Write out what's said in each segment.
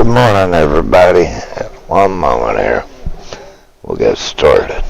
Good morning, everybody. One moment here. We'll get started.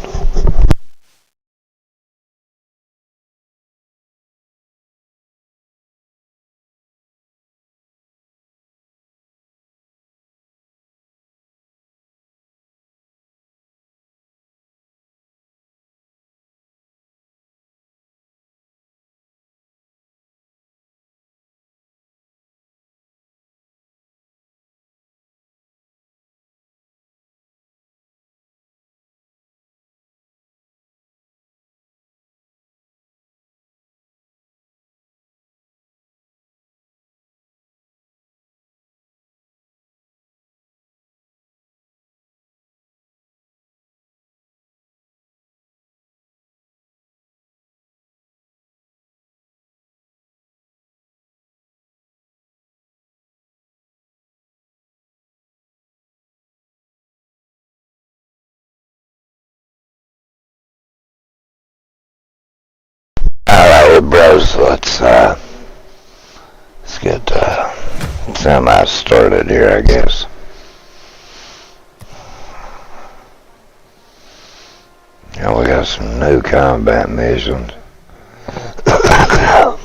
Alright, bros, let's get semi started here, I guess. And we got some new combat missions. Let's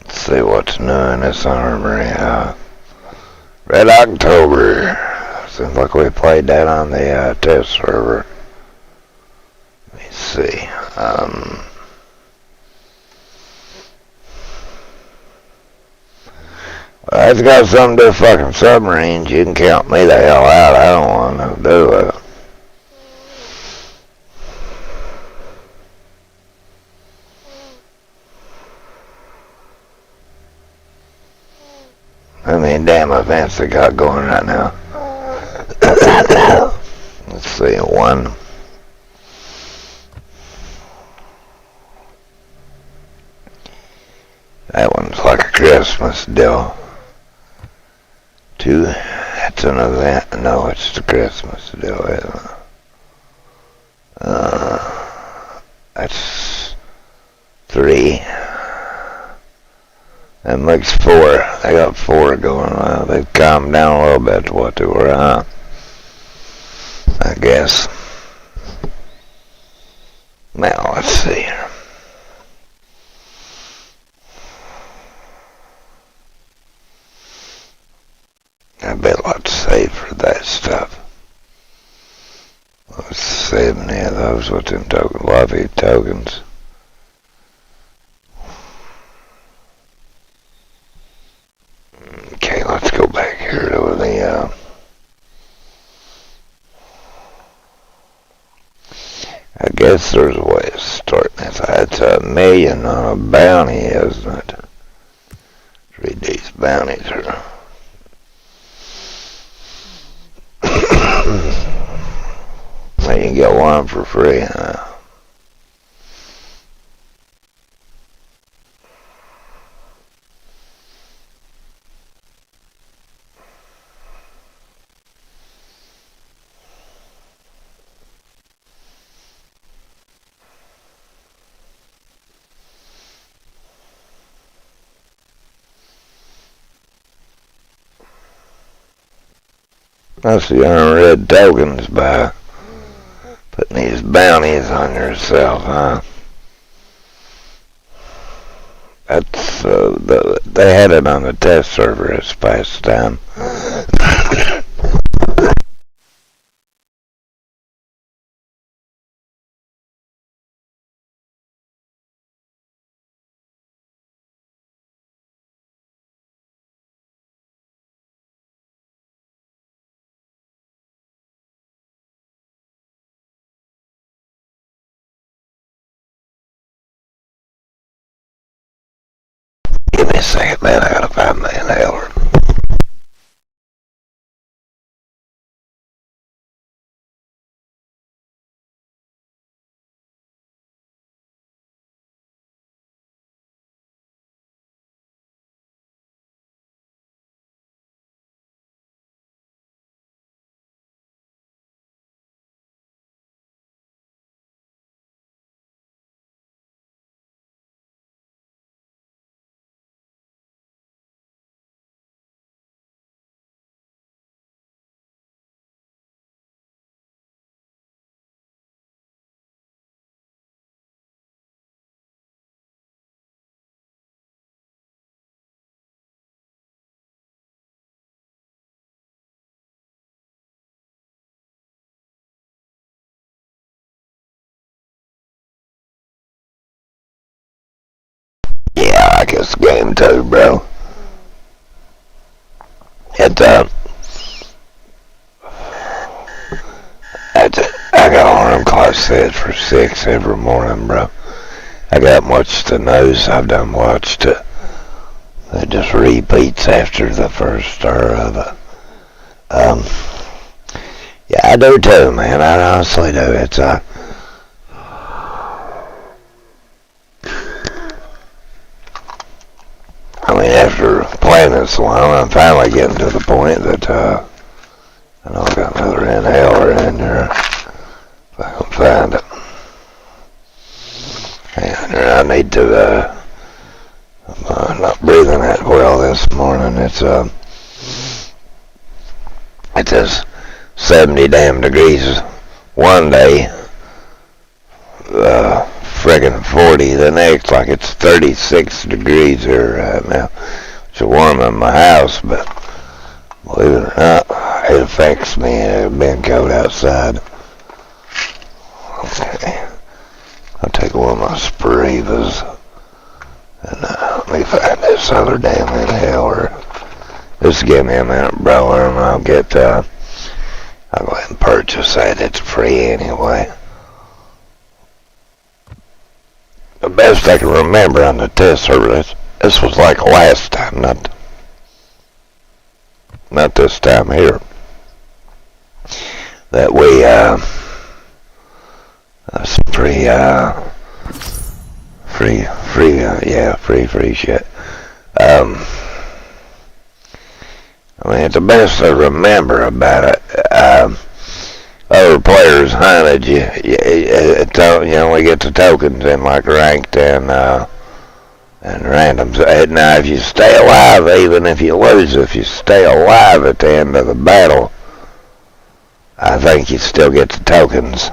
see what's new in this armory. Red October. Seems like we played that on the test server. Let me see. Well, it's got something to do with fucking submarines. You can count me the hell out. I don't want to do it. How many damn events they got going right now? Let's see, one. That one's like a Christmas deal. Two, that's an event. No, it's the Christmas deal, isn't it? That's three. That makes four. They got four going on. They've calmed down a little bit to what they were on, I guess. Now, let's see here. I bet a lot to save for that stuff. Let's save any of those. What's them tokens? Lobby tokens. Okay, let's go back here to the I guess there's a way of starting this. That's $1 million on a bounty, isn't it? Let's read these bounties here. Well, you can get one for free, huh? That's the unread tokens by putting these bounties on yourself, huh? That's, they had it on the test server this past time. Give me a second, man. I gotta find my inhaler. game too, bro. It's I got alarm clock set for 6 every morning, bro. I got watched the news. I've done watched it. It just repeats after the first stir of it. Yeah, I do too, man. I honestly do. It's I mean, after playing this long, I'm finally getting to the point that I know I got another inhaler in there. If I can find it. And I need to. I'm not breathing that well this morning. It's just 70 damn degrees one day, friggin' 40 the next, like it's 36 degrees here right now. It's warm in my house, but believe it or not, it affects me being cold outside. Okay, I'll take one of my Spreevas, and let me find this other damn inhaler. Just give me a minute, bro, and I'll go ahead and purchase that. It's free anyway. The best I can remember on the test server, this was like last time, not this time here. That we, free shit. I mean, it's the best I remember about it. Other players hunted you. You only get the tokens in like ranked and randoms. Now, if you stay alive, even if you lose, if you stay alive at the end of the battle, I think you still get the tokens.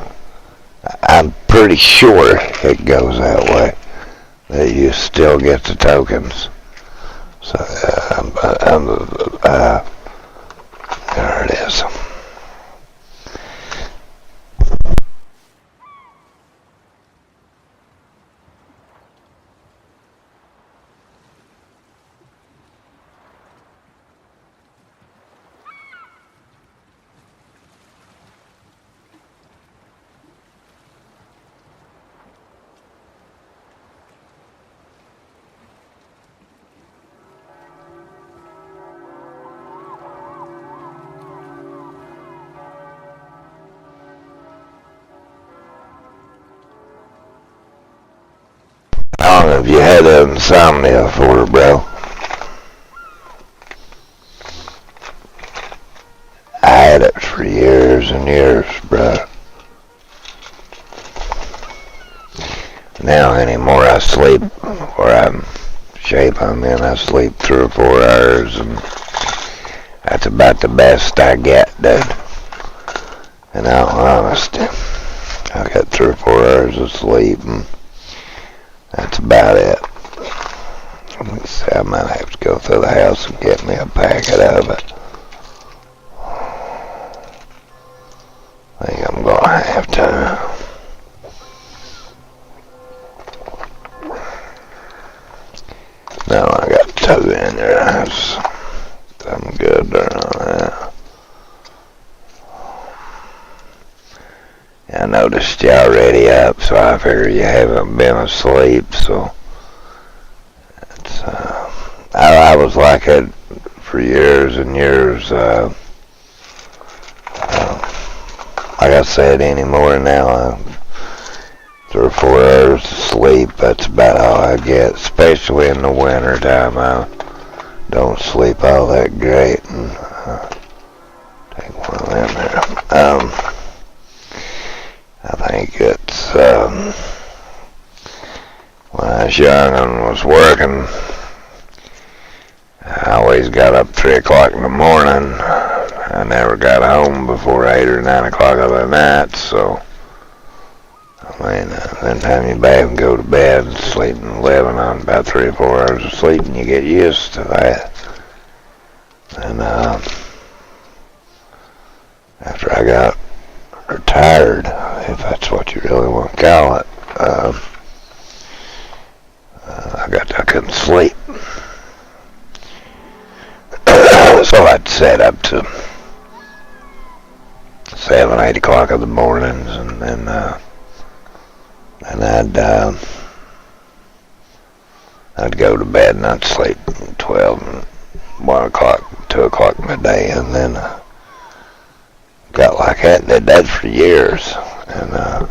I'm pretty sure it goes that way, that you still get the tokens. So, there it is. How long have you had insomnia for, bro? I had it for years and years, bro. Now anymore, I sleep, or I sleep 3 or 4 hours, and that's about the best I get, dude. In all honesty, I got 3 or 4 hours of sleep, and that's about it. Let me see, I might have to go through the house and get me a packet of it. I think I'm gonna have to. No, I got 2 in there. I'm good there on that. I noticed you already up, so I figure you haven't been asleep, so it's, I was like it for years and years. Like I said, anymore now, 3 or 4 hours of sleep, that's about all I get, especially in the winter time. I don't sleep all that great, and take one of them there. I think it's, when I was young and was working, I always got up 3 o'clock in the morning. I never got home before 8 or 9 o'clock of the night, so, I mean, then time you bathe and go to bed and sleep and 11 on about 3 or 4 hours of sleep, and you get used to that. And, after I got retired, if that's what you really want to call it, I couldn't sleep. sat up to 7, 8 o'clock in the mornings, and then I'd go to bed and I'd sleep 12 and 1 o'clock, 2 o'clock in the day, and then got like that and did that for years. And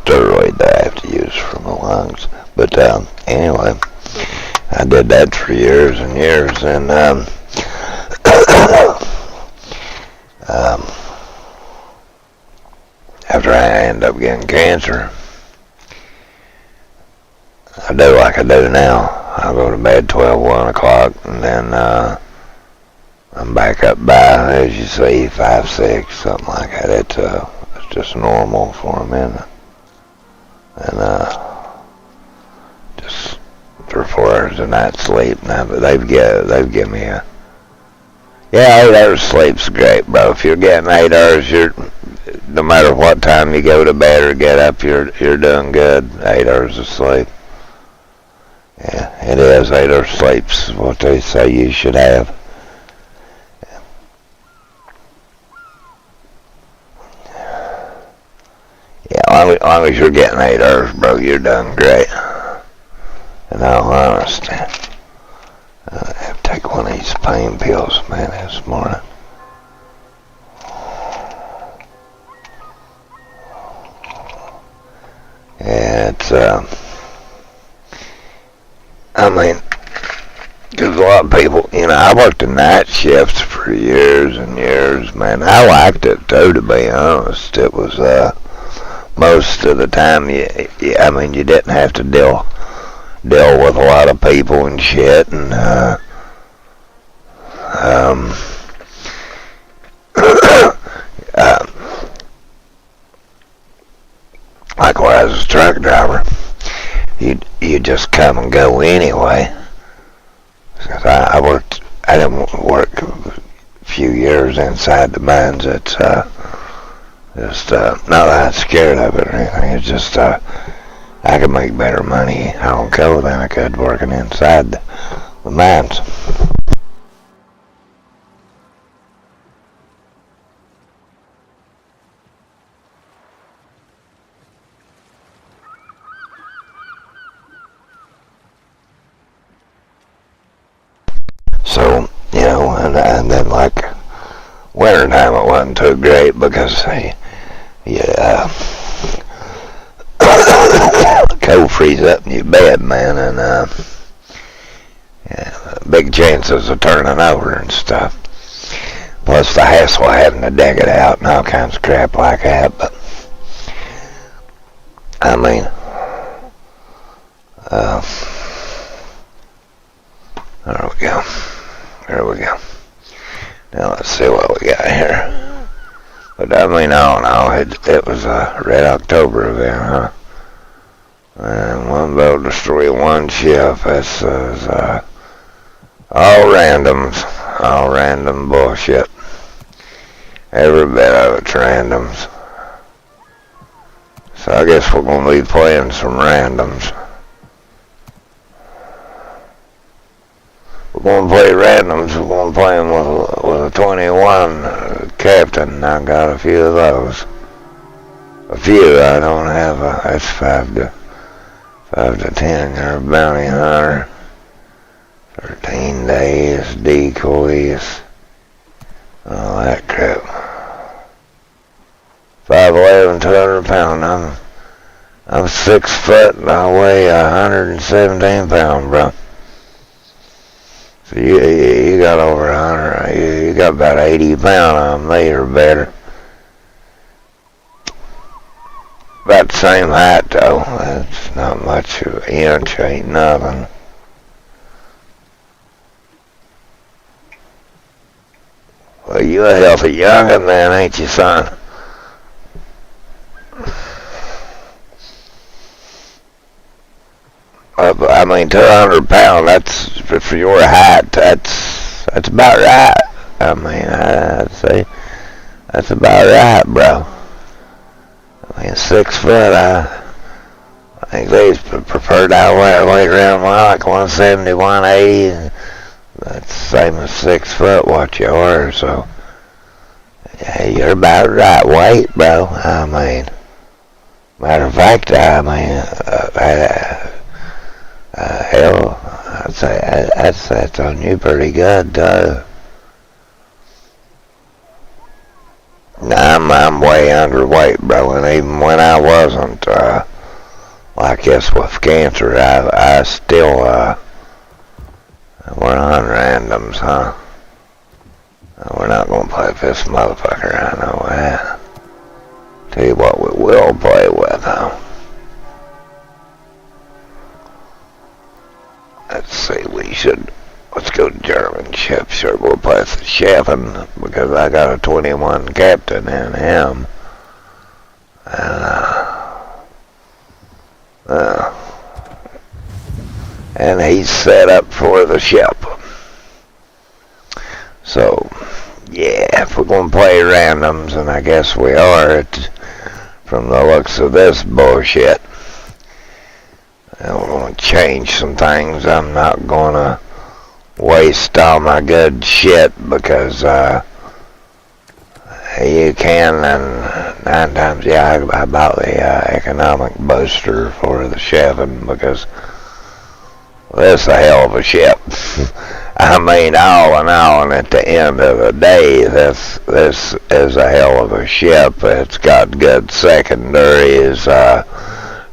steroid that I have to use for my lungs. But anyway, I did that for years and years, and after I ended up getting cancer, I do like I do now. I go to bed 12, 1 o'clock, and then I'm back up by, as you see, 5, 6, something like that. It's just normal for me. And just 3 or 4 hours a night sleep. Now, but they've given me a 8 hours sleep's great, bro. If you're getting 8 hours, no matter what time you go to bed or get up, you're doing good. 8 hours of sleep. Yeah, it is. 8 hours sleep's what they say you should have. Yeah, as long as you're getting 8 hours, bro, you're doing great. In all honesty, I have to take one of these pain pills, man, this morning. Yeah, it's, I mean, because a lot of people, I worked the night shifts for years and years, man. I liked it, too, to be honest. It was, most of the time, you didn't have to deal with a lot of people and shit, and like when I was a truck driver, you just come and go anyway. Because I didn't work a few years inside the mines. It's just not that I'm scared of it or anything. It's just I could make better money on coal than I could working inside the mines. So, and then like winter time it wasn't too great because cold freeze up in your bed, man, and big chances of turning over and stuff. Plus the hassle of having to dig it out and all kinds of crap like that. But I mean, there we go. Now let's see what we got here. But I mean, it was a Red October event, huh? And one boat destroy one ship. This is all random bullshit. Every bit of it's randoms. So I guess we're gonna be playing some randoms. We're going to play randoms. We're going to play them with a 21 captain. I got a few of those. A few. I don't have that's 5 to 10. You're a bounty hunter. 13 days, decoys. All that crap. 5'11", 200 pound. I'm 6 foot and I weigh 117 pounds, bro. So you got over 100. You got about 80 pound on me or better. About the same height though. That's not much of an inch. Ain't nothing. Well, you a healthy youngin' man, ain't you, son? mean, 200 pounds, that's, for your height, that's about right. I mean, I'd say that's about right, bro. I mean, 6 foot, I think these preferred outlet weight around like 170, 180. That's the same as 6 foot what you are, so yeah, you're about right weight, bro. I mean, matter of fact, I mean, hell, I'd say that's on you pretty good, too. I'm way underweight, bro, and even when I wasn't, like this with cancer, I still, we're on randoms, huh? We're not gonna play with this motherfucker, I know that. Tell you what we will play with, huh? Let's see, let's go to German ship. Sure, we'll play with the Chefin, because I got a 21 captain in him. And he's set up for the ship. So, yeah, if we're going to play randoms, and I guess we are, from the looks of this bullshit, we're going to change some things. I'm not going to waste all my good shit because you can, and 9 times, yeah, I bought the economic booster for the Chevin because this is a hell of a ship. I mean, all in all, and at the end of the day, this is a hell of a ship. It's got good secondaries,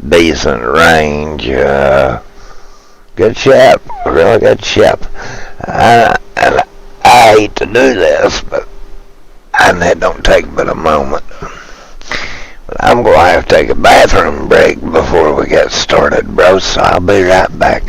decent range, good ship, really good ship. And I hate to do this, and it don't take but a moment. But I'm going to have to take a bathroom break before we get started, bro, so I'll be right back.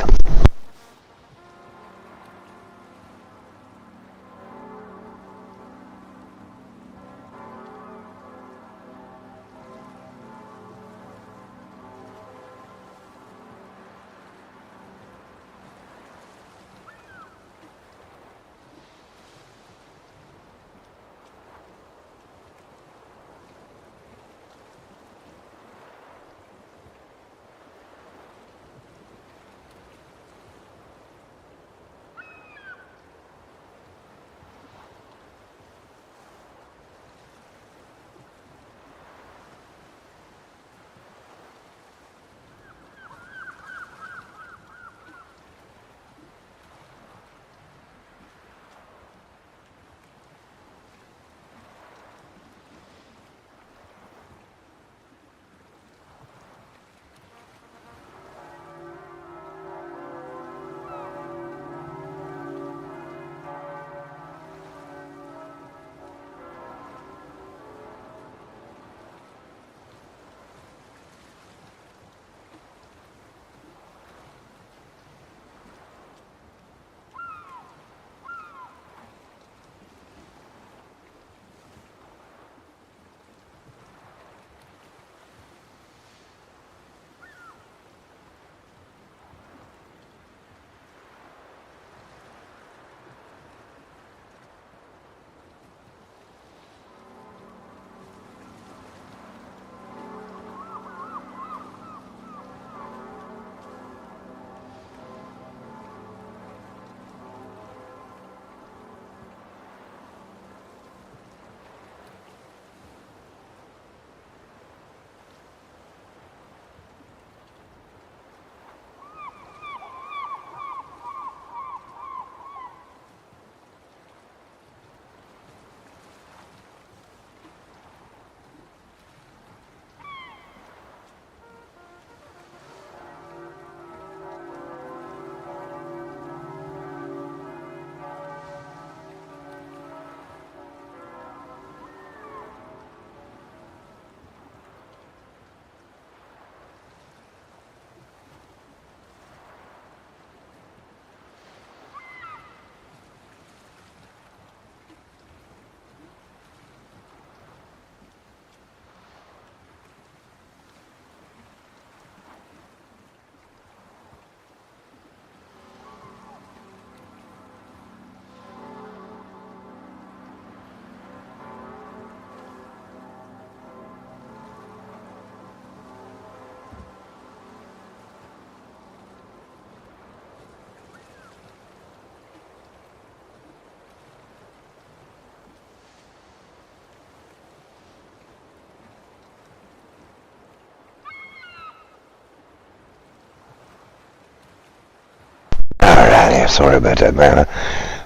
sorry about that, man.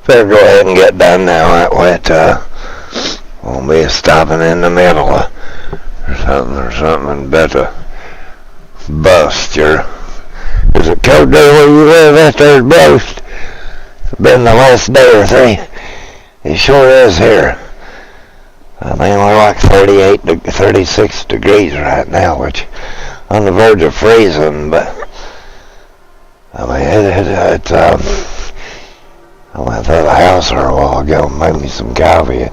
Better go ahead and get done now. That way won't be stopping in the middle or something better bust your. Is it cold there where you live after it's bust? It's been the last day or three. It sure is here. I mean, we're like 36 degrees right now, which on the verge of freezing, but I mean, I went to the house for a while ago and made me some coffee.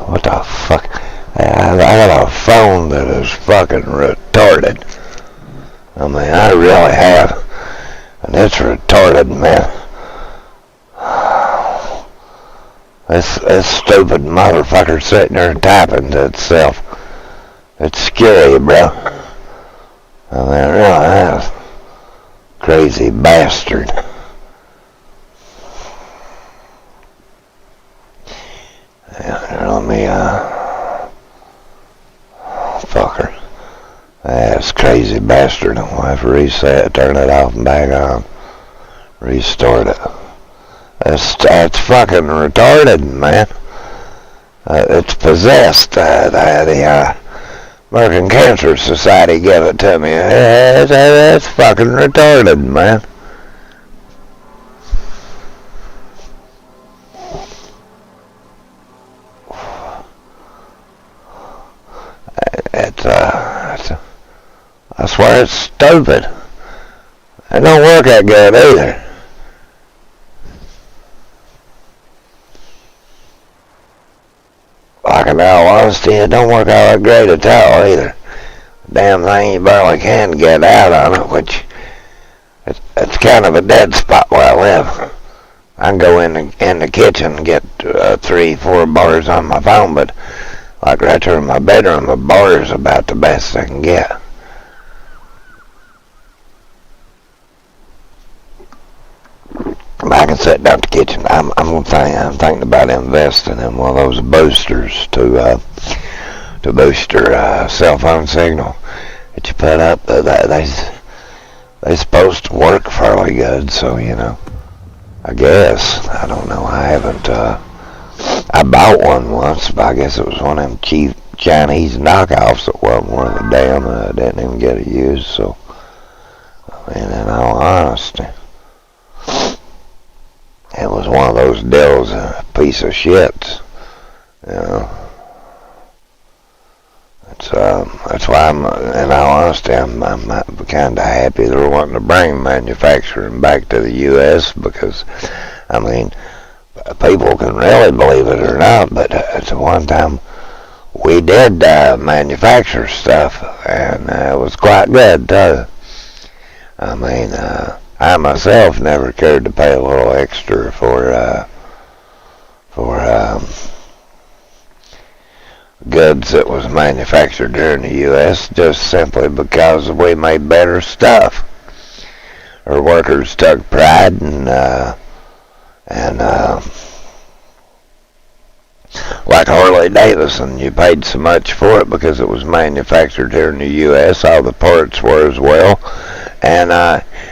What the fuck? I got a phone that is fucking retarded. I mean, I really have. And it's retarded, man. This stupid motherfucker sitting there typing to itself. It's scary, bro. I mean, it really is. Crazy bastard. Let me, fucker. That's crazy bastard. I'll have to reset, turn it off and back on. Restart it. That's fucking retarded, man. It's possessed. The American Cancer Society gave it to me. That's fucking retarded, man. I swear it's stupid. It don't work that good either. Like in all honesty, it don't work out that great at all either. Damn thing, you barely can get out on it, which it's kind of a dead spot where I live. I can go in the kitchen and get 3-4 bars on my phone, but like right there in my bedroom, a bar is about the best I can get. I can sit down at the kitchen. I'm thinking about investing in one of those boosters to boost your cell phone signal that you put up. They're supposed to work fairly good, so you know. I guess I don't know. I haven't. I bought one once, but I guess it was one of them cheap Chinese knockoffs that wasn't worth a damn. I didn't even get it used. So, I mean, in all honesty. It was one of those deals, a piece of shit, you know. That's why in all honesty, I'm kind of happy they're wanting to bring manufacturing back to the U.S. because, I mean, people can really believe it or not, but at one time we did manufacture stuff, and it was quite good too. I mean, I myself never cared to pay a little extra for goods that was manufactured here in the U.S. just simply because we made better stuff. Our workers took pride and like Harley Davidson, you paid so much for it because it was manufactured here in the U.S. All the parts were as well. And,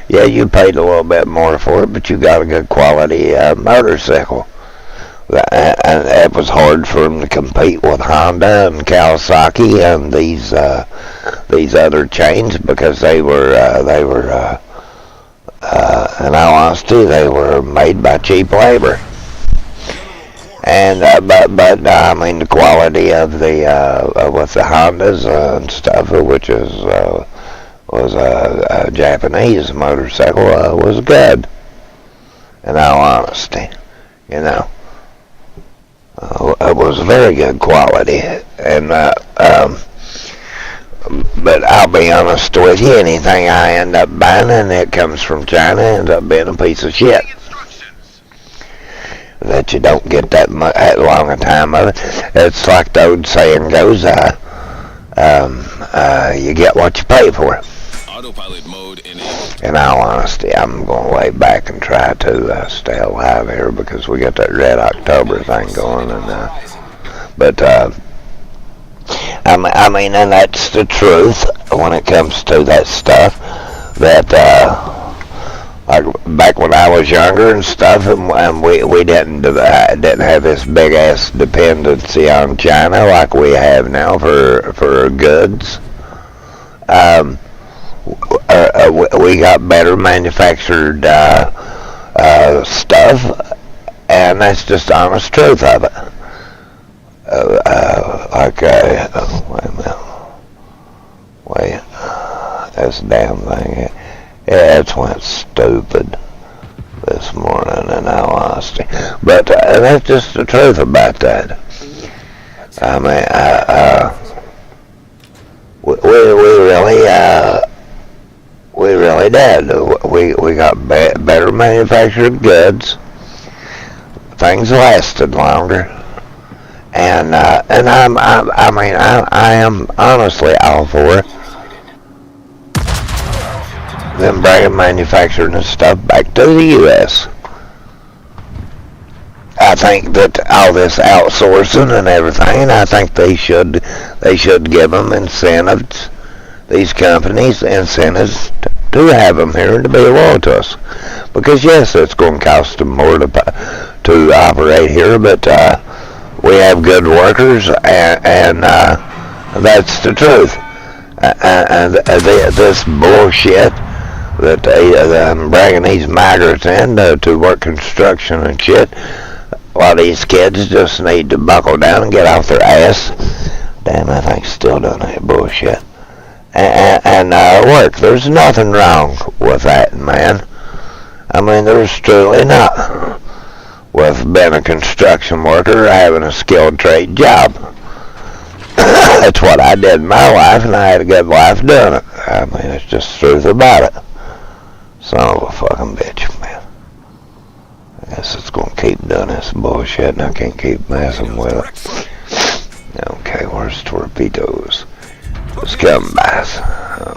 yeah, you paid a little bit more for it, but you got a good quality motorcycle. And it was hard for them to compete with Honda and Kawasaki and these other chains because they were in all honesty, they were made by cheap labor. And but I mean the quality of the with the Hondas and stuff, which was a Japanese motorcycle, was good. In all honesty, you know, it was very good quality. And but I'll be honest with you, anything I end up buying and it comes from China ends up being a piece of shit. That you don't get that long a time of it. It's like the old saying goes, you get what you pay for. Autopilot mode enabled. In all honesty, I'm going to lay back and try to stay alive here because we got that Red October thing going, and but I mean, and that's the truth when it comes to that stuff. That like back when I was younger and stuff, and we didn't have this big ass dependency on China like we have now for goods. We got better manufactured stuff, and that's just the honest truth of it. Wait a minute. Wait, this damn thing. It's went stupid this morning, in all honesty. But that's just the truth about that. I mean, we really did. We got better manufactured goods. Things lasted longer, and I am honestly all for it. Them bringing manufacturing and stuff back to the U.S. I think that all this outsourcing and everything, I think they should give them incentives, these companies incentives to have them here and to be loyal to us. Because yes, it's going to cost them more to operate here, but we have good workers, and that's the truth. And this bullshit that I'm bringing these migrants in to work construction and shit. A lot of these kids just need to buckle down and get off their ass. Damn, that thing's still doing that bullshit. And work. There's nothing wrong with that, man. I mean, there's truly not. With being a construction worker or having a skilled trade job. That's what I did in my life, and I had a good life doing it. I mean, it's just the truth about it. Son of a fucking bitch, man. I guess it's gonna keep doing this bullshit, and I can't keep messing with it. Okay, where's torpedoes? Scumbags.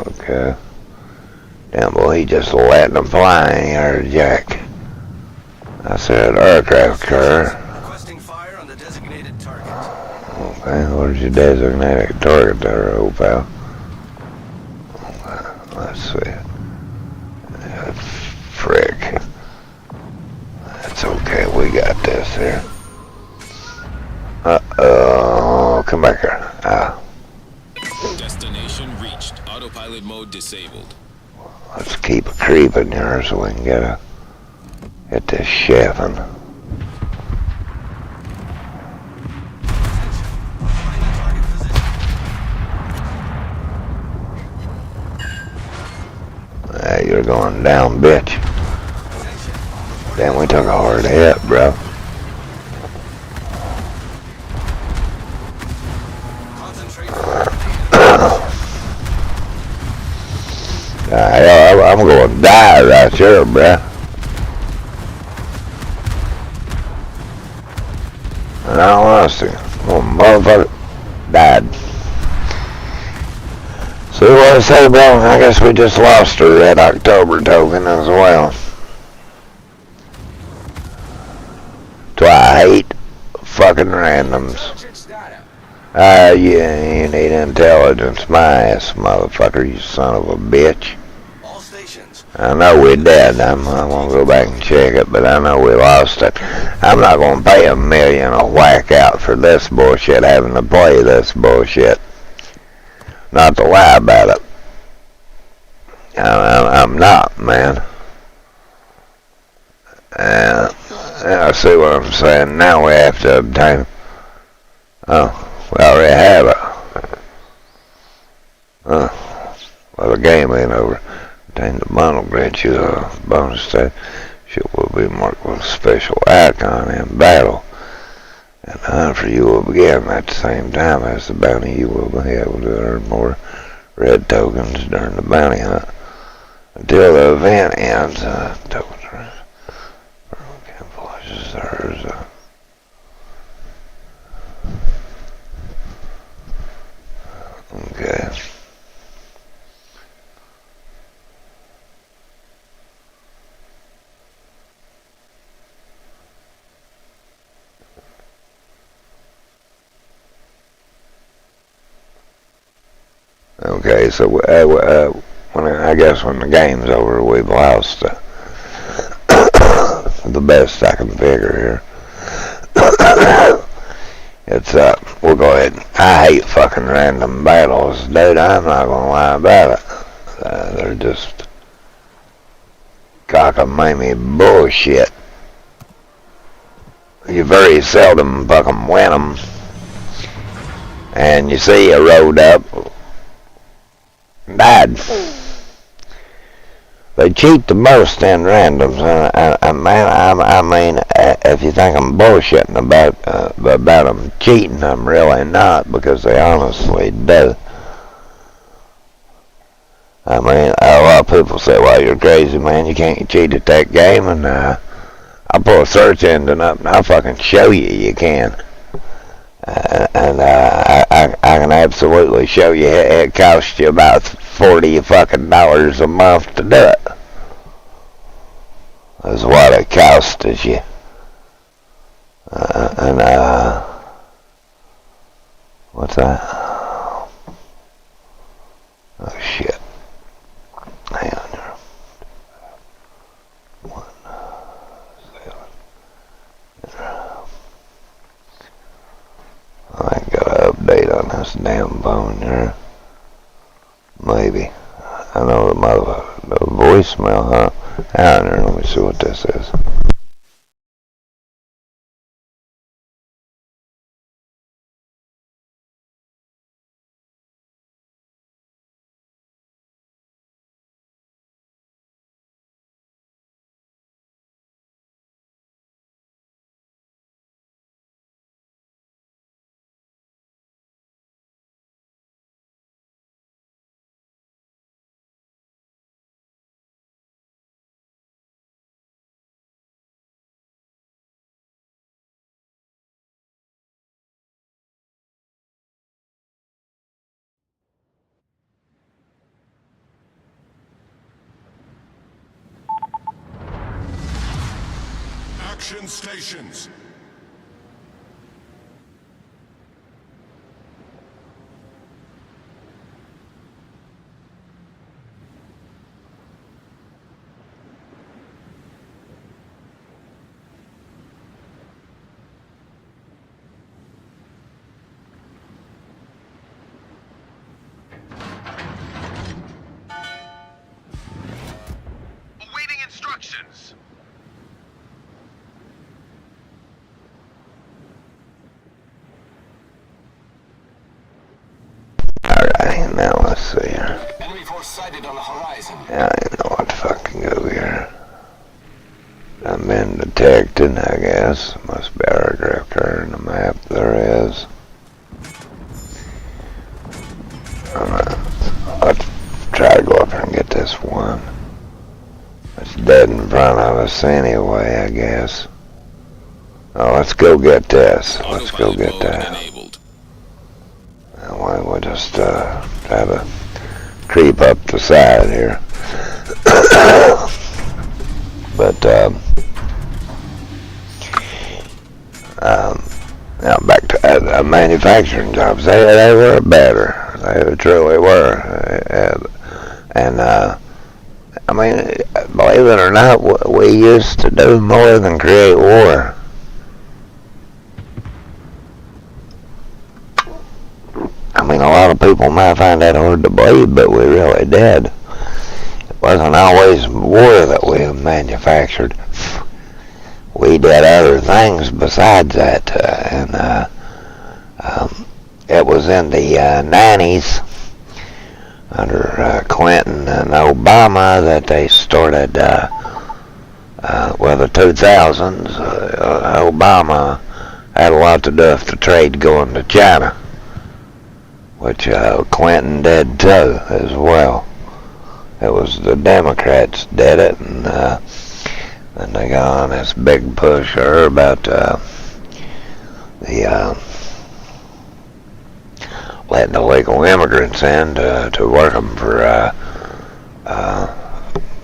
Okay. Damn, boy, he just letting them fly in here, Jack. I said aircraft carrier. Requesting fire on the designated target. Okay, where's your designated target there, old pal? Okay, let's see. Frick. That's okay, we got this here. Uh-oh, come back here. Destination reached. Autopilot mode disabled. Let's keep creeping here so we can get this chefing. Hey, you're going down, bitch. Damn, we took a hard hit, bro. I'm going to die right here, bro. And I don't want to see. Motherfucker died. See what I say, bro? I guess we just lost our Red October token as well. So I hate fucking randoms. You need intelligence, my ass, motherfucker, you son of a bitch. I know we did. I'm gonna go back and check it, but I know we lost it. I'm not gonna pay $1 million a whack out for this bullshit, having to play this bullshit. Not to lie about it. I'm not, man. I see what I'm saying. Now we have to obtain. Oh, we already have it. Well, the game ain't over. Obtain the bundle grants you a bonus stat. Ship will be marked with a special icon in battle. And the hunt for you will begin at the same time as the bounty. You will be able to earn more red tokens during the bounty hunt. Until the event ends, tokens are camouflages hers. Okay. Okay, so when I guess when the game's over, we've lost the best I can figure here. It's, we'll go ahead. I hate fucking random battles, dude. I'm not gonna lie about it. They're just cockamamie bullshit. You very seldom fucking win them. And you see you rode up, died. They cheat the most in randoms, and man, I mean, if you think I'm bullshitting about them cheating, I'm really not, because they honestly do. I mean, a lot of people say, well, you're crazy, man, you can't cheat at that game, and I'll pull a search engine up and I'll fucking show you can. And I can absolutely show you it costs you about $40 fucking a month to do it. That's what it costs you. What's that? Oh shit. Hang on here. 1, 7. I gotta update on this damn phone here. Maybe. I know the voicemail, huh? Hang on here, let me see what this is. Action stations. Awaiting instructions. Alright, now let's see here. Enemy force sighted on the horizon. Yeah, I didn't know what to fucking go here. I've been detected, I guess. Must be our drifter in the map. There is. Let's try to go up here and get this one. It's dead in front of us anyway, I guess. Oh, let's go get this. Let's go get that. Enabled. And we'll just try to creep up the side here. But now back to manufacturing jobs. They were better. They truly were. And I mean, believe it or not, we used to do more than create war. I mean, a lot of people might find that hard to believe, but we really did. It wasn't always war that we manufactured. We did other things besides that, and it was in the 90s under Clinton and Obama that they started, well, the 2000s, Obama had a lot to do with the trade going to China, which Clinton did too, as well. It was the Democrats did it, and then they got on this big push here about letting illegal immigrants in to work them for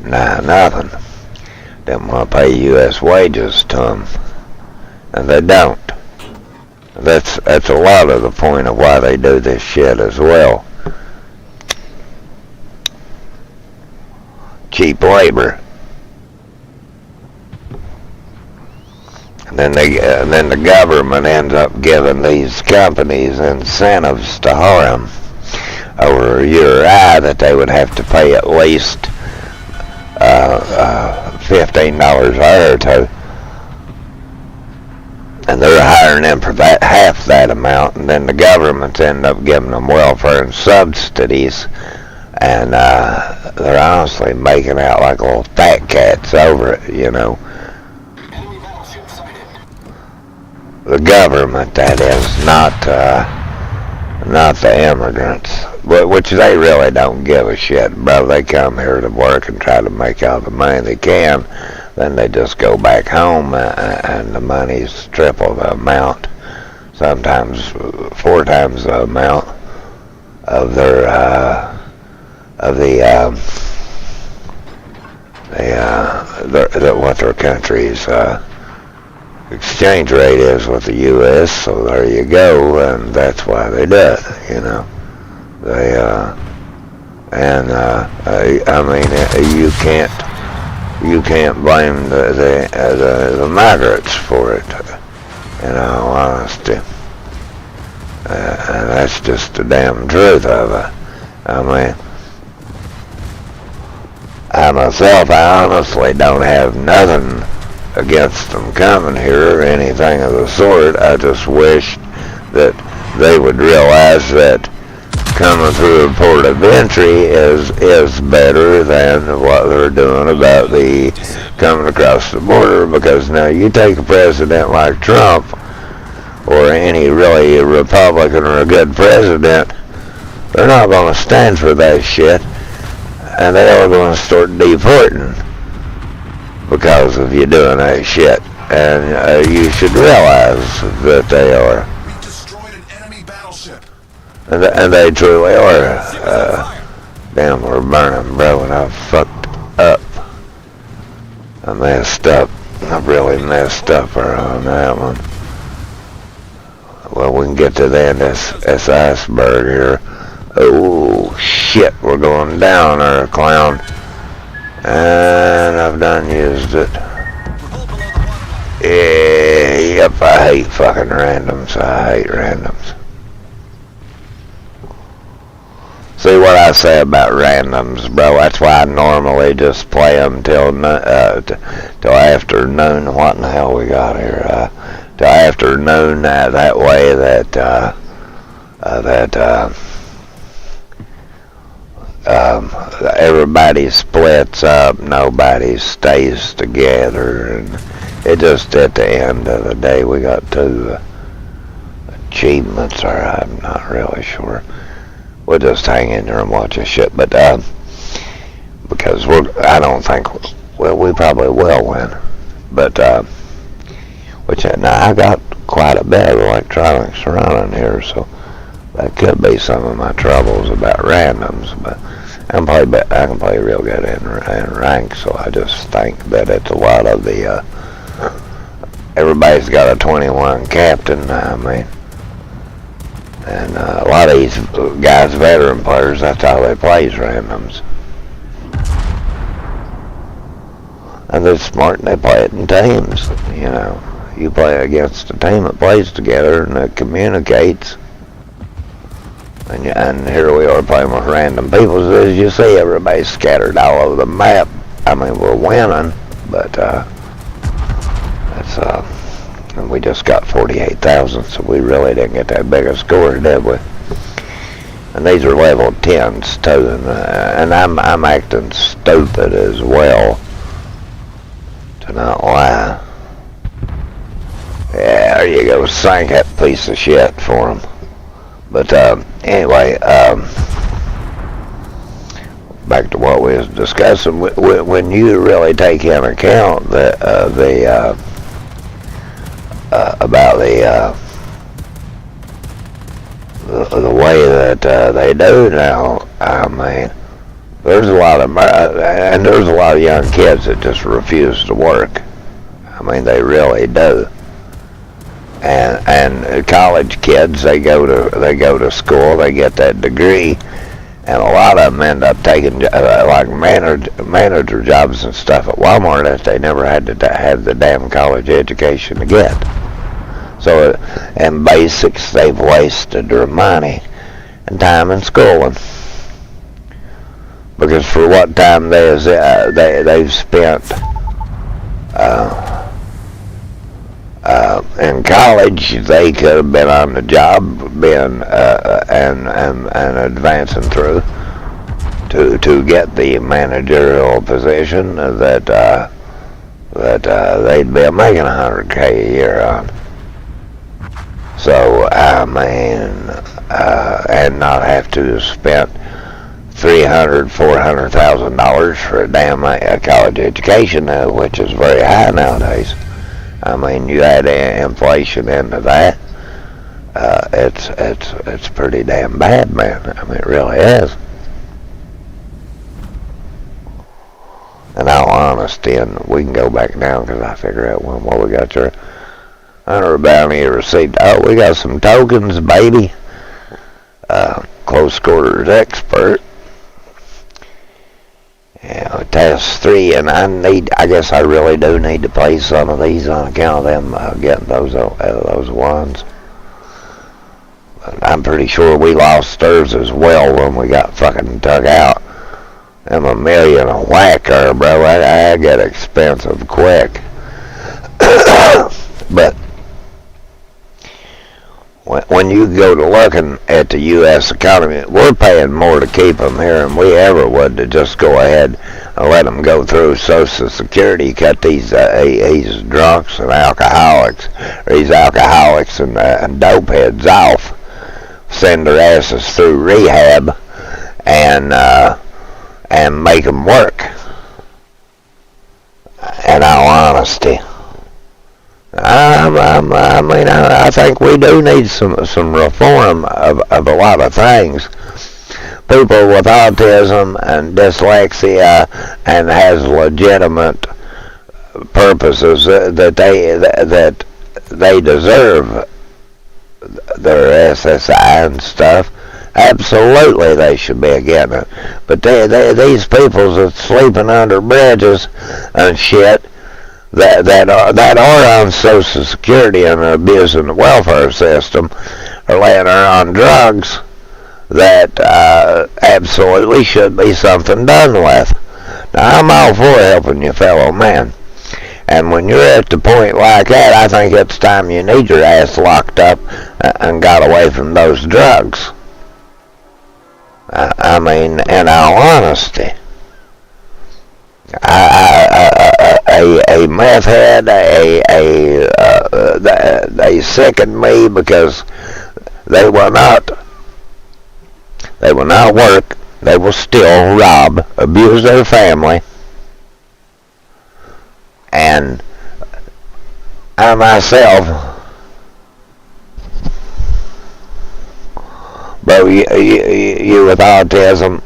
nothing. Didn't want to pay U.S. wages to them, and they don't. That's a lot of the point of why they do this shit as well. Cheap labor. then the government ends up giving these companies incentives to hire them over you or I, that they would have to pay at least $15 an hour to, and they're hiring them for that half that amount, and then the government end up giving them welfare and subsidies, and they're honestly making out like little fat cats over it, you know. Enemy battleship sighted. The government, that is, not the immigrants, which they really don't give a shit, bro. They come here to work and try to make all the money they can, then they just go back home, and the money's triple the amount, sometimes 4 times the amount of their what their country's exchange rate is with the U.S. So there you go, and that's why they do it, you know. They I mean, you can't blame the migrants for it, in all honesty. And that's just the damn truth of it. I mean, I myself, I honestly don't have nothing against them coming here or anything of the sort. I just wish that they would realize that coming through a port of entry is better than what they're doing about the coming across the border, because now you take a president like Trump, or any really Republican or a good president, they're not going to stand for that shit, and they are going to start deporting because of you doing that shit. And you should realize that they are. We destroyed an enemy battleship. And they truly are. Damn, we're burning, bro, and I fucked up. I messed up. I really messed up on that one. Well, we can get to the end of this iceberg here. Oh, shit, we're going down there, clown. And I've done used it. Yeah, yep, I hate fucking randoms. I hate randoms. See what I say about randoms, bro? That's why I normally just play them till afternoon. What in the hell we got here? Till afternoon. That way that everybody splits up, nobody stays together, and it just at the end of the day we got 2 achievements, or I'm not really sure. We'll just hang in there and watch this shit, but because I don't think, well, we probably will win, but now I got quite a bit of electronics running here, so that could be some of my troubles about randoms, but I can play real good in rank, so I just think that it's a lot of the, everybody's got a 21 captain, I mean, and a lot of these guys, veteran players, that's how they play randoms. And they're smart and they play it in teams, you know. You play against a team that plays together and that communicates. And here we are playing with random people. So as you see, everybody's scattered all over the map. I mean, we're winning, but and we just got 48,000, so we really didn't get that big a score, did we? And these are level 10s too, and I'm acting stupid as well, to not lie. Yeah, there you go, sink that piece of shit for them. But anyway, back to what we was discussing. When you really take into account that about the way that they do now, I mean, there's a lot of young kids that just refuse to work. I mean, they really do. And college kids, they go to school, they get that degree, And a lot of them end up taking like manager jobs and stuff at Walmart that they never had to have the damn college education to get. So in basics, they've wasted their money and time in schooling. Because for what time they've spent in college, they could have been on the job, been and advancing through to get the managerial position that they'd be making $100K a year on. So I mean, and not have to spend $400,000 for a damn college education, which is very high nowadays. I mean, you add inflation into that, it's pretty damn bad, man. I mean, it really is. In all honesty, and we can go back down because I figure out what we got your Hunter bounty receipt. Oh, we got some tokens, baby. Close quarters expert. Yeah, task 3, and I guess I really do need to play some of these on account of them getting those ones. But I'm pretty sure we lost theirs as well when we got fucking dug out. I'm a million a whacker, bro. I get expensive quick. But when you go to looking at the U.S. economy, we're paying more to keep them here than we ever would to just go ahead and let them go through Social Security, cut these drunks and alcoholics, or these alcoholics and dopeheads off, send their asses through rehab, and make them work. In all honesty. I think we do need some reform of a lot of things. People with autism and dyslexia and has legitimate purposes that they deserve their SSI and stuff. Absolutely, they should be getting it. But these peoples that's sleeping under bridges and shit. That are on Social Security and are abusing the welfare system, or laying on drugs, that absolutely should be something done with. Now, I'm all for helping your fellow man. And when you're at the point like that, I think it's time you need your ass locked up and got away from those drugs. I mean, in all honesty. A meth head, they sickened me because they will not work, they will still rob, abuse their family, and I myself, bro, you with autism,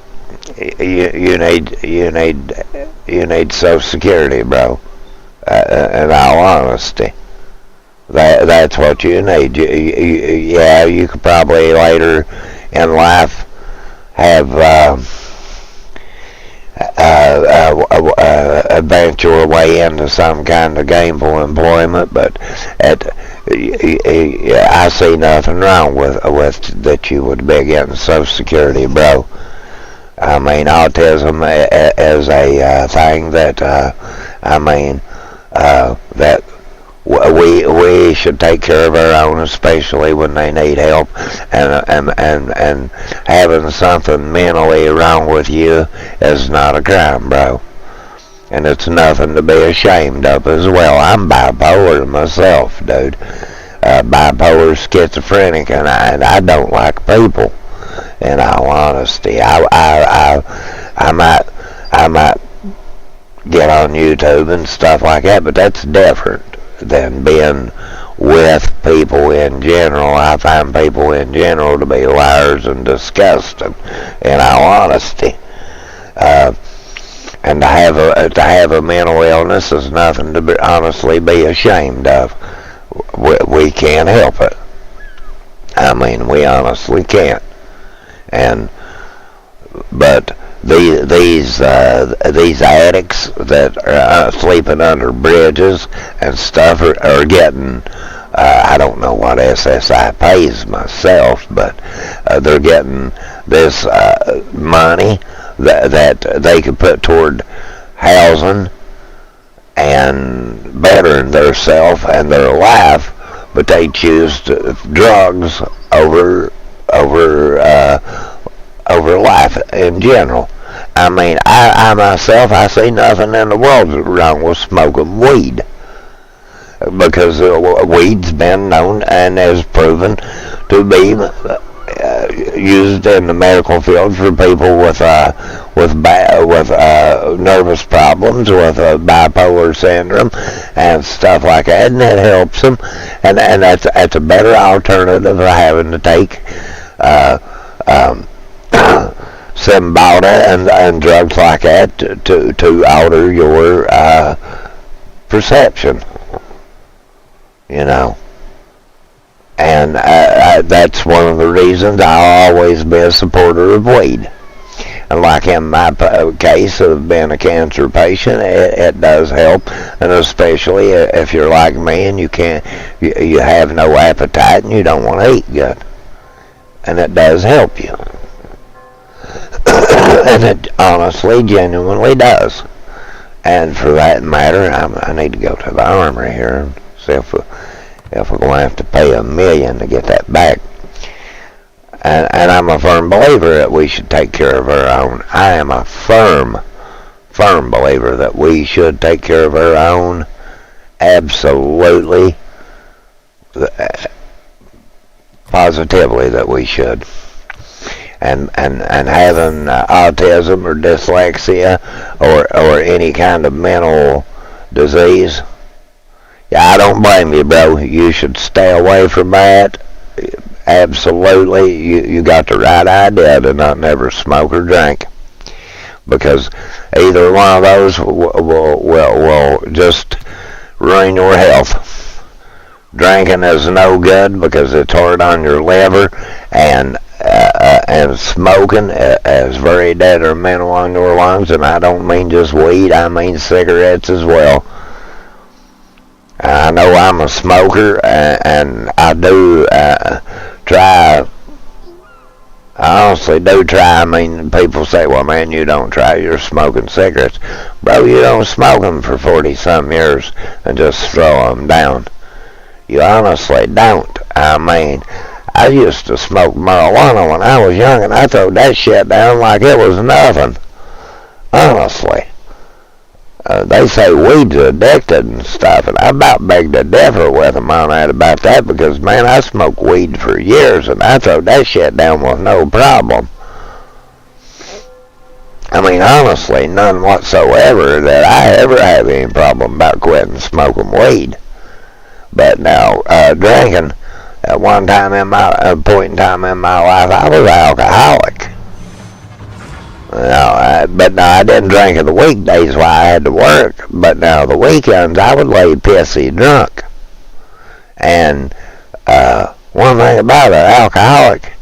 you need Social Security, bro. In all honesty, that's what you need. You could probably later in life have advance your way into some kind of gainful employment, but I see nothing wrong with that you would be getting Social Security, bro. I mean, autism is a thing that that we should take care of our own, especially when they need help, and having something mentally wrong with you is not a crime, bro. And it's nothing to be ashamed of as well. I'm bipolar myself, dude. Bipolar, schizophrenic, and I don't like people. In all honesty, I might get on YouTube and stuff like that, but that's different than being with people in general. I find people in general to be liars and disgusting, in all honesty. And to have a mental illness is nothing to honestly be ashamed of. We can't help it. I mean, we honestly can't. And But these addicts that are sleeping under bridges and stuff are getting, I don't know what SSI pays myself, but they're getting this money that they could put toward housing and bettering themselves and their life, but they choose drugs over life in general. I mean, I myself, I see nothing in the world wrong with smoking weed, because weed's been known and is proven to be used in the medical field for people with nervous problems, with bipolar syndrome and stuff like that, and it helps them, and that's a better alternative of having to take Symbota and drugs like that to alter your perception, you know. And that's one of the reasons I'll always be a supporter of weed. And like in my case of being a cancer patient, it does help, and especially if you're like me and you have no appetite and you don't want to eat good, and it does help you. And it honestly, genuinely does. And for that matter, I need to go to the armory here and see if we're going to have to pay $1 million to get that back. And I'm a firm believer that we should take care of our own. I am a firm believer that we should take care of our own. Absolutely. Positively that we should. And having autism or dyslexia or any kind of mental disease, yeah, I don't blame you, bro. You should stay away from that. Absolutely, you got the right idea to not never smoke or drink, because either one of those will just ruin your health. Drinking is no good because it's hard on your liver, and smoking is very detrimental on your lungs, and I don't mean just weed, I mean cigarettes as well. I know I'm a smoker, and I do try. I honestly do try. I mean, people say, well, man, you don't try. You're smoking cigarettes. Bro, you don't smoke them for 40-some years and just throw them down. You honestly don't. I mean, I used to smoke marijuana when I was young, and I threw that shit down like it was nothing. Honestly. They say weed's addicted and stuff, and I about begged to differ with them on that about that, because, man, I smoked weed for years, and I throw that shit down with no problem. I mean, honestly, none whatsoever that I ever have any problem about quitting smoking weed. But now, drinking, at one time in my point in time in my life, I was an alcoholic. But now I didn't drink in the weekdays while I had to work. But now the weekends I would lay pissy drunk. And one thing about an alcoholic,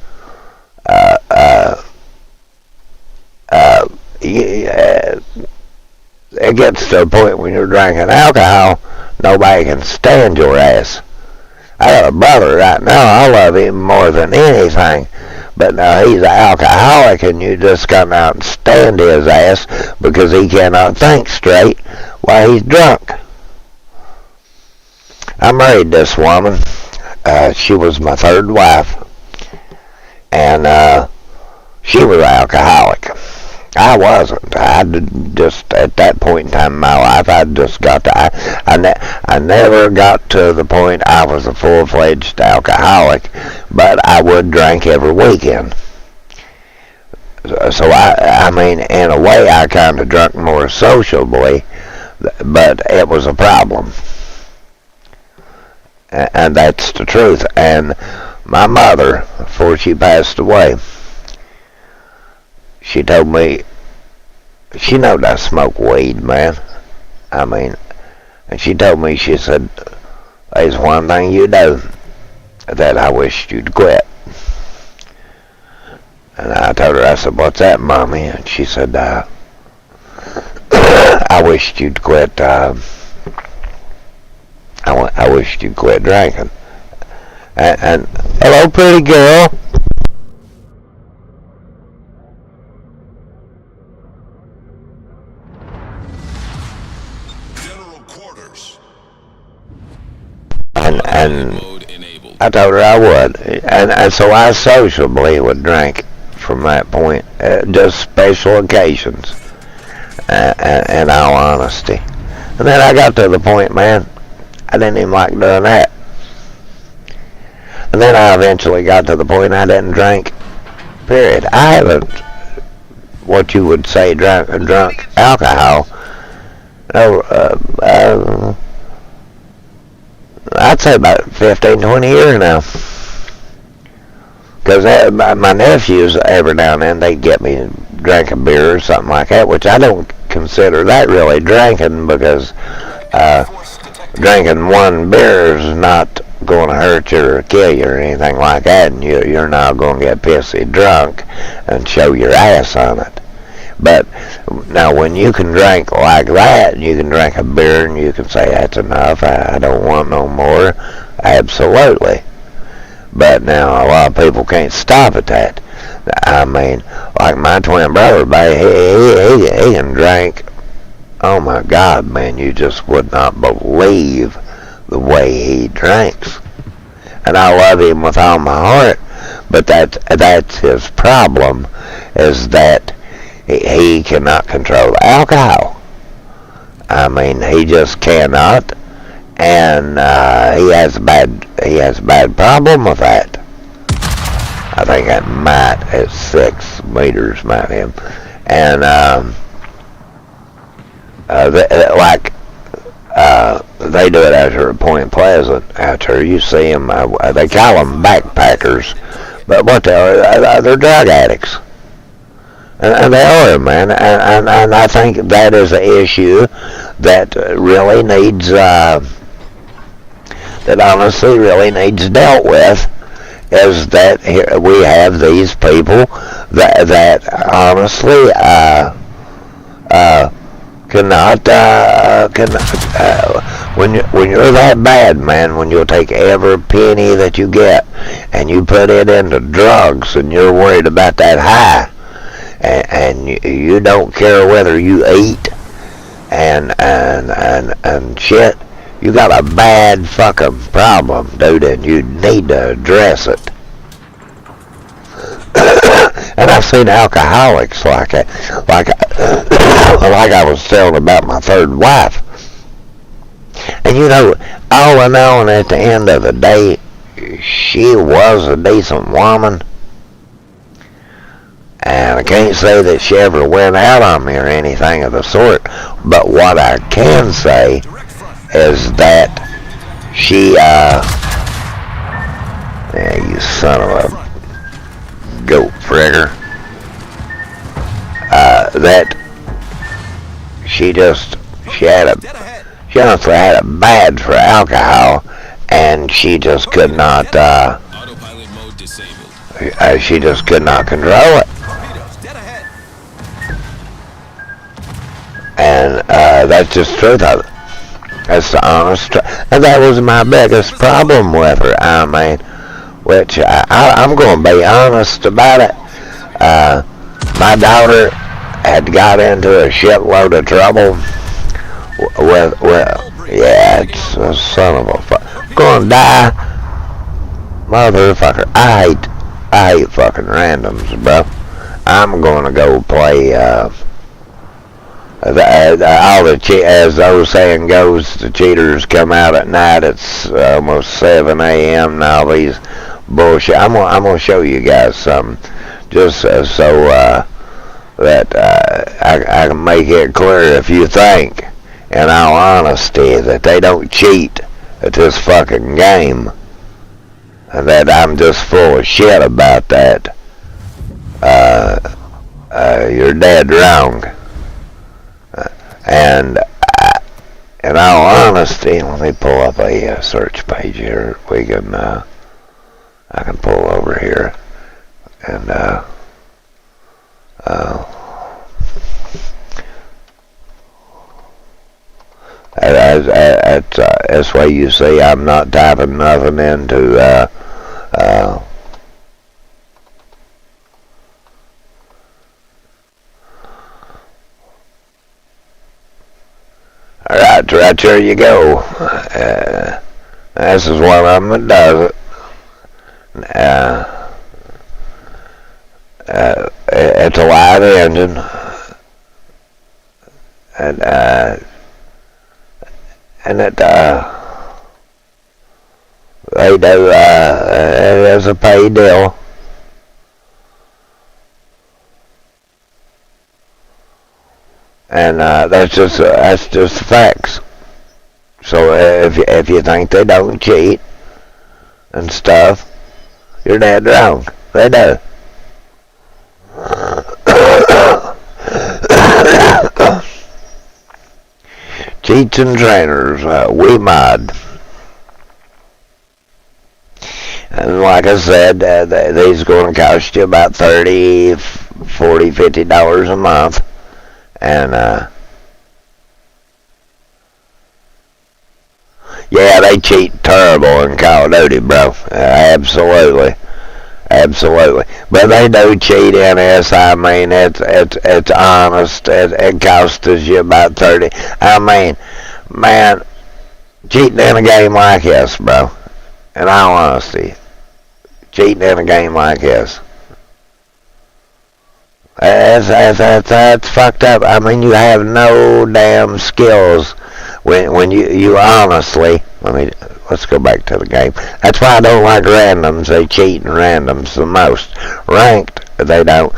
it gets to a point when you're drinking alcohol, nobody can stand your ass. I got a brother right now, I love him more than anything. But now he's an alcoholic, and you just come out and stand his ass because he cannot think straight while he's drunk. I married this woman. She was my third wife. And she was an alcoholic. I wasn't. I just, at that point in time in my life, I just got to, I never got to the point I was a full-fledged alcoholic, but I would drink every weekend. So I mean, in a way, I kind of drank more sociably, but it was a problem. And that's the truth. And my mother, before she passed away, she told me, she knowed I smoke weed, man. I mean, and she told me, she said, there's one thing you do that I wish you'd quit. And I told her, I said, what's that, Mommy? And she said, I wished you'd quit, I wished you'd quit drinking. And hello, pretty girl. General quarters. And I told her I would. And so I sociably would drink from that point, just special occasions, in all honesty. And then I got to the point, man, I didn't even like doing that. And then I eventually got to the point I didn't drink, period. I haven't, what you would say, drunk alcohol. No, I'd say about 15, 20 years now. Because my nephews, every now and then, they get me drinking beer or something like that, which I don't consider that really drinking, because drinking one beer is not going to hurt you or kill you or anything like that, and you're not going to get pissy drunk and show your ass on it. But now when you can drink like that, and you can drink a beer and you can say that's enough, I don't want no more, absolutely. But now a lot of people can't stop at that. I mean, like my twin brother, he can drink. Oh my God, man, you just would not believe the way he drinks. And I love him with all my heart, but that's his problem, is that he cannot control alcohol. I mean, he just cannot, and he has a bad problem with that. I think that might at 6 meters might him, and they do it out here at Point Pleasant. Out here, you see them. They call them backpackers, but what they are, they're drug addicts. And they are, man. And I think that is an issue that really needs, that honestly really needs dealt with, is that here we have these people that honestly cannot when you're that bad, man, when you'll take every penny that you get and you put it into drugs, and you're worried about that high, and you don't care whether you eat and shit, you got a bad fucking problem, dude, and you need to address it. And I've seen alcoholics like I was telling about my third wife. And you know, all in all, and at the end of the day, she was a decent woman. And I can't say that she ever went out on me or anything of the sort. But what I can say is that she, yeah, you son of a goat frigger, that she honestly had a bad for alcohol, and she just could not, she just could not control it. And that's just the truth of it. That's the honest truth. And that was my biggest problem with her. I mean, which I'm going to be honest about it. My daughter had got into a shitload of trouble with yeah, it's a son of a fuck. Gonna die, motherfucker. I hate fucking randoms, bro. I'm gonna go play. All as the old saying goes, the cheaters come out at night. It's almost 7 a.m. now. These bullshit. I'm gonna show you guys something, just so that I can make it clear, if you think, in all honesty, that they don't cheat at this fucking game, and that I'm just full of shit about that. You're dead wrong. And in all honesty, let me pull up a search page here. I can pull over here, and That's why you see I'm not typing nothing into alright, right there you go. This is one of them that does it. It's a live engine, and it they do it is a pay deal. And that's just facts. So if you think they don't cheat and stuff, you're dead wrong. They do. Cheats and trainers, we mod. And like I said, these are going to cost you about $30, $40, $50 a month. And yeah, they cheat terrible in Call of Duty, bro. Absolutely. But they do cheat in this. I mean, it's honest. It costs you about 30. I mean, man, cheating in a game like this, bro. In all honesty, cheating in a game like this. That's fucked up. I mean, you have no damn skills when you honestly. Let's go back to the game. That's why I don't like randoms. They cheat in randoms the most. Ranked, they don't.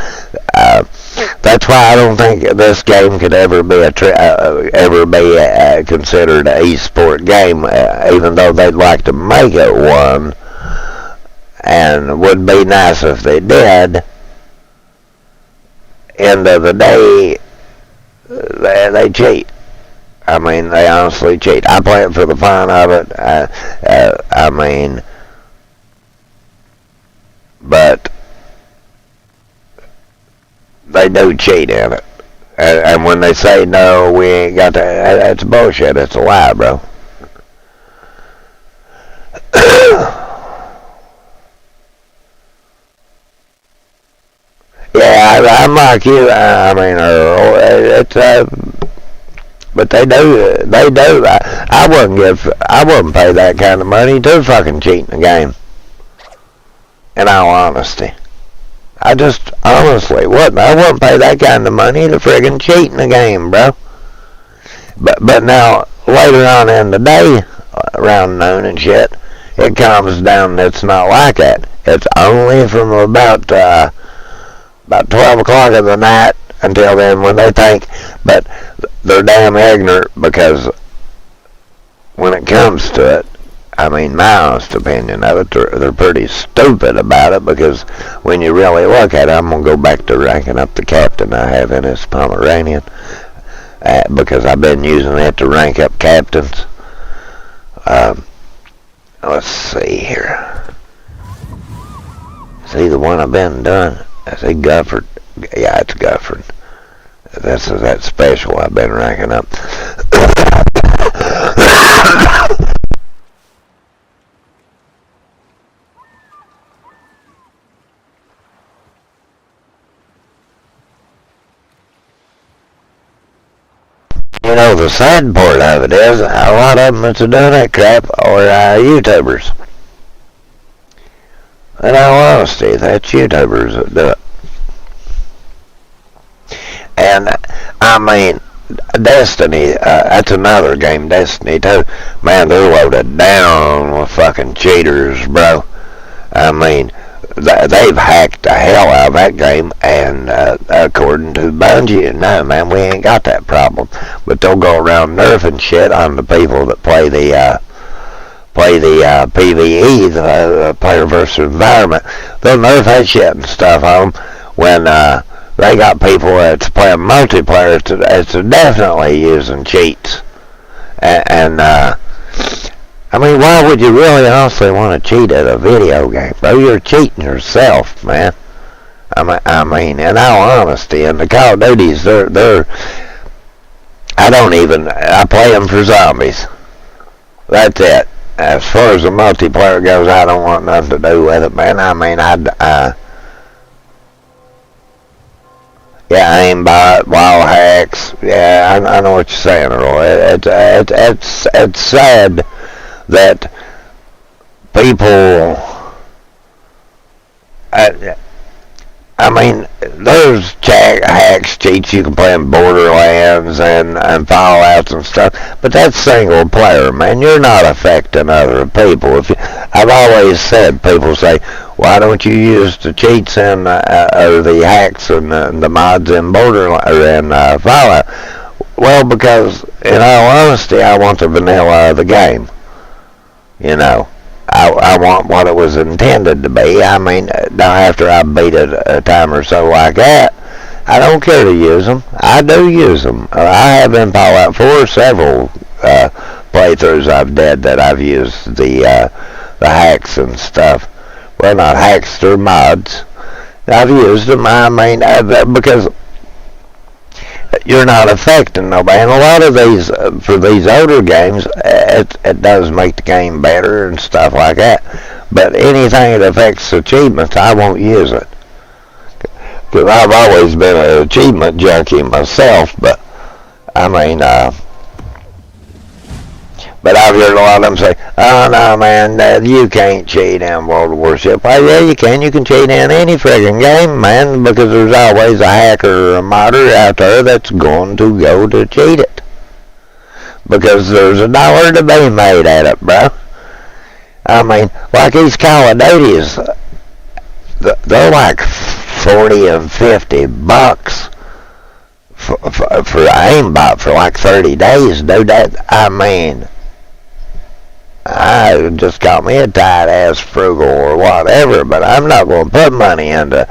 That's why I don't think this game could ever be considered an e-sport game, even though they'd like to make it one, and it would be nice if they did. End of the day, they cheat. I mean, they honestly cheat. I play it for the fun of it. I mean, but they do cheat in it. And when they say, no, we ain't got that, that's bullshit. It's a lie, bro. Yeah, I'm like you. I mean, Earl, it's but they do. I wouldn't pay that kind of money to fucking cheat in a game. In all honesty, I just honestly wouldn't. I wouldn't pay that kind of money to friggin' cheat in a game, bro. But now later on in the day, around noon and shit, it comes down. It's not like that. It's only from about 12 o'clock of the night until then when they think, but they're damn ignorant because when it comes to it, I mean, my honest opinion of it, they're pretty stupid about it because when you really look at it, I'm going to go back to ranking up the captain I have in this Pomeranian because I've been using it to rank up captains. Let's see here. See the one I've been doing? I say Gufford. Yeah, it's Gufford. That's that special I've been ranking up. You know, the sad part of it is a lot of them that's doing that crap are YouTubers. In all honesty, that's YouTubers that do it. And, I mean, Destiny, that's another game, Destiny too. Man, they're loaded down with fucking cheaters, bro. I mean, they've hacked the hell out of that game, and according to Bungie, no, man, we ain't got that problem. But they'll go around nerfing shit on the people that play the PvE, the player versus environment. They'll nerf that shit and stuff on them when they got people that's playing multiplayer that's definitely using cheats. And I mean, why would you really honestly want to cheat at a video game, bro? You're cheating yourself, man. I mean, in all honesty, and the Call of Duties, I play them for zombies. That's it. As far as the multiplayer goes, I don't want nothing to do with it, man. I mean, yeah, aimbot, wild hacks. Yeah, I know what you're saying, Roy. It's sad that people. I mean, there's hacks, cheats you can play in Borderlands and Fallouts and stuff, but that's single player, man. You're not affecting other people. I've always said, people say, why don't you use the cheats and or the hacks and the mods in Borderlands or in Fallout? Well, because in all honesty, I want the vanilla of the game. You know. I want what it was intended to be. I mean, now after I beat it a time or so like that, I don't care to use them. I do use them. I have in Fallout 4 several playthroughs I've did that I've used the hacks and stuff. Well, not hacks, they're mods. I've used them. I mean, because you're not affecting nobody. And a lot of these, for these older games, it does make the game better and stuff like that. But anything that affects achievements, I won't use it. Because I've always been an achievement junkie myself, but, I mean, but I've heard a lot of them say, oh no man, you can't cheat in World of Warships. Well, yeah, you can. You can cheat in any friggin' game, man, because there's always a hacker or a modder out there that's going to go to cheat it. Because there's $1 to be made at it, bro. I mean, like these Call of Duties, they're like 40 and 50 bucks for aimbot for like 30 days, dude. I mean, I just call me a tight ass frugal or whatever, but I'm not going to put money into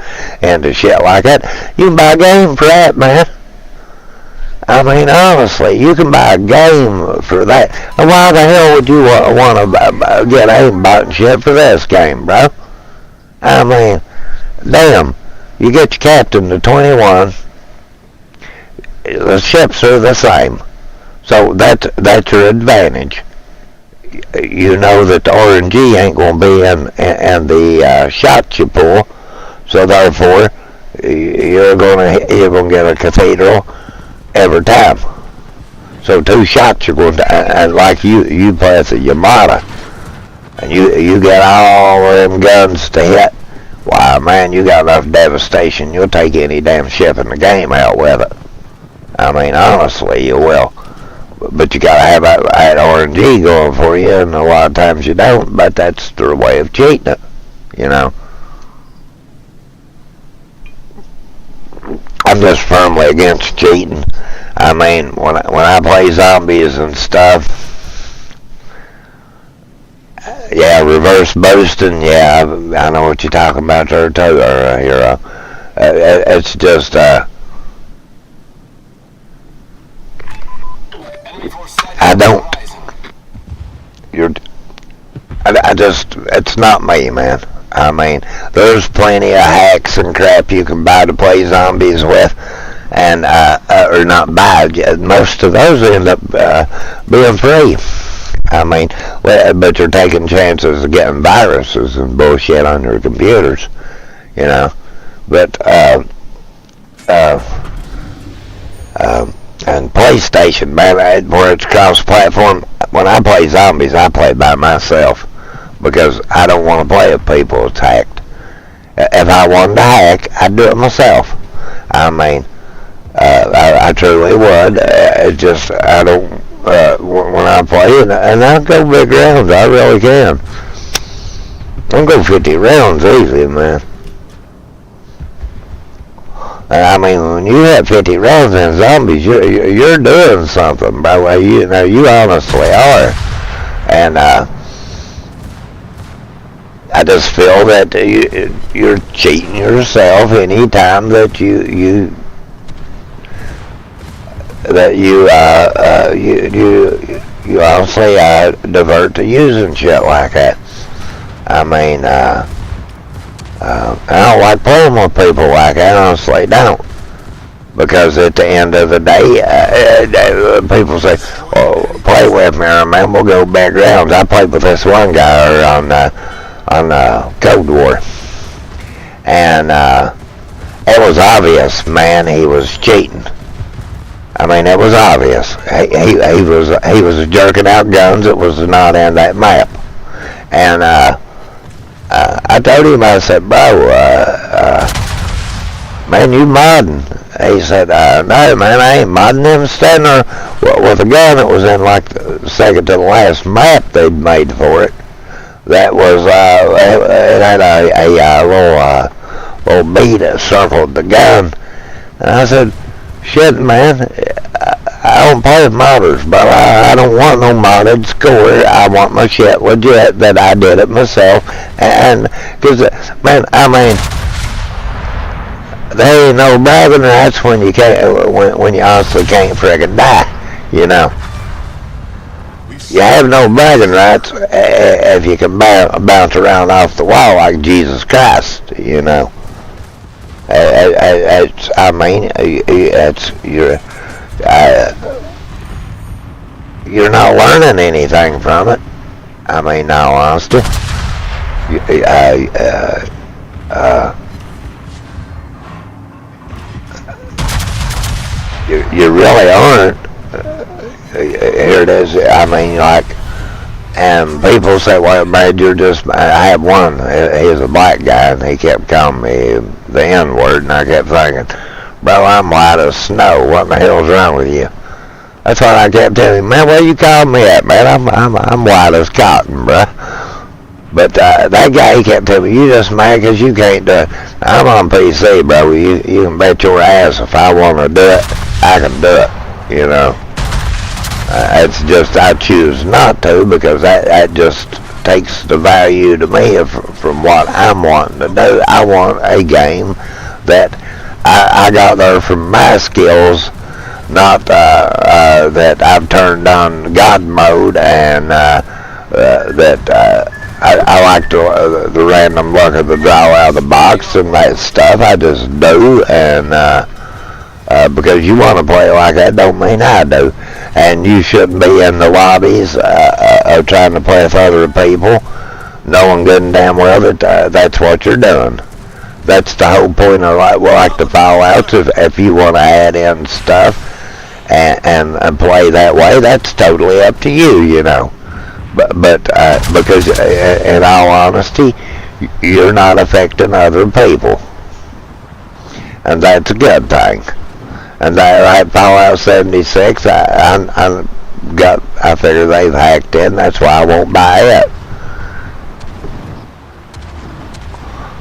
shit like that. You can buy a game for that, man. I mean, honestly, you can buy a game for that. And why the hell would you want to get aimbot and shit for this game, bro? I mean, damn, you get your captain to 21. The ships are the same, so that's your advantage. You know that the RNG ain't going to be in the shots you pull, so therefore you're going to get a cathedral every time. So 2 shots you're going to, and like you play as a Yamada, and you get all of them guns to hit. Why, man, you got enough devastation. You'll take any damn ship in the game out with it. I mean, honestly, you will. But you gotta have that RNG going for you, and a lot of times you don't, but that's their way of cheating it, you know. I'm just firmly against cheating. I mean, when I play zombies and stuff, yeah, reverse boosting, yeah, I know what you're talking about there too, Hero. It's just, I don't. It's not me, man. I mean, there's plenty of hacks and crap you can buy to play zombies with, and or not buy. Most of those end up being free. I mean, but you're taking chances of getting viruses and bullshit on your computers, you know. But and PlayStation, man, where it's cross-platform. When I play zombies, I play by myself because I don't want to play with people that's hacked. If I wanted to hack, I'd do it myself. I mean, I truly would. It just, I don't, when I play, and I go big rounds, I really can. I go 50 rounds easy, man. I mean, when you have 50 rounds in zombies, you're doing something, bro. You honestly are. And I just feel that you're cheating yourself anytime that you honestly divert to using shit like that. I mean, I don't like playing with people like that, honestly, don't. Because at the end of the day, people say, "Oh, play with me, or man, we'll go backgrounds." I played with this one guy on Cold War, and it was obvious, man, he was cheating. I mean, it was obvious. He was jerking out guns that was not in that map, and I told him, I said, "Bro, man, you modding?" He said, "No, man, I ain't modding." Him standing there with a gun that was in like the second to the last map they'd made for it. That was, it had a little bead that circled the gun. And I said, "Shit, man, I don't play with modders, but I don't want no modded score. I want my shit legit that I did it myself." And, cause, man, I mean, there ain't no bragging rights when you can't, when you honestly can't friggin' die, you know. You have no bragging rights if you can bounce around off the wall like Jesus Christ, you know. I mean, you're not learning anything from it. I mean, in all honesty, you really aren't. Here it is. I mean, like, and people say, "Well, man, you're just." I had one. He's a black guy, and he kept calling me the N-word, and I kept thinking, "Bro, I'm white as snow. What the hell's wrong with you?" That's what I kept telling him. "Man, what you calling me at, man? I'm white as cotton, bro." But that guy, he kept telling me, "You just mad because you can't do it." I'm on PC, bro. You can bet your ass if I want to do it, I can do it. You know. It's just I choose not to, because that just takes the value to me from what I'm wanting to do. I want a game that I got there from my skills, not that I've turned on God mode, and that I like the random luck of the draw out of the box and that stuff. I just do, and because you want to play like that don't mean I do. And you shouldn't be in the lobbies of trying to play with other people, knowing good and damn well that that's what you're doing. That's the whole point of like the Fallouts. If you want to add in stuff and play that way, that's totally up to you, you know. But because in all honesty, you're not affecting other people, and that's a good thing. And that Fallout 76, I figure they've hacked in. That's why I won't buy it.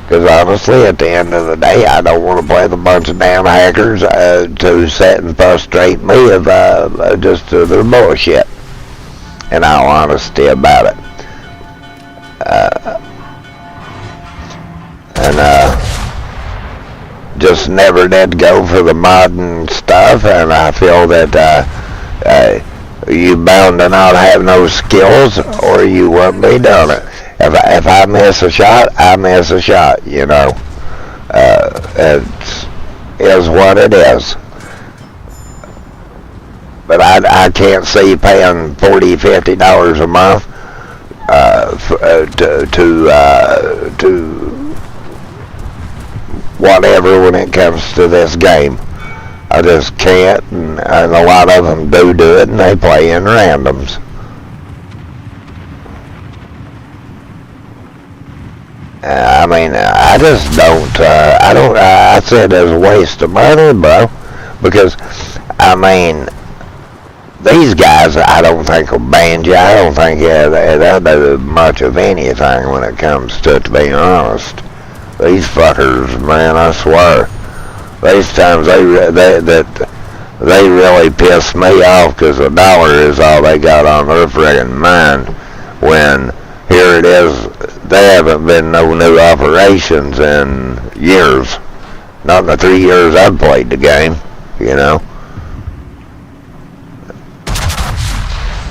Because honestly, at the end of the day, I don't want to play with a bunch of damn hackers to sit and frustrate me of just their bullshit. In all honesty about it. Just never did go for the modern stuff, and I feel that you bound to not have no skills, or you wouldn't be doing it. If I miss a shot, I miss a shot, you know. It is what it is. But I can't see paying $40, $50 a month to whatever when it comes to this game. I just can't, and a lot of them do it, and they play in randoms. I mean, I just don't. I said it's a waste of money, bro, because I mean, these guys, I don't think will ban you. I don't think they'll do much of anything when it comes to being honest. These fuckers, man, I swear. These times they really piss me off, because a dollar is all they got on their friggin' mind. When here it is, there haven't been no new operations in years. Not in the 3 years I've played the game, you know.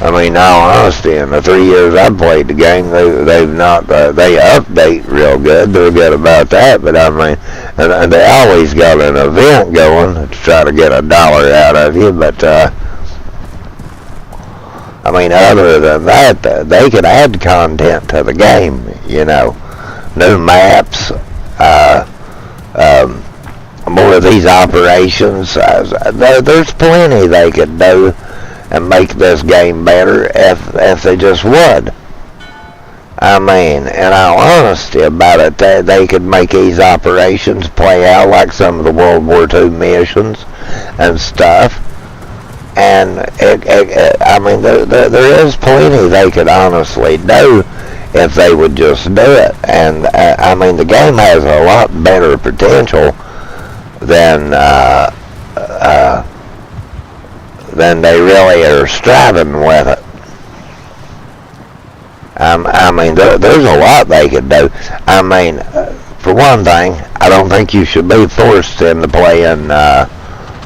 I mean, all honesty, in the 3 years I've played the game, they've not, they update real good. They're good about that, but I mean, and they always got an event going to try to get $1 out of you, but, I mean, other than that, they could add content to the game, you know, new maps, more of these operations. There's plenty they could do and make this game better if they just would. I mean, in all honesty about it, they could make these operations play out like some of the World War II missions and stuff. And I mean, there is plenty they could honestly do if they would just do it. And I mean, the game has a lot better potential than they really are striving with it. I mean, there's a lot they could do. I mean, for one thing, I don't think you should be forced into playing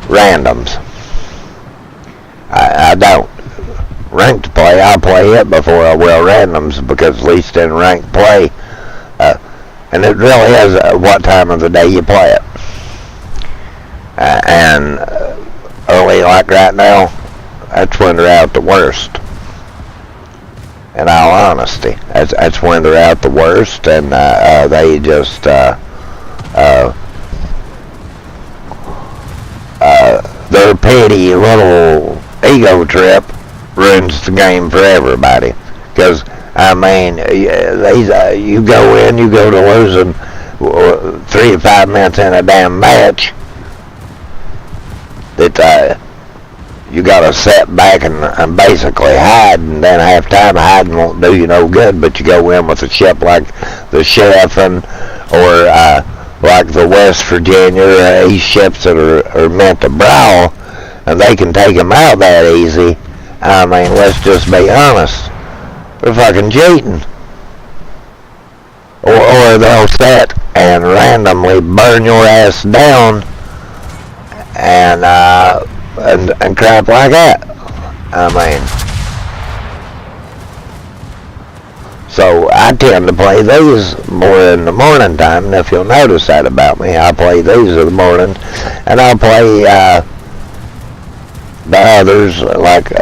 randoms. I don't. Ranked play, I'll play it before I will randoms, because at least in ranked play, and it really is what time of the day you play it. And early, like right now, that's when they're out the worst. In all honesty, that's when they're out the worst, and they just their petty little ego trip ruins the game for everybody. Because I mean, you go in, you go to losing 3 to 5 minutes in a damn match. That you gotta sit back and basically hide, and then half time hiding won't do you no good. But you go in with a ship like the Sheriffin, or like the West Virginia, these ships that are meant to brawl, and they can take them out that easy. I mean, let's just be honest, they're fucking cheating. Or they'll sit and randomly burn your ass down and crap like that. I mean, so I tend to play these more in the morning time, and if you'll notice that about me, I play these in the morning, and I'll play the others, like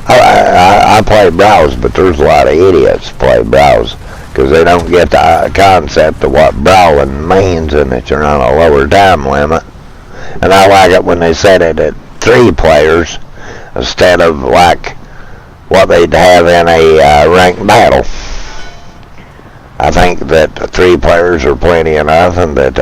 I play browse, but there's a lot of idiots play browse because they don't get the concept of what brawling means, and that you're on a lower time limit. And I like it when they set it at 3 players instead of like what they'd have in a ranked battle. I think that 3 players are plenty enough, and that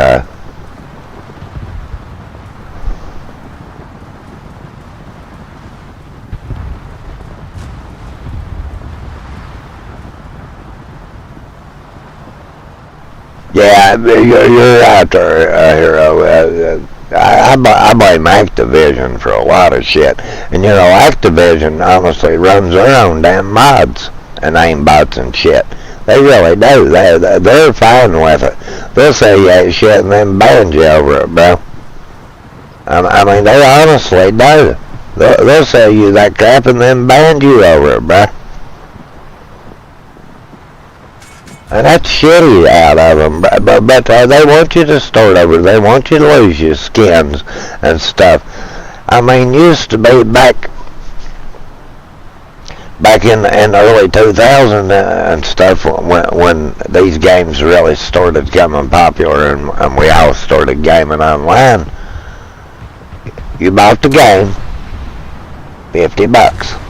yeah, you're right there, Hero. I blame Activision for a lot of shit. And you know, Activision honestly runs their own damn mods and aimbots and shit. They really do. They're fine with it. They'll say you ain't shit and then ban you over it, bro. I mean, they honestly do. They'll say you that crap and then ban you over it, bro. And that's shitty out of them, but they want you to start over. They want you to lose your skins and stuff. I mean, used to be back in the early 2000s and stuff, when these games really started becoming popular, and we all started gaming online. You bought the game, $50.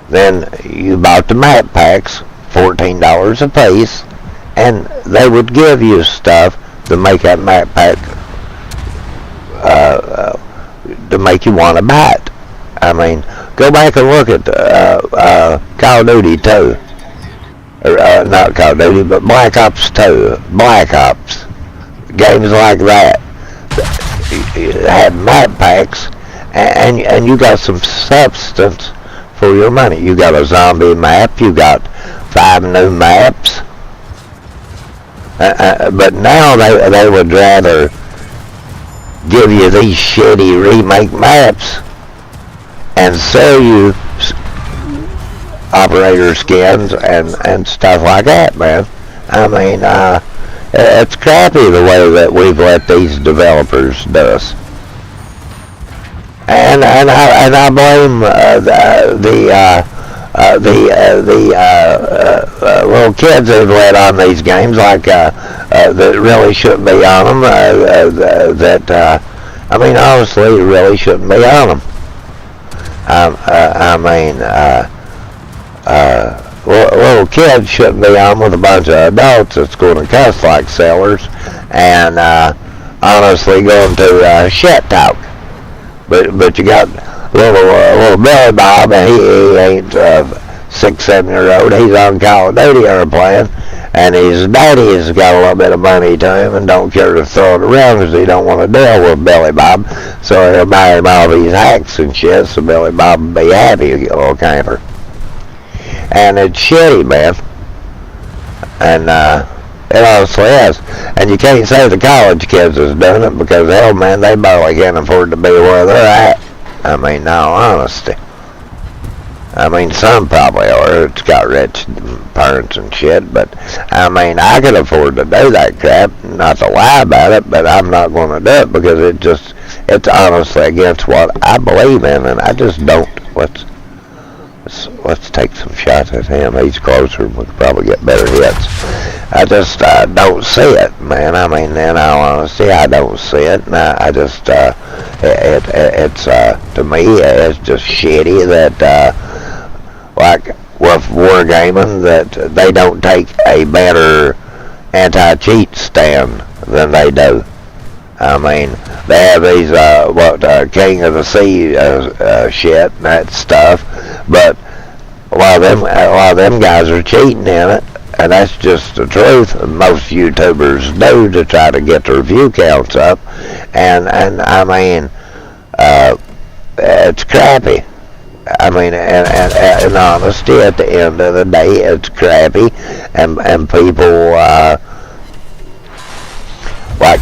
Then you bought the map packs, $14 a piece, and they would give you stuff to make that map pack to make you want to buy it. I mean, go back and look at Call of Duty 2. Not Call of Duty, but Black Ops 2. Black Ops. Games like that. You had map packs, and you got some substance for your money. You got a zombie map, you got 5 new maps, but now they would rather give you these shitty remake maps and sell you operator skins and stuff like that, man. I mean, it's crappy the way that we've let these developers do us. And I blame the little kids who've let on these games like that really shouldn't be on them. I mean, honestly, really shouldn't be on them. I mean, little kids shouldn't be on with a bunch of adults that's going to cuss like sailors and honestly going to shit talk. But you got little Billy Bob, and he ain't 6, 7 year old. He's on Call of Duty airplane, and his daddy's got a little bit of money to him and don't care to throw it around because he don't want to deal with Billy Bob. So he'll buy him all these hacks and shit, so Billy Bob will be happy, you little camper. And it's shitty, man. And it honestly is. And you can't say the college kids is doing it because, hell, man, they barely can afford to be where they're at. I mean, no honesty. I mean, some probably are. It's got rich parents and shit, but, I mean, I could afford to do that crap. Not to lie about it, but I'm not going to do it because it's honestly against what I believe in, and I just don't. Let's take some shots at him. He's closer. We could probably get better hits. I just don't see it, man. I mean, in all honesty, I don't see it. And I just, it's to me, it's just shitty that, like with wargaming, that they don't take a better anti-cheat stand than they do. I mean, they have these, King of the Sea shit and that stuff, but a lot of them guys are cheating in it, and that's just the truth. Most YouTubers do to try to get their view counts up, and I mean, it's crappy. I mean, and in honesty, at the end of the day, it's crappy, and people, like,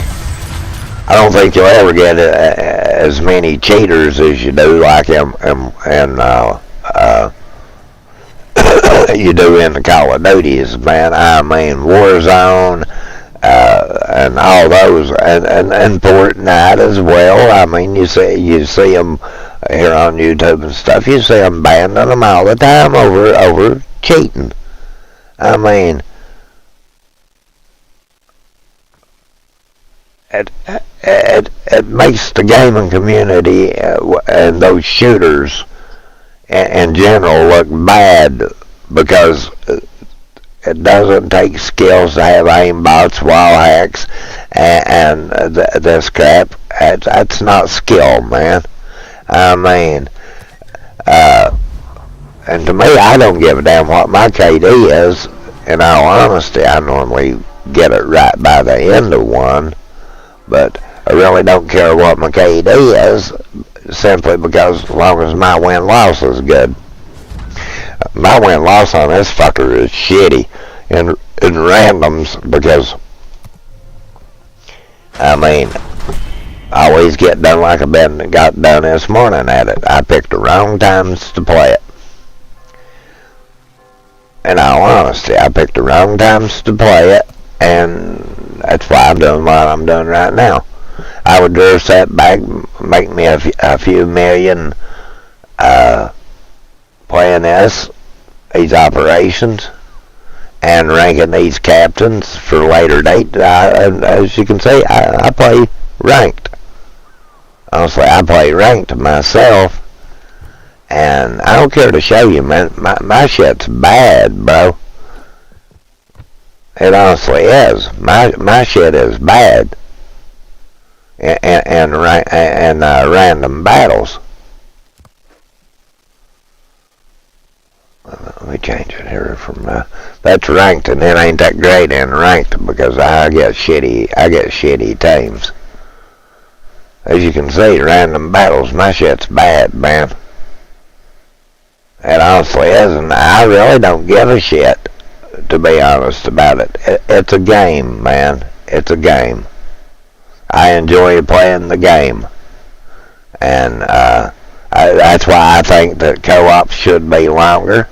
I don't think you'll ever get as many cheaters as you do like you do in the Call of Duties, man. I mean, Warzone, and all those, and Fortnite as well. I mean, you see them here on YouTube and stuff. You see them banning them all the time over cheating. I mean, it makes the gaming community and those shooters in general look bad because it doesn't take skills to have aimbots, wall hacks, and this crap. That's not skill, man. I mean, and to me, I don't give a damn what my KD is. In all honesty, I normally get it right by the end of one. But I really don't care what my KD is, simply because as long as my win-loss is good. My win-loss on this fucker is shitty in randoms because, I mean, I always get done like I got done this morning at it. I picked the wrong times to play it. In all honesty, I picked the wrong times to play it, and that's why I'm doing what I'm doing right now. I would dress that back, make me a few million playing these operations and ranking these captains for later date. As you can see, I play ranked. Honestly, I play ranked myself, and I don't care to show you, man. My shit's bad, bro. It honestly is. My shit is bad. And random battles. Let me change it here from that's ranked, and it ain't that great in ranked because I get shitty teams. As you can see, random battles, my shit's bad, man. It honestly is, and I really don't give a shit, to be honest about it. It's a game, man. It's a game. I enjoy playing the game. And That's why I think that co-ops should be longer,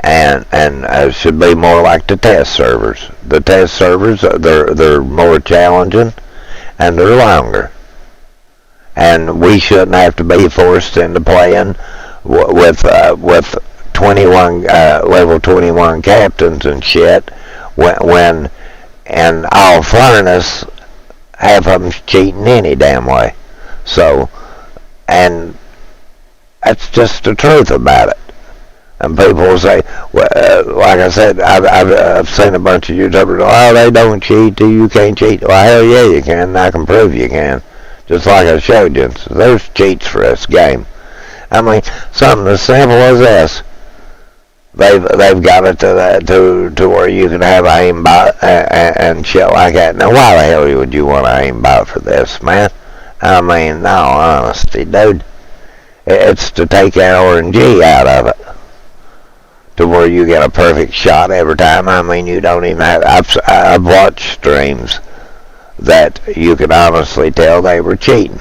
and should be more like the test servers. The test servers, they're more challenging, and they're longer. And we shouldn't have to be forced into playing with 21 level 21 captains and shit when in all fairness, half of them's cheating any damn way. So, and that's just the truth about it. And people will say, well, like I said, I've seen a bunch of YouTubers, oh, they don't cheat, you can't cheat. Well, hell yeah, you can, and I can prove you can. Just like I showed you. So there's cheats for this game. I mean, something as simple as this. They've got it to where you can have an aimbot and shit like that. Now, why the hell would you want an aimbot for this, man? I mean, no, honesty, dude. It's to take RNG out of it, to where you get a perfect shot every time. I mean, you don't even have. I've watched streams that you could honestly tell they were cheating.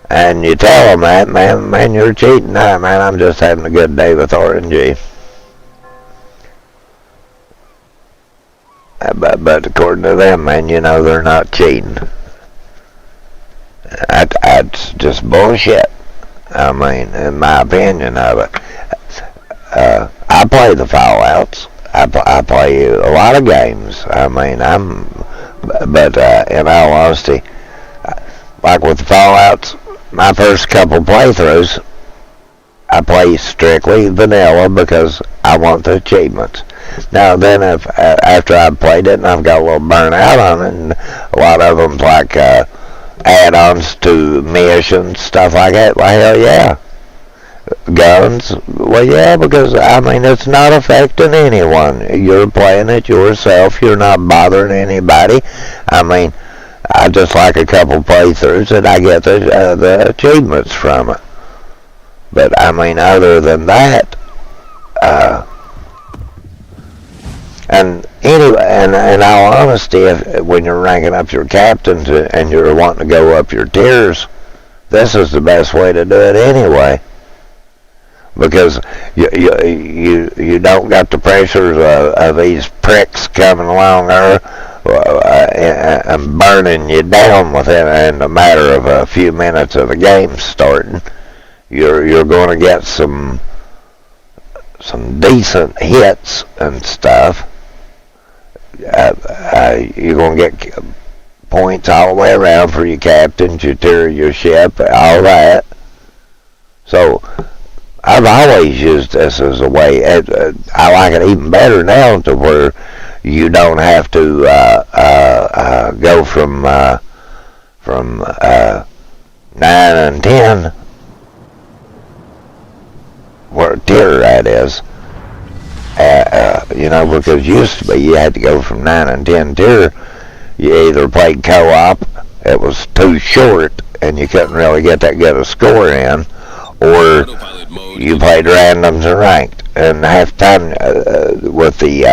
And you tell them that, man, you're cheating. Nah, man, I'm just having a good day with RNG. But according to them, man, you know they're not cheating. That's just bullshit. I mean, in my opinion of it. I play the Fallouts. I play a lot of games. I mean, but in all honesty, like with the Fallouts, my first couple playthroughs, I play strictly vanilla because I want the achievements. Now then, if after I've played it and I've got a little burnt out on it, and a lot of them's like add-ons to missions, stuff like that, well, hell yeah. Guns, well, yeah, because, I mean, it's not affecting anyone. You're playing it yourself. You're not bothering anybody. I mean, I just like a couple playthroughs and I get the achievements from it. But, I mean, other than that, and anyway, and in all honesty, when you're ranking up your captains and you're wanting to go up your tiers, this is the best way to do it anyway. Because you don't got the pressures of these pricks coming along there and burning you down within a matter of a few minutes of the game starting. You're going to get some decent hits and stuff. You're going to get points all the way around for your captains, your tier, your ship, all that. So I've always used this as a way. I like it even better now, to where you don't have to go from 9 and 10, where tier that is. You know, because used to be you had to go from 9 and 10 tier. You either played co-op, it was too short, and you couldn't really get that good a score in, or you played randoms and ranked. And half the time with the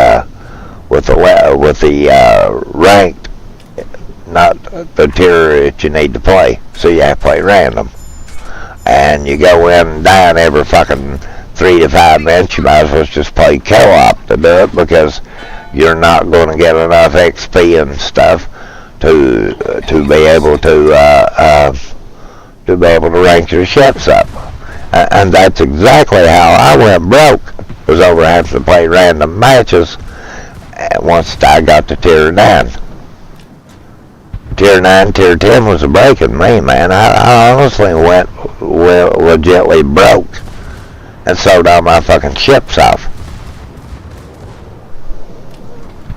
ranked, not the tier that you need to play, so you have to play random. And you go in and down every fucking 3 to 5 minutes. You might as well just play co-op to do it, because you're not going to get enough XP and stuff to be able to rank your ships up. And that's exactly how I went broke, was over having to play random matches once I got to tier 9. Tier 9, tier 10 was breaking me, man. I honestly went legitly broke and sold all my fucking ships off.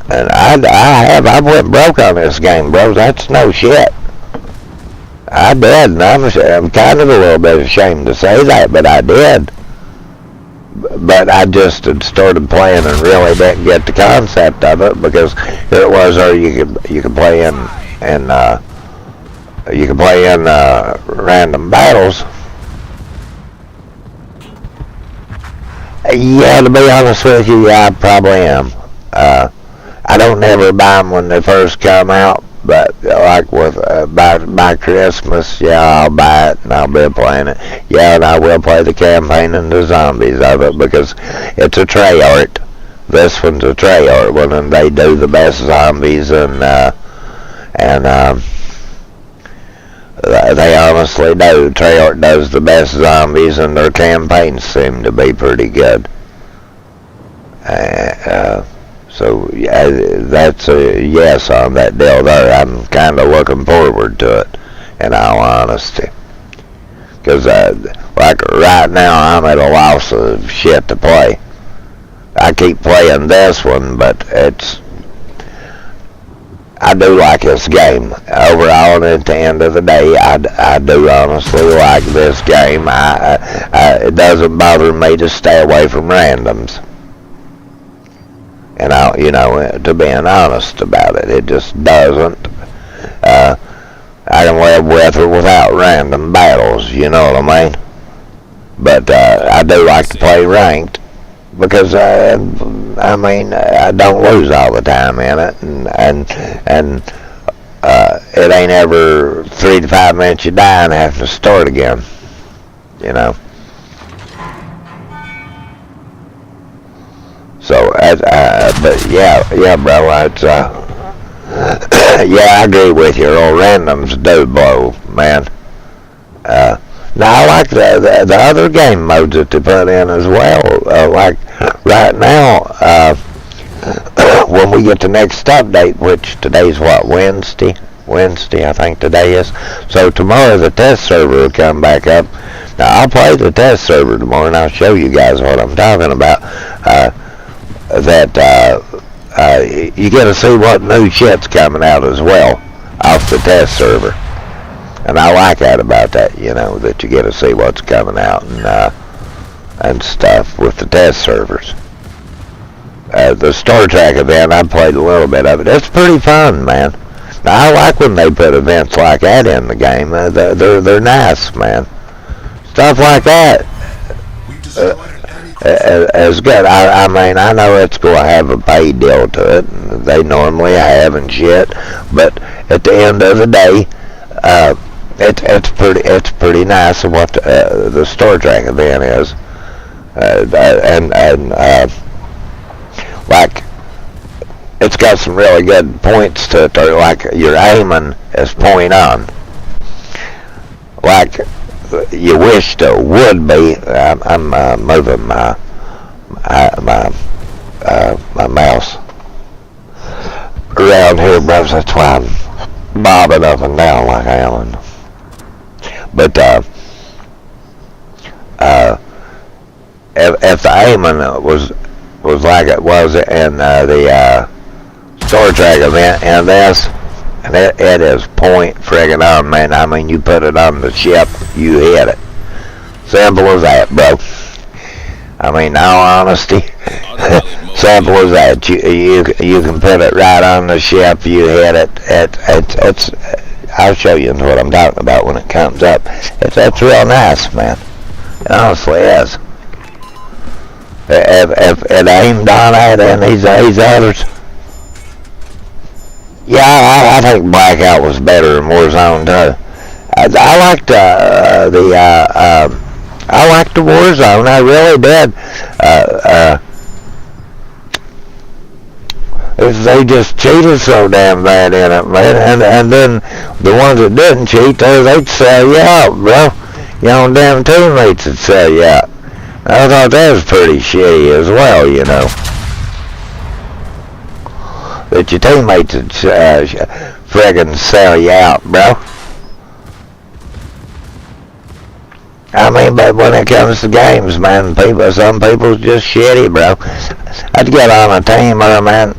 And I went broke on this game, bro. That's no shit. I did, and I'm kind of a little bit ashamed to say that, but I did. But I just had started playing and really didn't get the concept of it, because here it was, or you could play in random battles. Yeah, to be honest with you, yeah, I probably am. I don't never buy them when they first come out, But like with by Christmas, yeah, I'll buy it and I'll be playing it. Yeah, and I will play the campaign and the zombies of it because it's a Treyarch. This one's a Treyarch one, and they do the best zombies, and they honestly do. Treyarch does the best zombies, and their campaigns seem to be pretty good. So yeah, that's a yes on that deal there. I'm kind of looking forward to it, in all honesty. Because like right now, I'm at a loss of shit to play. I keep playing this one, but I do like this game. Overall, and at the end of the day, I do honestly like this game. It doesn't bother me to stay away from randoms. And to being honest about it, it just doesn't. I can live with or without random battles, you know what I mean? But I do like to play ranked because I don't lose all the time in it, and it ain't ever 3 to 5 minutes you die and have to start again, you know. So, but yeah, bro, it's, yeah, I agree with you. Old randoms do blow, man. Now, I like the other game modes that they put in as well. Like, right now, when we get the next update, which today's what, Wednesday, I think today is. So, tomorrow the test server will come back up. Now, I'll play the test server tomorrow, and I'll show you guys what I'm talking about. You get to see what new shit's coming out as well off the test server, and I like that about that, that you get to see what's coming out and stuff with the test servers. The Star Trek event, I played a little bit of it. It's pretty fun, man. Now, I like when they put events like that in the game. They're nice, man. Stuff like that. As good. I mean, I know it's going to have a pay deal to it. They normally have and shit. But at the end of the day, it's pretty nice of what the Star Trek event is. Like, it's got some really good points to it. Like, your aiming is point on. Like, you wished it would be. I'm moving my mouse around here, bros. That's why I'm bobbing up and down like I am. But if the aiming was like it was in the Star Trek event and this. And it is point friggin' on, man. I mean, you put it on the ship, you hit it. Simple as that, bro. I mean, in all honesty, simple as that. You can put it right on the ship, you hit it. It's I'll show you what I'm talking about when it comes up. It's real nice, man. It honestly is. If it aimed on it and these others. Yeah, I think Blackout was better than Warzone too. I liked I liked the Warzone. I really did. They just cheated so damn bad in it, man. And then the ones that didn't cheat, they'd sell you out, bro. Your own damn teammates would sell you out. I thought that was pretty shitty as well, that your teammates would friggin' sell you out, bro. I mean, but when it comes to games, man, some people's just shitty, bro. I'd get on a team, man,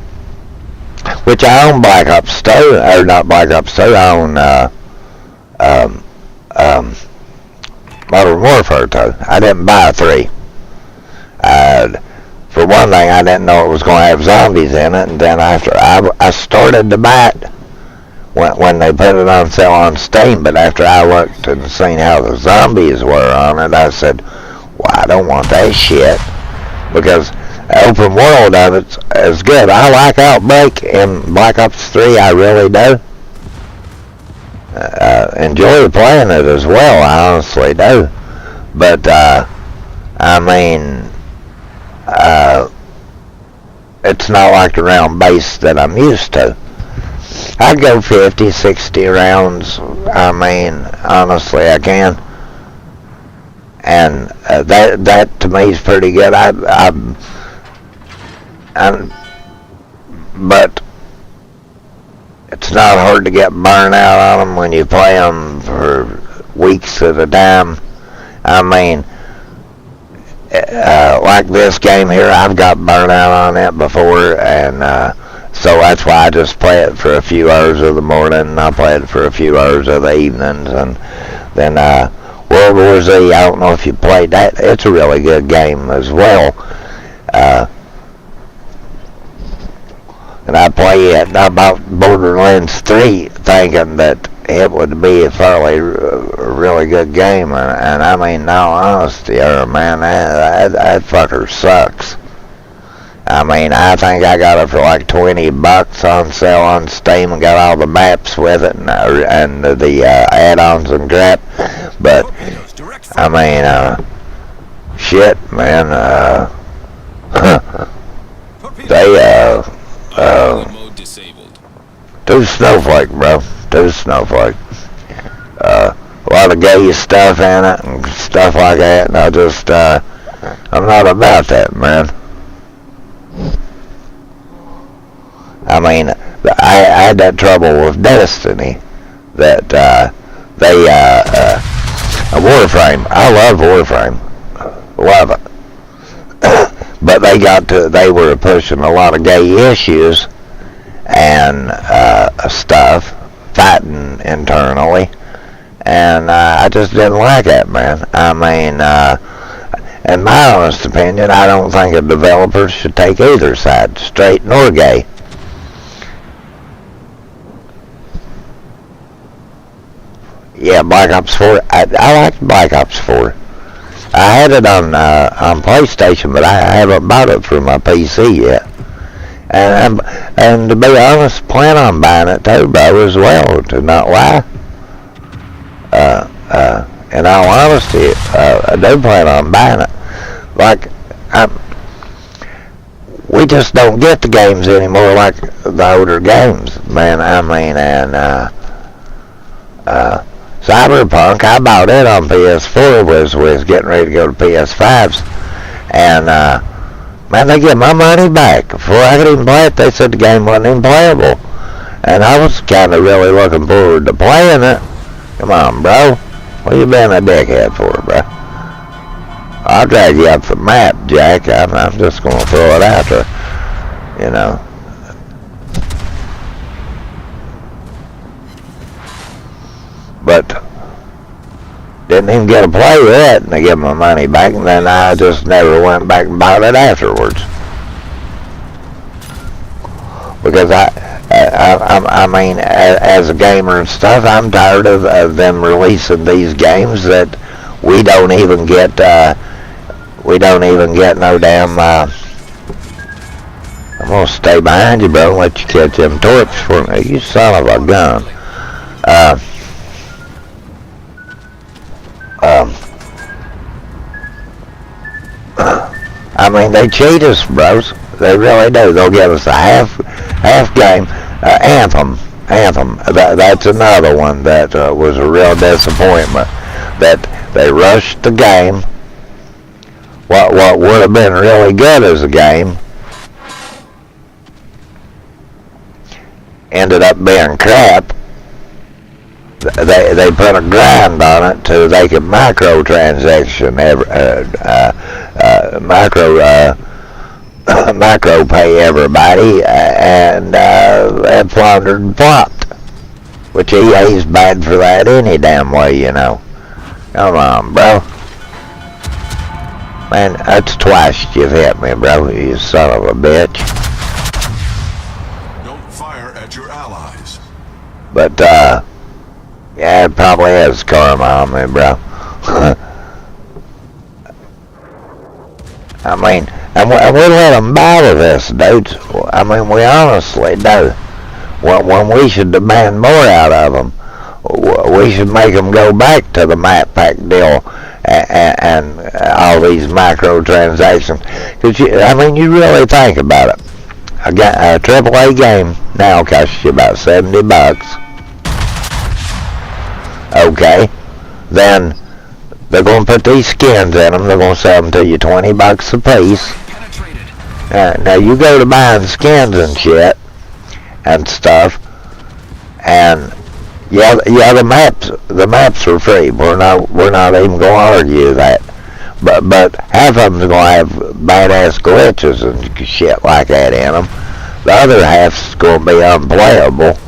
which I own Black Ops 2, or not Black Ops 2, I own Modern Warfare 2. I didn't buy 3. For one thing, I didn't know it was going to have zombies in it, and then after I started to buy it when they put it on sale on Steam, but after I looked and seen how the zombies were on it, I said, well, I don't want that shit, because the open world of it is good. I like Outbreak in Black Ops 3, I really do. enjoy playing it as well, I honestly do. But, I mean, it's not like the round base that I'm used to. I'd go 50, 60 rounds. I mean, honestly, I can. And that to me is pretty good. But it's not hard to get burned out on them when you play them for weeks at a time. I mean, like this game here, I've got burnt out on it before, and so that's why I just play it for a few hours of the morning, and I play it for a few hours of the evenings, and then World War Z, I don't know if you played that. It's a really good game as well. And I play it about Borderlands 3 thinking that it would be a fairly really good game. And I mean, no honesty, man, that fucker sucks. I mean, I think I got it for like $20 on sale on Steam and got all the maps with it and the add-ons and crap. But, I mean, shit, man, they, too snowflake, bro. Too snowflake. A lot of gay stuff in it and stuff like that, and I'm not about that, man. I mean, I had that trouble with Destiny, that Warframe. I love Warframe, love it. But they were pushing a lot of gay issues and stuff, fighting internally, and I just didn't like it, man. I mean, in my honest opinion, I don't think a developer should take either side, straight nor gay. Yeah, Black Ops 4. I like Black Ops 4. I had it on PlayStation, but I haven't bought it for my PC yet. And to be honest, plan on buying it too, bro, as well, to not lie. In all honesty, I do plan on buying it. Like, we just don't get the games anymore like the older games, man. I mean, and Cyberpunk, I bought it on PS4, was getting ready to go to PS5s, and man, they get my money back. Before I could even play it, they said the game wasn't even playable, and I was kind of really looking forward to playing it. Come on, bro, what you been a dickhead for, bro? I'll drag you up the map, Jack. I'm just gonna throw it out there, you know. But didn't even get to play with it, and they give my money back, and then I just never went back and bought it afterwards. Because I mean, as a gamer and stuff, I'm tired of them releasing these games that we don't even get no damn. I'm gonna stay behind you, bro, and let you catch them torps for me. You son of a gun. I mean, they cheat us, bros. They really do. They'll give us a half game. Anthem. That's another one that was a real disappointment. That they rushed the game. What would have been really good as a game ended up being crap. They put a grind on it so they could microtransaction micro pay everybody, and they floundered and flopped. Which EA's bad for that any damn way, you know. Come on, bro. Man, that's twice you've hit me, bro, you son of a bitch. Don't fire at your allies. But, yeah, it probably has karma on me, bro. I mean, and we let them bother this, dudes. I mean, we honestly do. When we should demand more out of them. we should make them go back to the map pack deal and all these microtransactions. Because, I mean, you really think about it. A AAA game now costs you about $70. Okay, then they're going to put these skins in them. They're going to sell them to you $20 a piece. Now you go to buying skins and shit and stuff, and yeah, the maps are free. We're not even going to argue that. But half of them's going to have badass glitches and shit like that in them. The other half's going to be unplayable.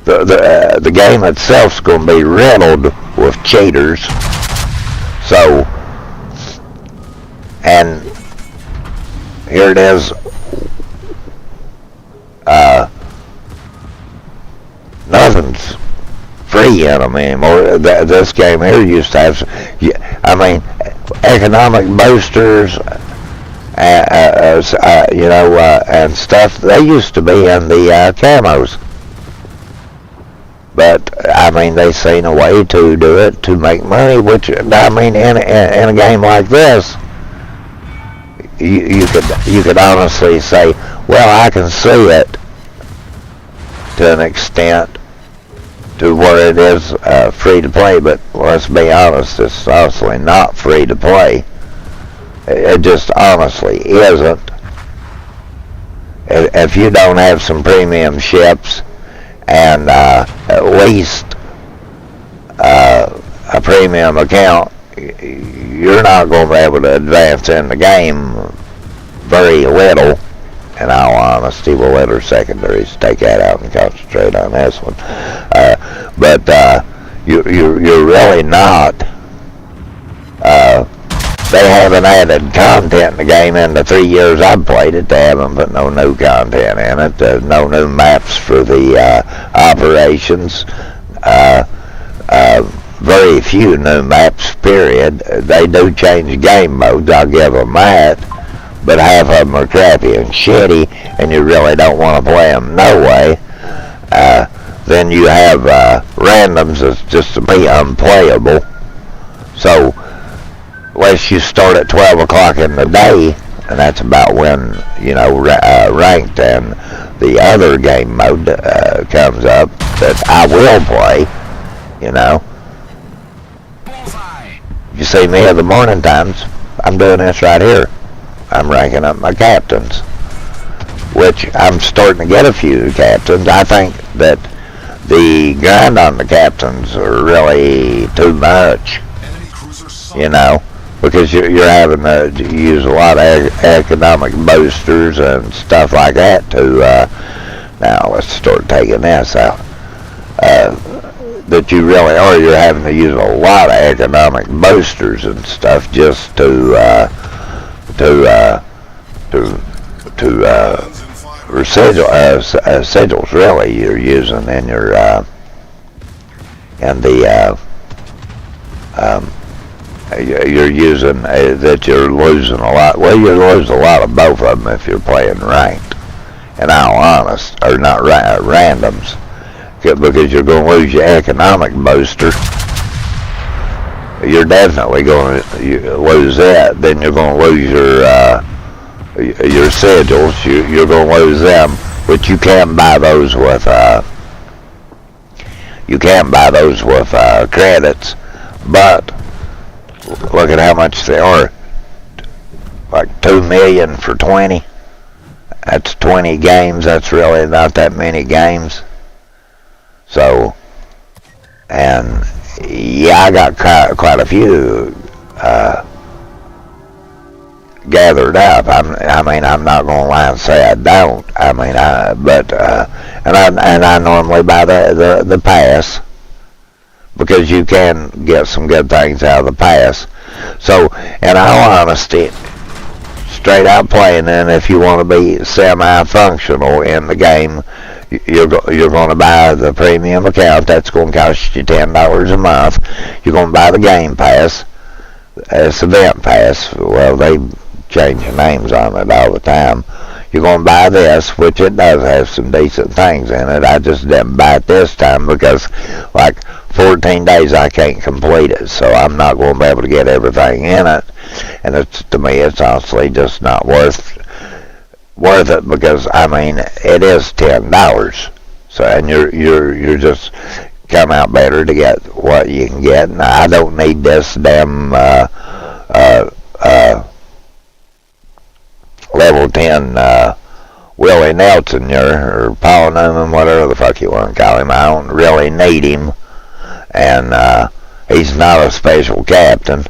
The game itself's going to be riddled with cheaters. So, and here it is. Nothing's free in them anymore. This game here used to have, I mean, economic boosters, you know, and stuff. They used to be in the camos. But, I mean, they seen a way to do it to make money, which, I mean, in a game like this, you could honestly say, well, I can see it to an extent to where it is free to play, but let's be honest, it's honestly not free to play. It just honestly isn't. If you don't have some premium ships and at least a premium account, you're not going to be able to advance in the game very little. In all honesty, we'll let our secondaries take that out and concentrate on this one. But you're really not. They haven't added content in the game in the 3 years I've played it. They haven't put no new content in it. There's no new maps for the operations. Very few new maps, period. They do change game modes, I'll give them that. But half of them are crappy and shitty, and you really don't want to play them no way. Then you have randoms that's just to be unplayable. So, unless you start at 12 o'clock in the day, and that's about when, you know, ranked and the other game mode comes up that I will play, you know. You see me at the morning times, I'm doing this right here. I'm ranking up my captains, which I'm starting to get a few captains. I think that the grind on the captains are really too much, you know, because you're having to use a lot of economic boosters and stuff like that to, now let's start taking this out, that you really are, you're having to use a lot of economic boosters and stuff just to sigils really you're using in your you're using that you're losing a lot. Well, you lose a lot of both of them if you're playing ranked, and all honest, or not randoms, because you're going to lose your economic booster. You're definitely going to lose that. Then you're going to lose your sigils. You're going to lose them, but you can buy those with credits. But look at how much they are. Like 2 million for 20. That's 20 games. That's really not that many games. So, and yeah, I got quite a few gathered up. I mean, I'm not gonna lie and say I don't. I mean, and I normally buy the pass, because you can get some good things out of the pass. So, in all honesty, straight out playing, and if you want to be semi-functional in the game, you're going to buy the premium account. That's going to cost you $10 a month. You're going to buy the game pass. It's event pass. Well, they change the names on it all the time. you're going to buy this, which it does have some decent things in it. I just didn't buy it this time because, like, 14 days I can't complete it, so I'm not going to be able to get everything in it. And it's, to me, it's honestly just not worth it, because I mean it is $10. So, and you're just come out better to get what you can get. And I don't need this damn level 10 Willie Nelson or Paul Newman, whatever the fuck you want to call him. I don't really need him, and he's not a special captain.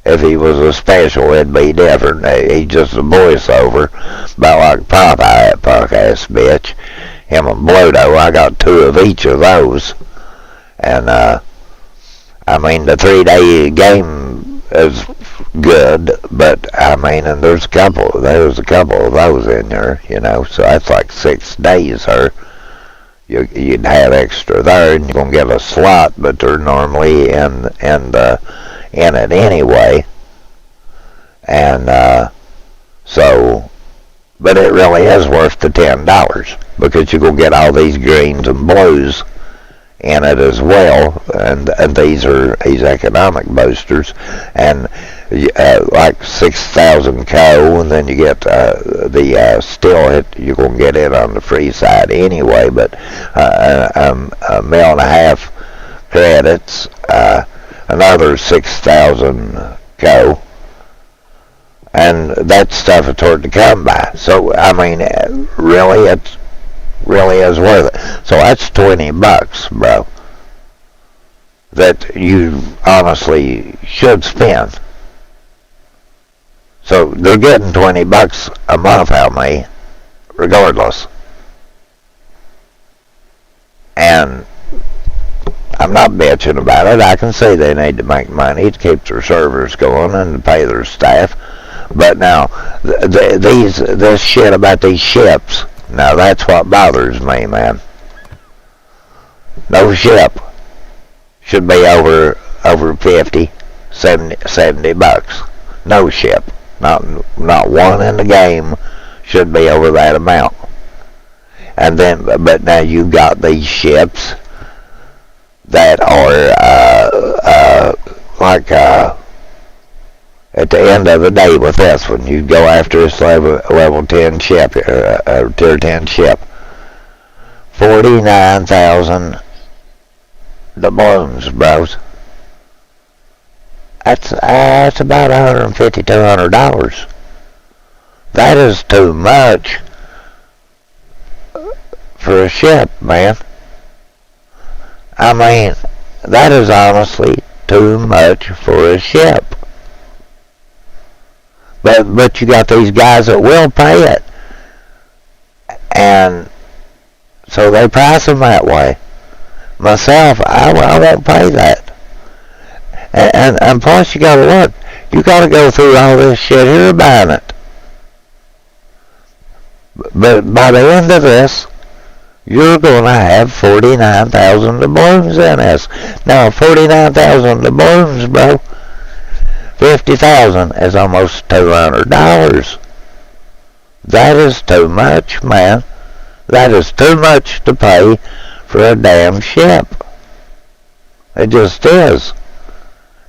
If he was a special, it'd be different. He's just a voiceover, about like Popeye, that punk-ass bitch. Him and Bluto, I got 2 of each of those. And, I mean, the 3-day game is good, but, I mean, and there's a couple of those in there, you know, so that's like 6 days, or you'd have extra there, and you're going to get a slot, but they're normally in it anyway. And so, but it really is worth the $10, because you go get all these greens and blues in it as well, and these economic boosters, and like 6,000 co, and then you get the still hit, you're gonna get it on the free side anyway, but a mil and a half credits, another 6,000 co, and that stuff is hard to come by. So I mean, really, it's really is worth it. So that's $20, bro, that you honestly should spend. So they're getting $20 a month out of me, regardless. And I'm not bitching about it. I can see they need to make money to keep their servers going and to pay their staff. But now, this shit about these ships, now that's what bothers me, man. No ship should be over 50, 70 bucks. No ship. Not one in the game should be over that amount. And then, but now you got these ships that are like at the end of the day with this one, you go after this level 10 ship, tier 10 ship, 49,000 doubloons, bros. That's about $150, $200. That is too much for a ship, man. I mean, that is honestly too much for a ship. But you got these guys that will pay it, and so they price them that way. Myself, I won't pay that. And plus, you gotta look. You gotta go through all this shit here buying it. But by the end of this, you're gonna have 49,000 doubloons in this. Now, 49,000 doubloons, bro. 50,000 is almost $200. That is too much, man. That is too much to pay for a damn ship. It just is.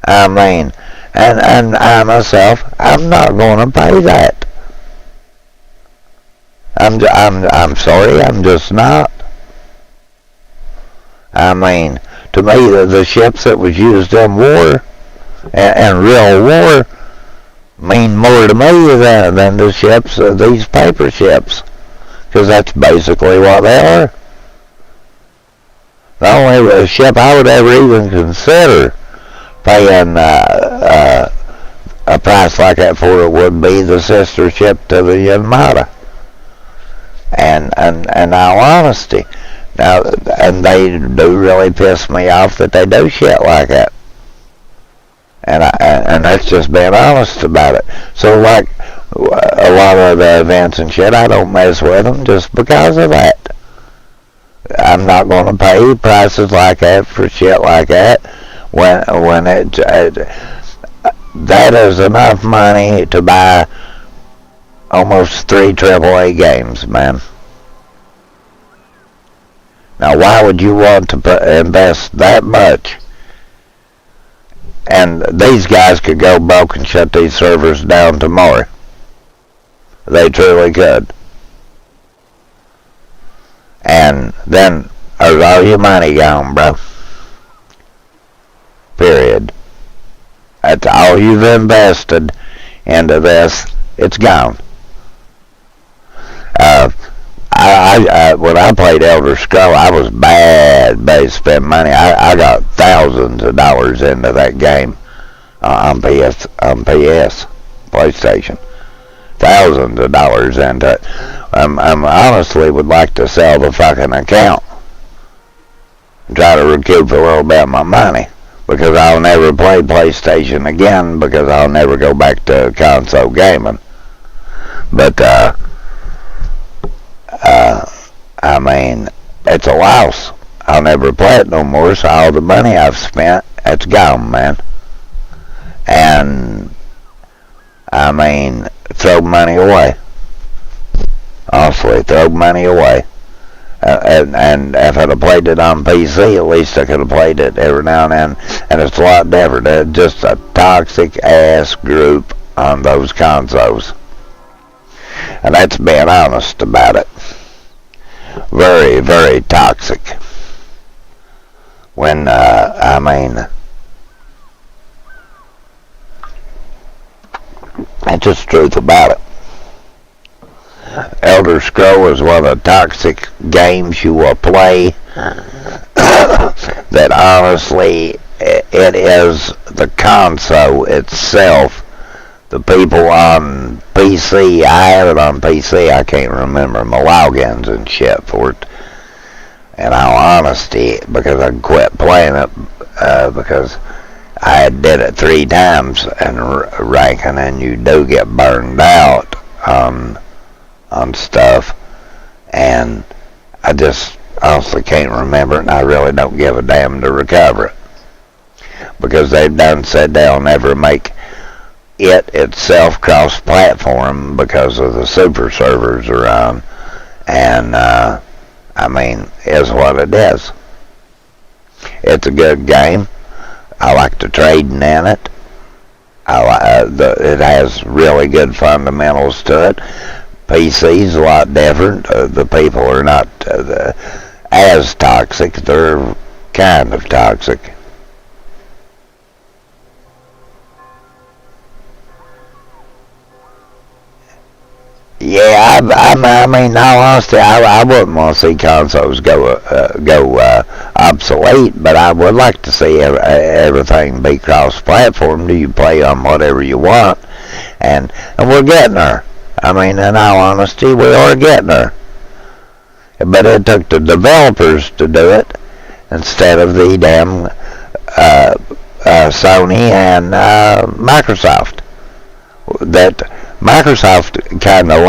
I mean, and I myself, I'm not going to pay that. I'm sorry, I'm just not. I mean, to me, the ships that was used in war and real war mean more to me than the ships, these paper ships, because that's basically what they are. The only ship I would ever even consider paying a price like that for it would be the sister ship to the Yamada. And all honesty, now, and they do really piss me off that they do shit like that. And that's just being honest about it. So like a lot of the events and shit, I don't mess with them just because of that. I'm not going to pay prices like that for shit like that when that is enough money to buy almost 3 AAA games, man. Now, why would you want to invest that much? And these guys could go broke and shut these servers down tomorrow. They truly could. And then there's all your money gone, bro. Period. That's all you've invested into this. It's gone. When I played Elder Scroll, I was bad spend money. I got thousands of dollars into that game on PlayStation. Thousands of dollars into it. I honestly would like to sell the fucking account and try to recoup a little bit of my money, because I'll never play PlayStation again, because I'll never go back to console gaming. But I mean, it's a loss. I'll never play it no more, so all the money I've spent, it's gone, man. And I mean, throw money away. Honestly, throw money away. And if I'd have played it on PC, at least I could have played it every now and then. And it's a lot different. It's just a toxic ass group on those consoles. And that's being honest about it. Very, very toxic. When, I mean, that's just the truth about it. Elder Scroll is one of the toxic games you will play. That honestly, it is the console itself. The people on PC, I have it on PC, I can't remember my logins and shit for it. In all honesty, because I quit playing it, because I did it 3 times in ranking, and you do get burned out on stuff, and I just honestly can't remember it, and I really don't give a damn to recover it, because they've done said they'll never make it itself cross-platform because of the super servers around, and I mean, is what it is. It's a good game. I like the trading in it. It has really good fundamentals to it. PC's a lot different. The people are not as toxic. They're kind of toxic. Yeah, I mean, in all honesty, I wouldn't want to see consoles go obsolete, but I would like to see everything be cross-platform. Do you play on whatever you want? And we're getting there. I mean, in all honesty, we are getting there. But it took the developers to do it instead of the damn Sony and Microsoft. That Microsoft kind of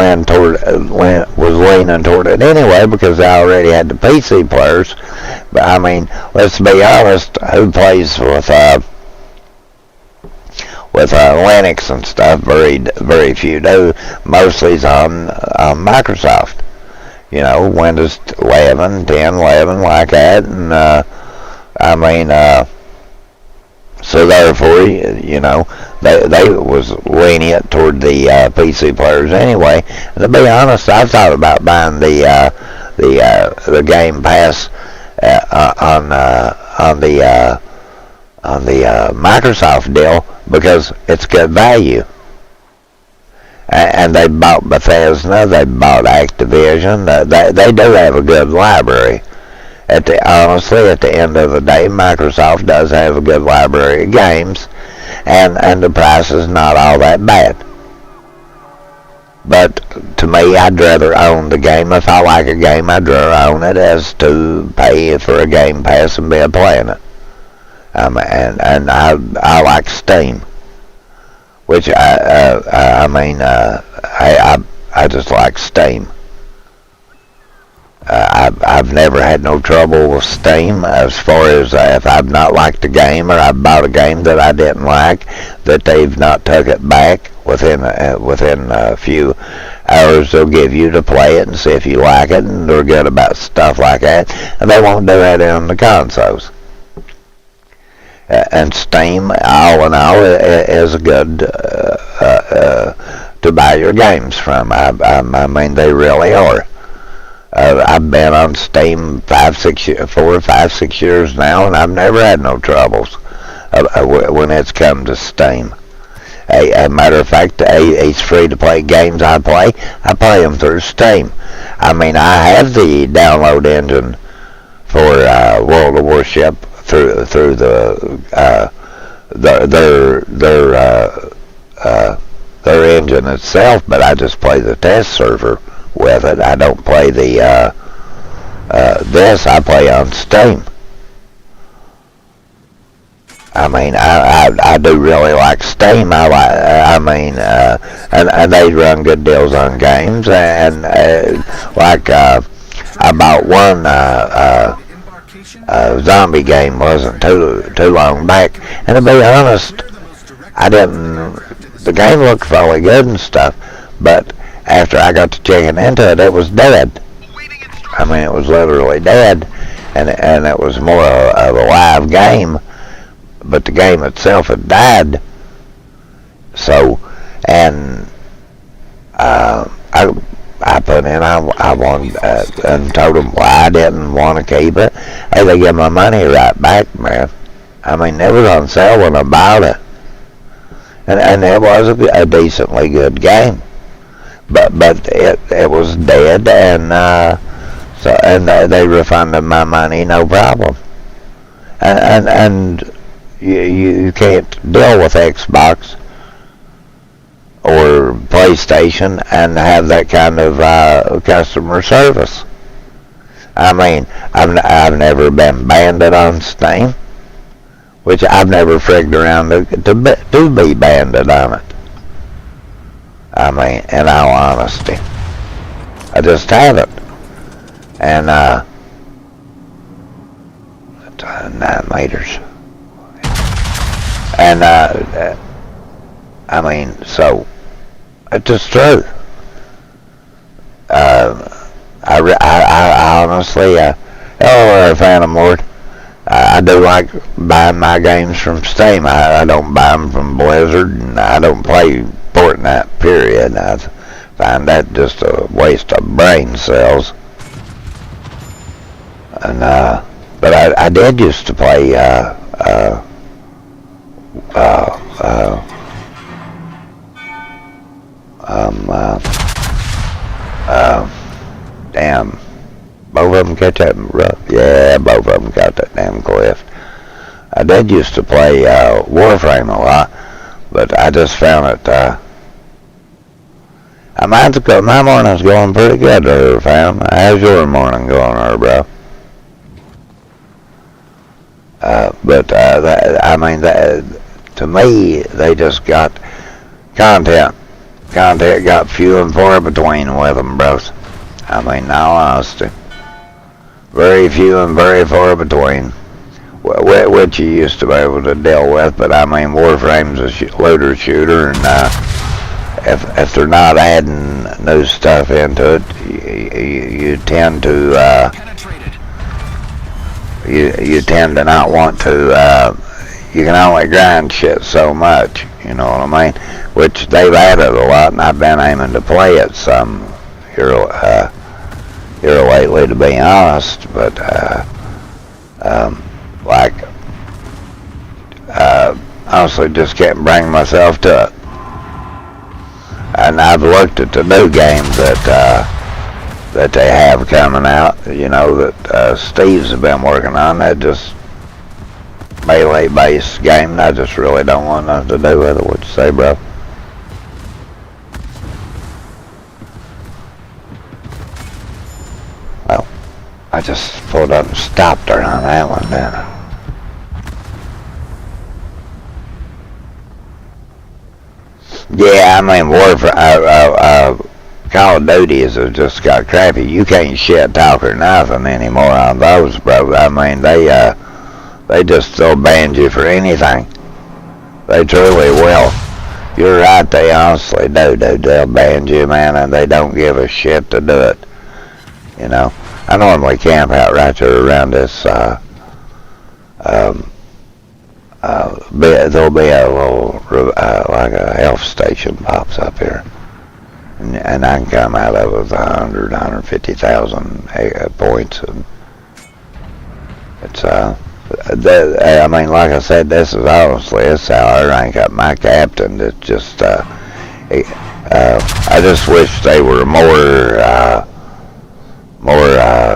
was leaning toward it anyway, because they already had the PC players. But I mean, let's be honest, who plays with Linux and stuff? Very few do. Mostly it's on Microsoft. You know, Windows 11, 10, 11, like that. And I mean, so therefore, you know, they was lenient toward the PC players anyway. And to be honest, I thought about buying the Game Pass on the Microsoft deal, because it's good value. And they bought Bethesda, they bought Activision. They do have a good library. Honestly, at the end of the day, Microsoft does have a good library of games, and the price is not all that bad. But to me, I'd rather own the game. If I like a game, I'd rather own it as to pay for a Game Pass and be playing it. And I like Steam, which I just like Steam. I've never had no trouble with Steam as far as if I've not liked a game, or I've bought a game that I didn't like, that they've not took it back. within a few hours they'll give you to play it and see if you like it, and they're good about stuff like that, and they won't do that on the consoles. And Steam, all in all, is good to buy your games from. I mean, they really are. I've been on Steam 4 or 5, 6 years now, and I've never had no troubles when it's come to Steam. A matter of fact, it's free to play games I play them through Steam. I mean, I have the download engine for World of Warships through their engine itself, but I just play the test server with it. I don't play the this. I play on Steam. I mean, I do really like Steam. And they run good deals on games, and like I bought one zombie game wasn't too long back, and to be honest, the game looked fairly good and stuff, but after I got to checking into it, it was dead. I mean, it was literally dead, and it was more of a live game, but the game itself had died. So, and I put in, I wanted, and told them why I didn't want to keep it. Hey, they give my money right back, man. I mean, it was on sale when I bought it, and it was a decently good game, but it was dead, and they refunded my money, no problem. And you can't deal with Xbox or PlayStation and have that kind of customer service. I mean, I've never been banned on Steam, which I've never frigged around to be banned on it. I mean, in all honesty, I just haven't. And 9 meters. And I mean, so it's just true. I honestly, hello, Phantom Lord. I do like buying my games from Steam. I don't buy them from Blizzard, and I don't play Fortnite, period. I find that just a waste of brain cells. And but I did used to play damn, both of them got that rough. Yeah, both of them got that damn cliff. I did used to play Warframe a lot, but I just found it. My morning's going pretty good there, fam. How's your morning going there, bro? I mean, to me, they just got content. Content got few and far between with them, bros. I mean, in all honesty, very few and very far between, which you used to be able to deal with. But I mean, Warframe's a looter shooter, and if they're not adding new stuff into it, you tend to you tend to not want to. You can only grind shit so much, you know what I mean? Which they've added a lot, and I've been aiming to play it some here lately, to be honest. But honestly, just can't bring myself to it. And I've looked at the new games that they have coming out, you know, that Steve's been working on. That just melee-based game, and I just really don't want nothing to do with it. What you say, bro? Well, I just pulled up and stopped her on that one, didn't I? Yeah, I mean, Call of Duty has just got crappy. You can't shit talk or nothing anymore on those, bro. I mean, they just throw ban you for anything. They truly will. you're right, they honestly do. They'll ban you, man, and they don't give a shit to do it. You know, I normally camp out right there around this, there'll be a little, like a health station pops up here. And I can come out of it with 150,000 points. And it's, I mean, like I said, this is honestly, it's how I rank up my captain. It's just, I just wish they were more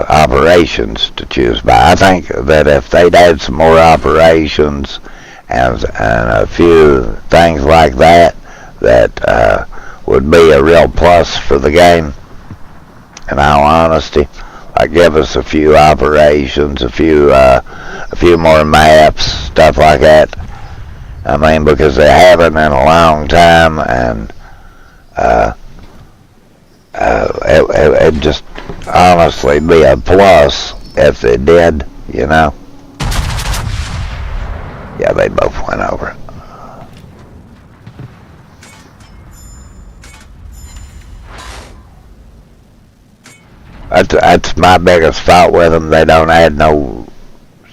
operations to choose by. I think that if they'd had some more operations and a few things like that, that would be a real plus for the game, in all honesty. Like give us a few operations, a few more maps, stuff like that. I mean, because they haven't in a long time, and it'd just honestly be a plus if they did, you know. Yeah, they both went over it. That's my biggest fault with them. They don't add no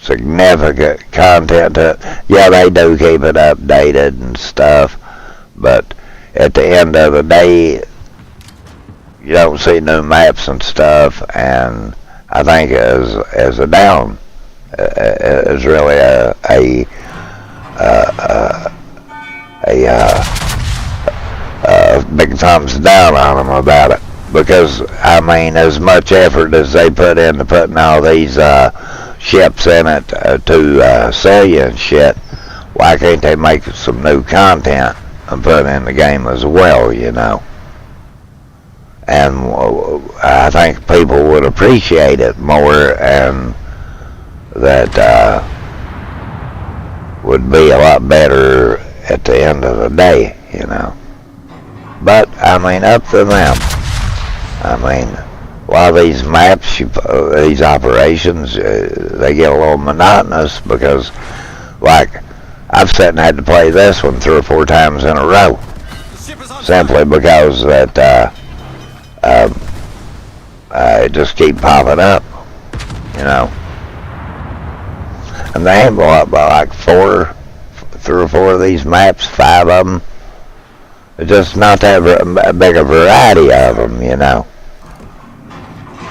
significant content to it. Yeah, they do keep it updated and stuff, but at the end of the day, you don't see new maps and stuff, and I think as a down is really a big thumbs down on them about it. Because, I mean, as much effort as they put into putting all these ships in it to sell you and shit, why can't they make some new content and put in the game as well, you know? And I think people would appreciate it more, and that would be a lot better at the end of the day, you know? But, I mean, up to them. I mean, a lot of these maps, these operations, they get a little monotonous because, like, I've sat and had to play this one 3 or 4 times in a row, simply because that it just keep popping up, you know. And they ain't bought by like 3 or 4 of these maps, 5 of them. It's just not that big a variety of them, you know.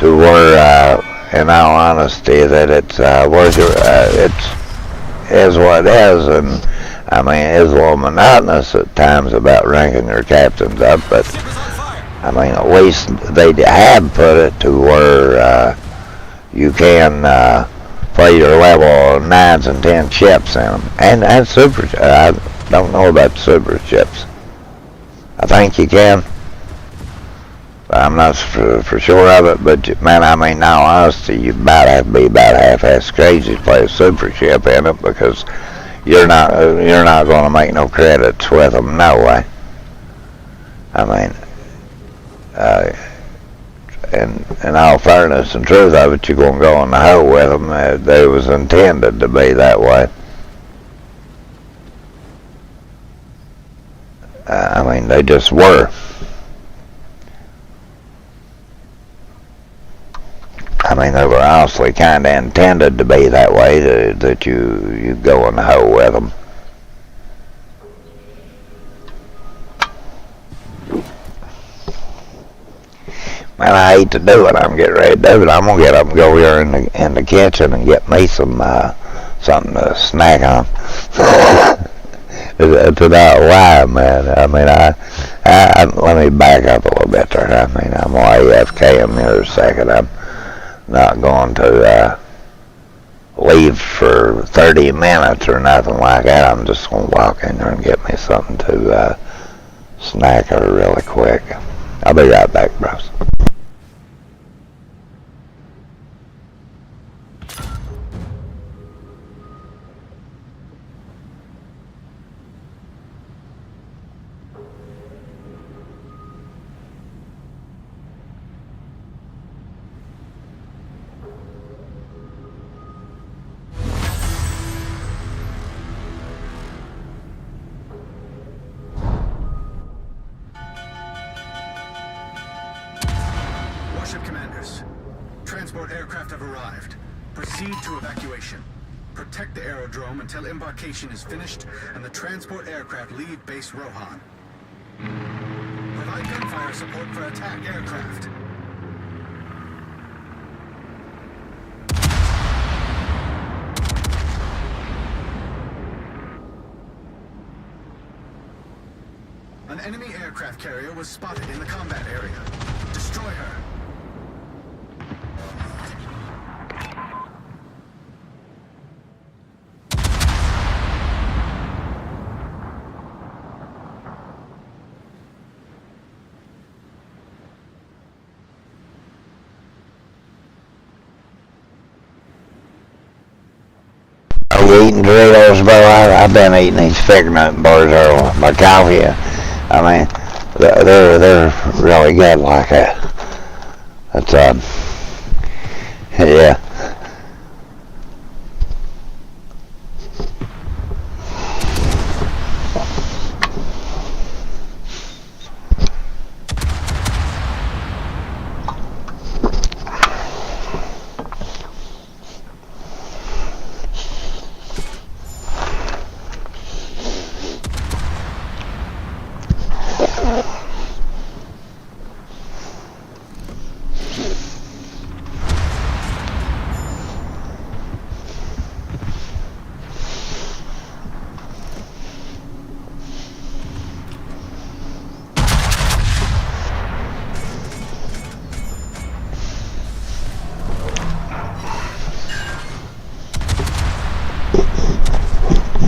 To where, in all honesty, that it's is what it is, and I mean, it is a little monotonous at times about ranking your captains up, but I mean, at least they have put it to where you can play your level 9s and 10 ships in them, and super. I don't know about super ships. I think you can. I'm not for sure of it, but man, I mean, in all honesty, you about have to be about half-ass crazy to play a super ship in it, because you're not going to make no credits with them, no way. I mean, in all fairness and truth of it, you're going to go in the hole with them. They was intended to be that way. I mean, they just were. I mean, they were honestly kind of intended to be that way, that you go in the hole with them. Man, I hate to do it. I'm getting ready to do it. I'm gonna get up and go here in the kitchen and get me some something to snack on. It's about why, man. I mean, I let me back up a little bit there. I mean, I'm AFK in here a second. I'm not going to leave for 30 minutes or nothing like that. I'm just going to walk in there and get me something to snack on really quick. I'll be right back, bros. transport aircraft have arrived. Proceed to evacuation. Protect the aerodrome until embarkation is finished and the transport aircraft leave base Rohan. Provide gunfire support for attack aircraft. An enemy aircraft carrier was spotted in the combat area. Destroy her. Are you eating Doritos, bro? I've been eating these fig nut bars or my coffee. I mean, they're really good like that. That's yeah.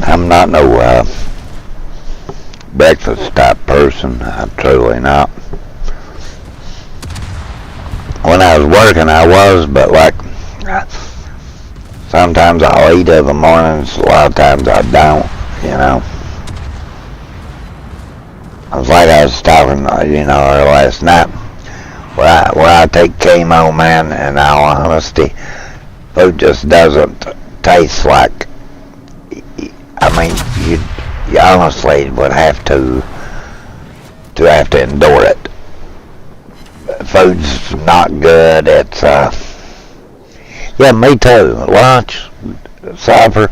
I'm not no breakfast type person. I'm truly not. When I was working, I was, but like sometimes I'll eat in the mornings. A lot of times I don't. You know. I was like I was talking, last night. Where I take chemo, man. In all honesty, food just doesn't taste like. I mean, you honestly would have to endure it. Food's not good. It's yeah, me too. Lunch, supper.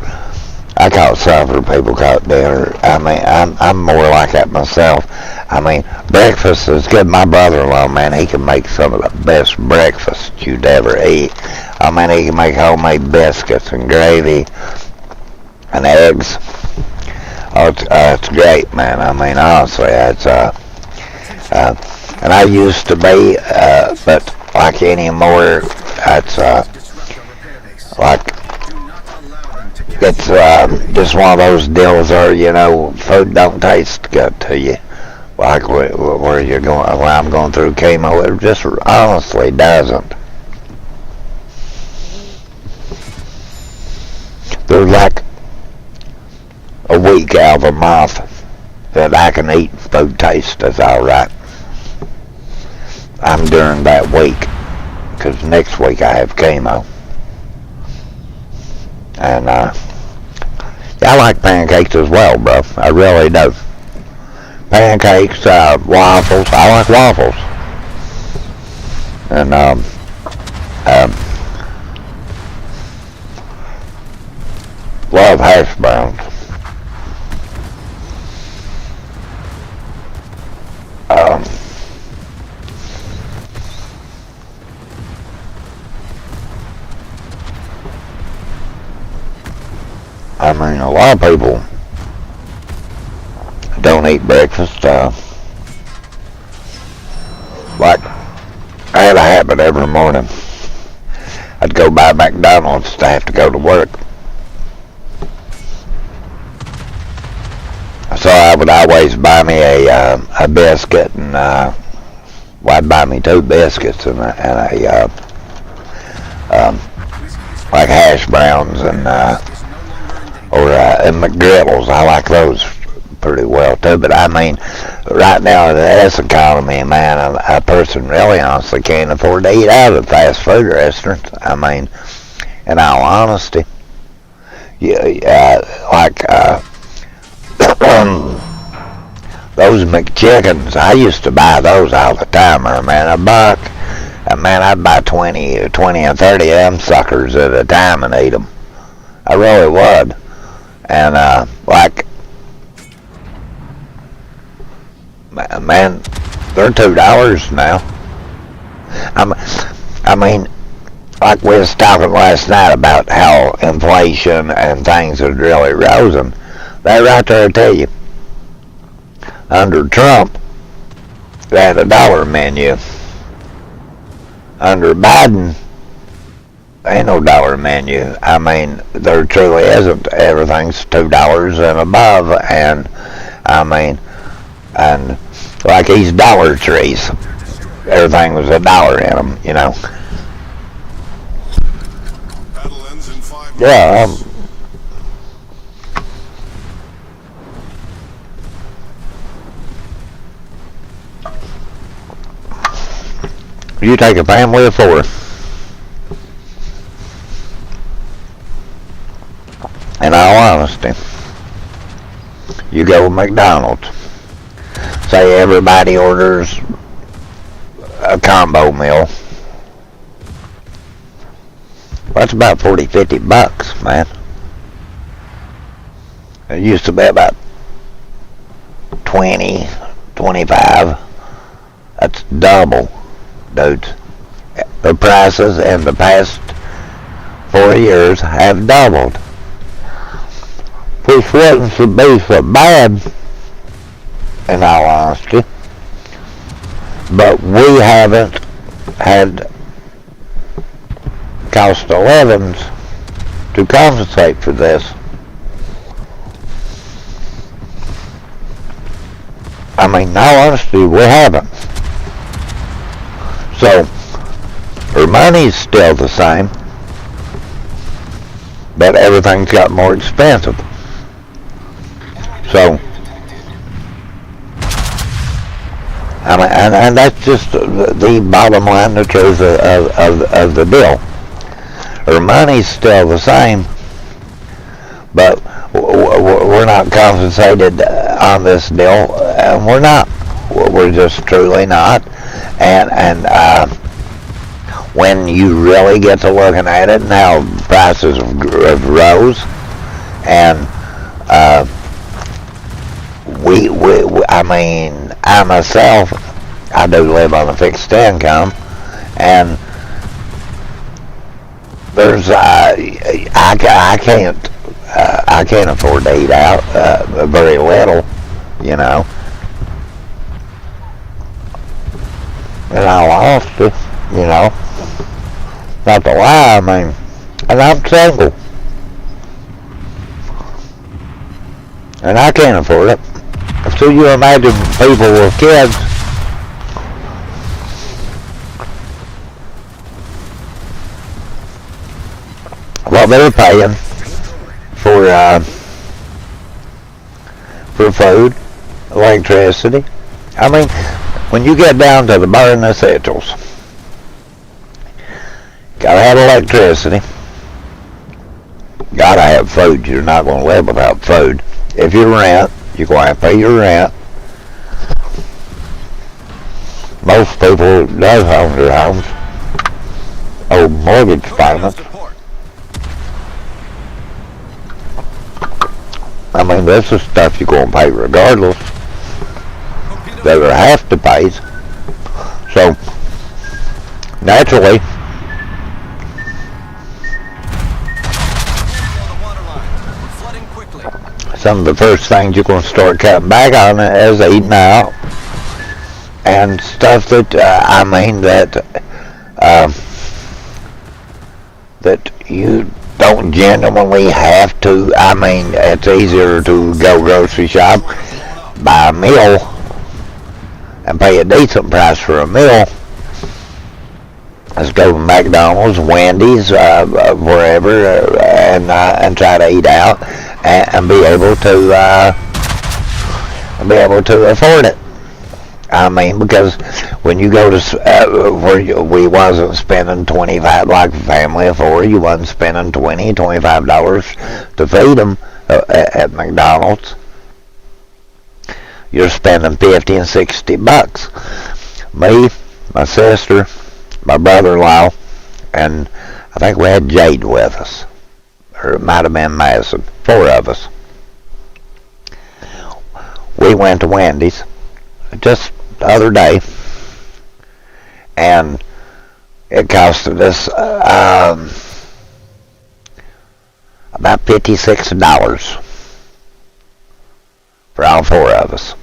I call it supper. People call it dinner. I mean, I'm more like that myself. I mean, breakfast is good. My brother-in-law, man, he can make some of the best breakfast you'd ever eat. I mean, he can make homemade biscuits and gravy and eggs. Oh, it's great, man. I mean, honestly, it's and I used to be, but like anymore, it's like it's just one of those deals where food don't taste good to you. Like where you're going, when I'm going through chemo, it just honestly doesn't. There's like a week out of a month that I can eat food taste is alright. I'm during that week, because next week I have chemo. And I like pancakes as well, bro. I really do. Pancakes, waffles. I like waffles. And love hash browns. I mean, a lot of people don't eat breakfast. Like, I had a habit every morning. I'd go by McDonald's to have to go to work. So I would always buy me a biscuit, and I'd buy me 2 biscuits and a like hash browns and McGriddles. I like those pretty well too. But I mean, right now in this economy, man, a person really honestly can't afford to eat out of fast food restaurants. I mean, in all honesty, those McChickens, I used to buy those all the time, man, $1. And man, I'd buy 20 and 30 of them suckers at a time and eat them. I really would. And like, man, they're $2 now. I mean, like we was talking last night about how inflation and things are really rising. They right there tell you. Under Trump, they had a dollar menu. Under Biden, ain't no dollar menu. I mean, there truly isn't. Everything's $2 and above, and I mean, and like these Dollar Trees, everything was $1 in them, you know. Battle ends in 5 Yeah. minutes. You take a family of 4. In all honesty, you go to McDonald's. Say everybody orders a combo meal. That's about $40-50, man. It used to be about 20, 25. That's double, dudes. The prices in the past 4 years have doubled. Which wouldn't be so bad, in all honesty. But we haven't had cost of livings to compensate for this. I mean, in all honesty, we haven't. So, our money's still the same, but everything's got more expensive. So, I mean, and that's just the bottom line, the truth of the deal. Our money's still the same, but we're not compensated on this deal, and we're not. We're just truly not. And when you really get to looking at it, now prices have rose, and I mean, I myself, I do live on a fixed income, and there's I can't afford to eat out very little, you know. In all honesty, you know, not to lie, I mean, and I'm single, and I can't afford it. So you imagine people with kids. What they're paying for food, electricity. I mean, when you get down to the bare essentials, gotta have electricity, gotta have food. You're not going to live without food. If you rent, you're going to have to pay your rent. Most people does own their homes, owe mortgage payments. I mean, this is stuff you're going to pay regardless. They have to pay. So, naturally, some of the first things you're going to start cutting back on is eating out and stuff that I mean that you don't genuinely have to. I mean, it's easier to go grocery shop, buy a meal, and pay a decent price for a meal. Let's go to McDonald's, Wendy's, wherever, and try to eat out and be able to afford it. I mean, because when you go to where we wasn't spending 25 like a family of 4, you wasn't spending $25 to feed them at McDonald's. You're spending $50 and $60. Me, my sister, my brother-in-law, and I think we had Jade with us. Or it might have been Madison. 4 of us. We went to Wendy's just the other day, and it costed us about $56 for all 4 of us.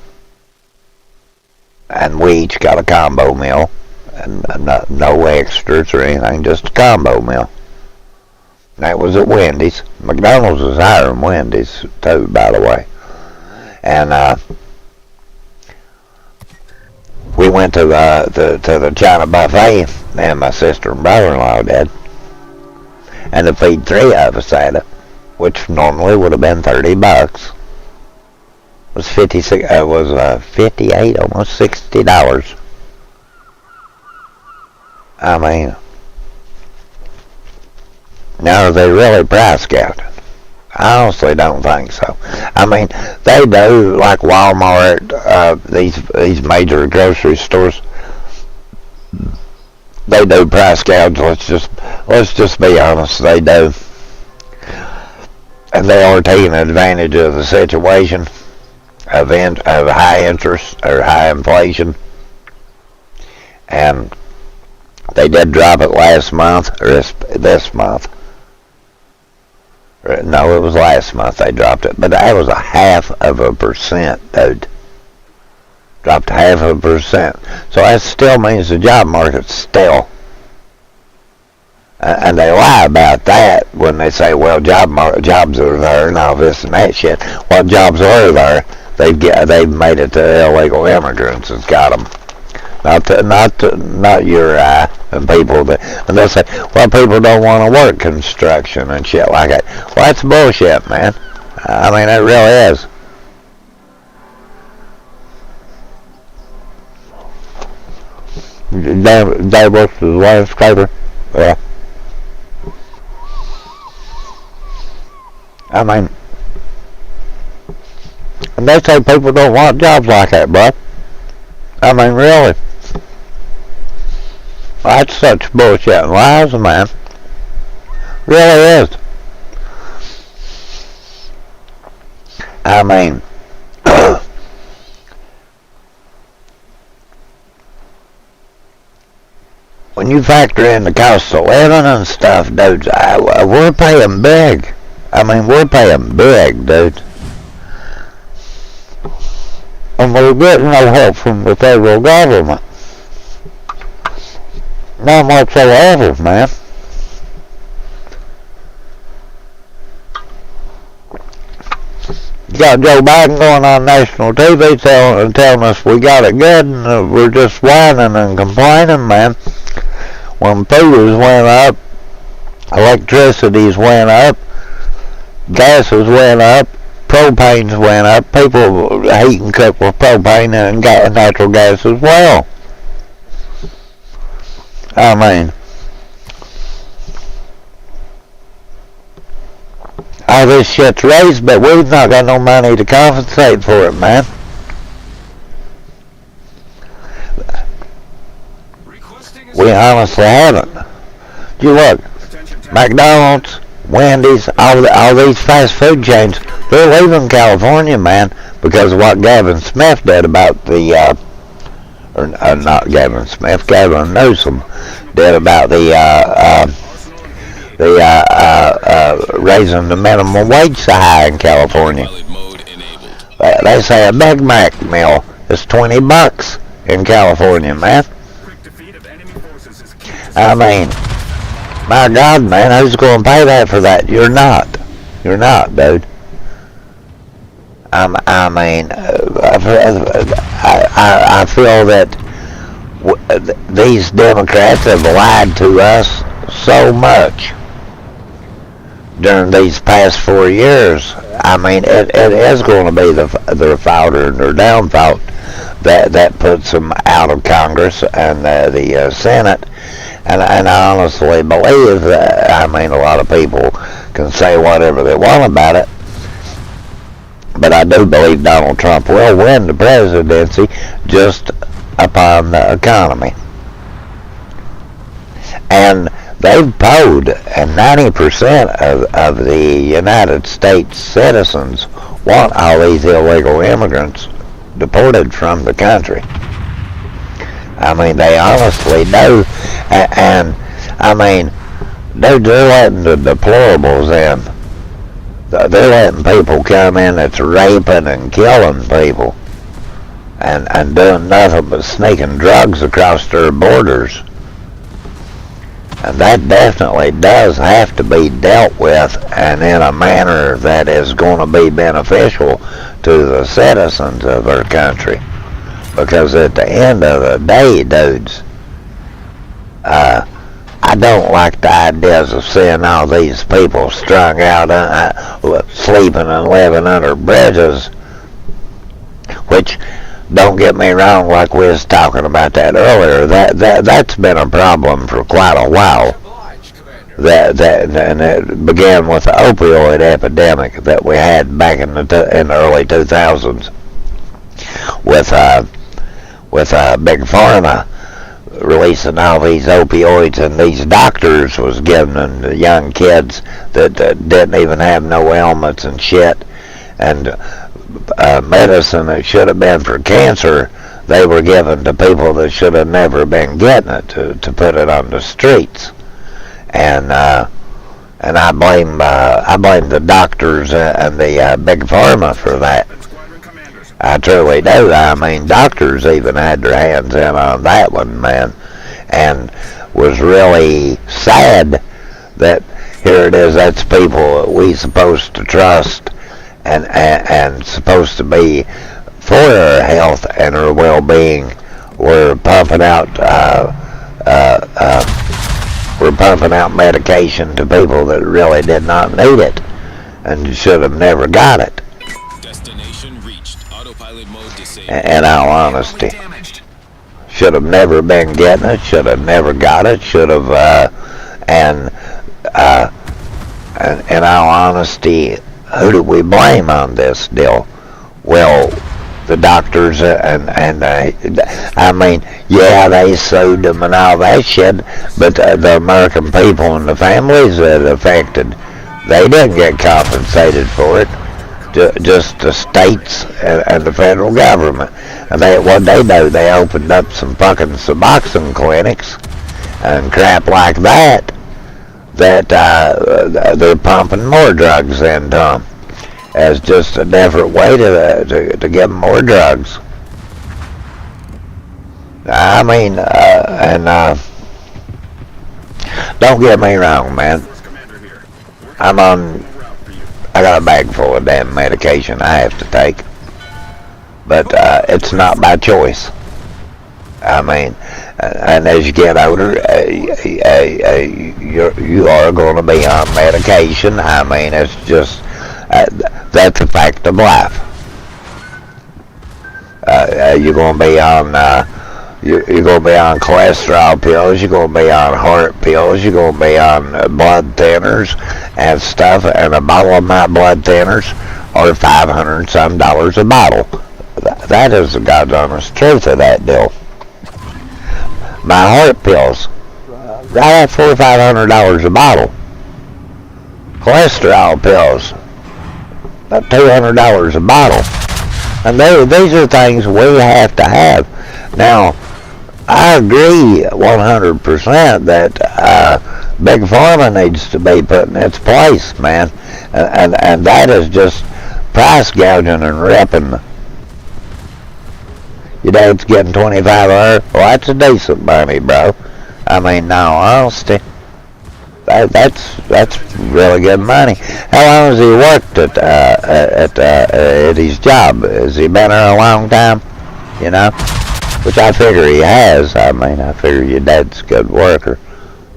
And we each got a combo meal, and no extras or anything, just a combo meal. That was at Wendy's. McDonald's was higher than Wendy's, too, by the way. And we went to the China buffet, and my sister and brother-in-law did. And to feed 3 of us at it, which normally would have been $30, was 58, almost $60. I mean, now are they really price gouging? I honestly don't think so. I mean, they do, like Walmart, these major grocery stores, they do price gouge. Let's just be honest, they do. And they are taking advantage of the situation of high interest or high inflation. And they did drop it last month, or this month. No, it was last month they dropped it, but that was 0.5%, dude. Dropped 0.5%. So that still means the job market's still. And they lie about that when they say, well, jobs are there and all this and that shit. Well, jobs are there. They've made it to illegal immigrants that's got them. Not your and people that, and they'll say, well, people don't want to work construction and shit like that. Well, that's bullshit, man. I mean, it really is. Dave works as a landscaper. Yeah. I mean, and they say people don't want jobs like that, bro. I mean, really. That's such bullshit and lies, man. Really is. I mean, when you factor in the cost of living and stuff, dude, we're paying big. I mean, we're paying big, dude. And we're getting no help from the federal government. Not whatsoever, man. You got Joe Biden going on national TV telling us we got it good, and we're just whining and complaining, man. When food has went up, electricity's went up, gases went up, propane's went up. People heat and cook with propane and natural gas as well. I mean, all this shit's raised, but we've not got no money to compensate for it, man. We honestly haven't. You look, McDonald's, Wendy's, all these fast food chains, they're leaving California, man, because of what Gavin Smith did about the, not Gavin Smith, Gavin Newsom did about the raising the minimum wage so high in California. They say a Big Mac meal is $20 in California, man. I mean, my God, man, who's going to pay that for that? You're not. You're not, dude. I mean, I feel that these Democrats have lied to us so much during these past 4 years. I mean, it is going to be their fault or their downfall that puts them out of Congress and the Senate. And I honestly believe that, I mean, a lot of people can say whatever they want about it, but I do believe Donald Trump will win the presidency just upon the economy. And they've polled, and 90% of the United States citizens want all these illegal immigrants deported from the country. I mean, they honestly do. And I mean, they're letting the deplorables in. They're letting people come in that's raping and killing people and doing nothing but sneaking drugs across their borders. And that definitely does have to be dealt with, and in a manner that is going to be beneficial to the citizens of our country. Because at the end of the day, dudes, I don't like the ideas of seeing all these people strung out, sleeping and living under bridges, which, don't get me wrong, like we was talking about that earlier, that's been a problem for quite a while. And it began with the opioid epidemic that we had back in the early 2000s with Big Pharma releasing all these opioids, and these doctors was giving them to young kids that didn't even have no ailments and shit, and medicine that should have been for cancer, they were given to people that should have never been getting it, to put it on the streets. And I blame the doctors and the Big Pharma for that. I truly do. I mean, doctors even had their hands in on that one, man, and was really sad that here it is, that's people that we supposed to trust and supposed to be for our health and our well-being. We're pumping out medication to people that really did not need it and should have never got it. Destination reached. Autopilot mode disabled. In all honesty, should have never been getting it. Should have never got it. Should have, and in all honesty, who do we blame on this deal? Well, the doctors and I mean, yeah, they sued them and all that shit, but the American people and the families that affected, they didn't get compensated for it. Just the states and the federal government. And what they do, they opened up some fucking Suboxone clinics and crap like that they're pumping more drugs into them as just a different way to give them more drugs. I mean, don't get me wrong, man. I got a bag full of damn medication I have to take, but it's not by choice. I mean, and as you get older, you are going to be on medication. I mean, it's just that's a fact of life. You're going to be on you're going to be on cholesterol pills. You're going to be on heart pills. You're going to be on blood thinners and stuff. And a bottle of my blood thinners are $500 and some a bottle. That is the God's honest truth of that deal. My heart pills, right at $400 or $500 a bottle. Cholesterol pills, about $200 a bottle. And these are things we have to have. Now, I agree 100% that Big Pharma needs to be put in its place, man. And that is just price gouging and ripping. Your dad's getting $2,500. Well, that's a decent money, bro. I mean, no, honesty, that's really good money. How long has he worked at his job? Has he been there a long time? You know, which I figure he has. I mean, I figure your dad's a good worker.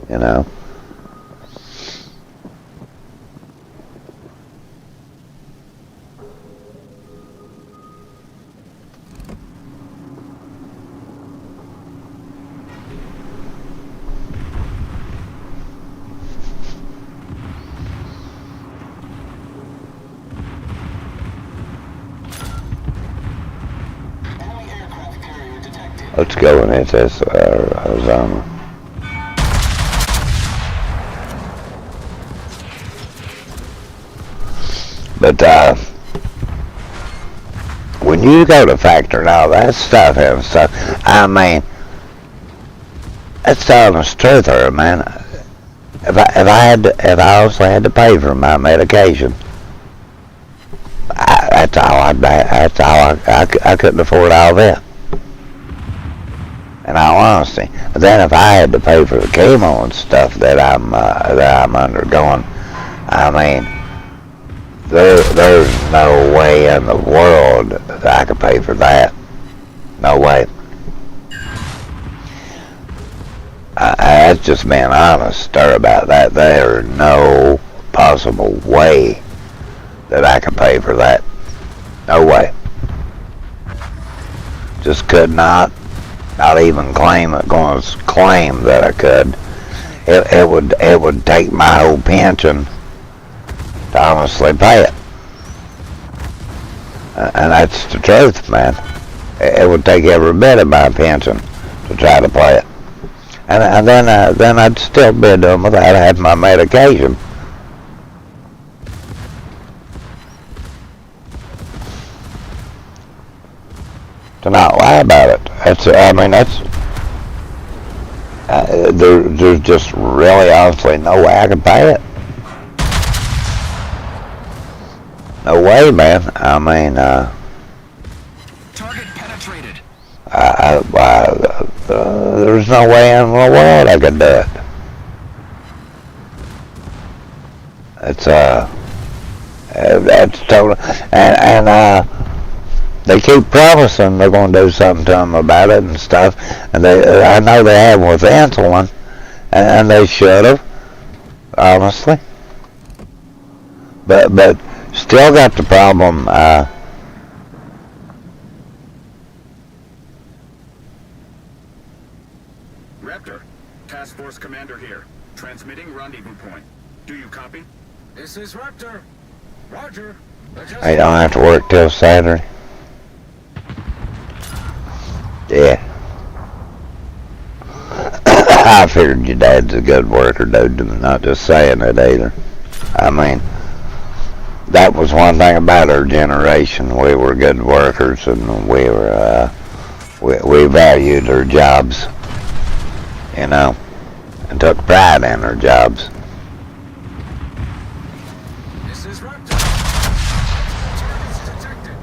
You know. Let's go in SS Arizona. But when you go to factor and all that stuff and stuff, I mean, that's telling the truth there, man. If I also had to pay for my medication, that's all I couldn't afford all that. In all honesty. But then if I had to pay for the chemo and stuff that I'm undergoing, I mean, there's no way in the world that I could pay for that. No way. That's just being honest about that. There's no possible way that I could pay for that. No way. Just could not even claim that I could. It would take my whole pension to honestly pay it. And that's the truth, man. It would take every bit of my pension to try to pay it. And then I'd still be doing without having my medication. To not lie about it. There's just really honestly no way I can pay it. No way, man. I mean, Target penetrated. There's no way in the world I could do it. It's that's total, and they keep promising they're going to do something to them about it and stuff, and I know they have with insulin, and they should have, honestly. But still got the problem. Raptor, Task Force Commander here. Transmitting rendezvous point. Do you copy? This is Raptor. Roger. I don't have to work till Saturday. Yeah. I figured your dad's a good worker, dude. I'm not just saying it either. I mean, that was one thing about our generation. We were good workers, and we valued our jobs, you know, and took pride in our jobs. This is Raptor. Targets detected.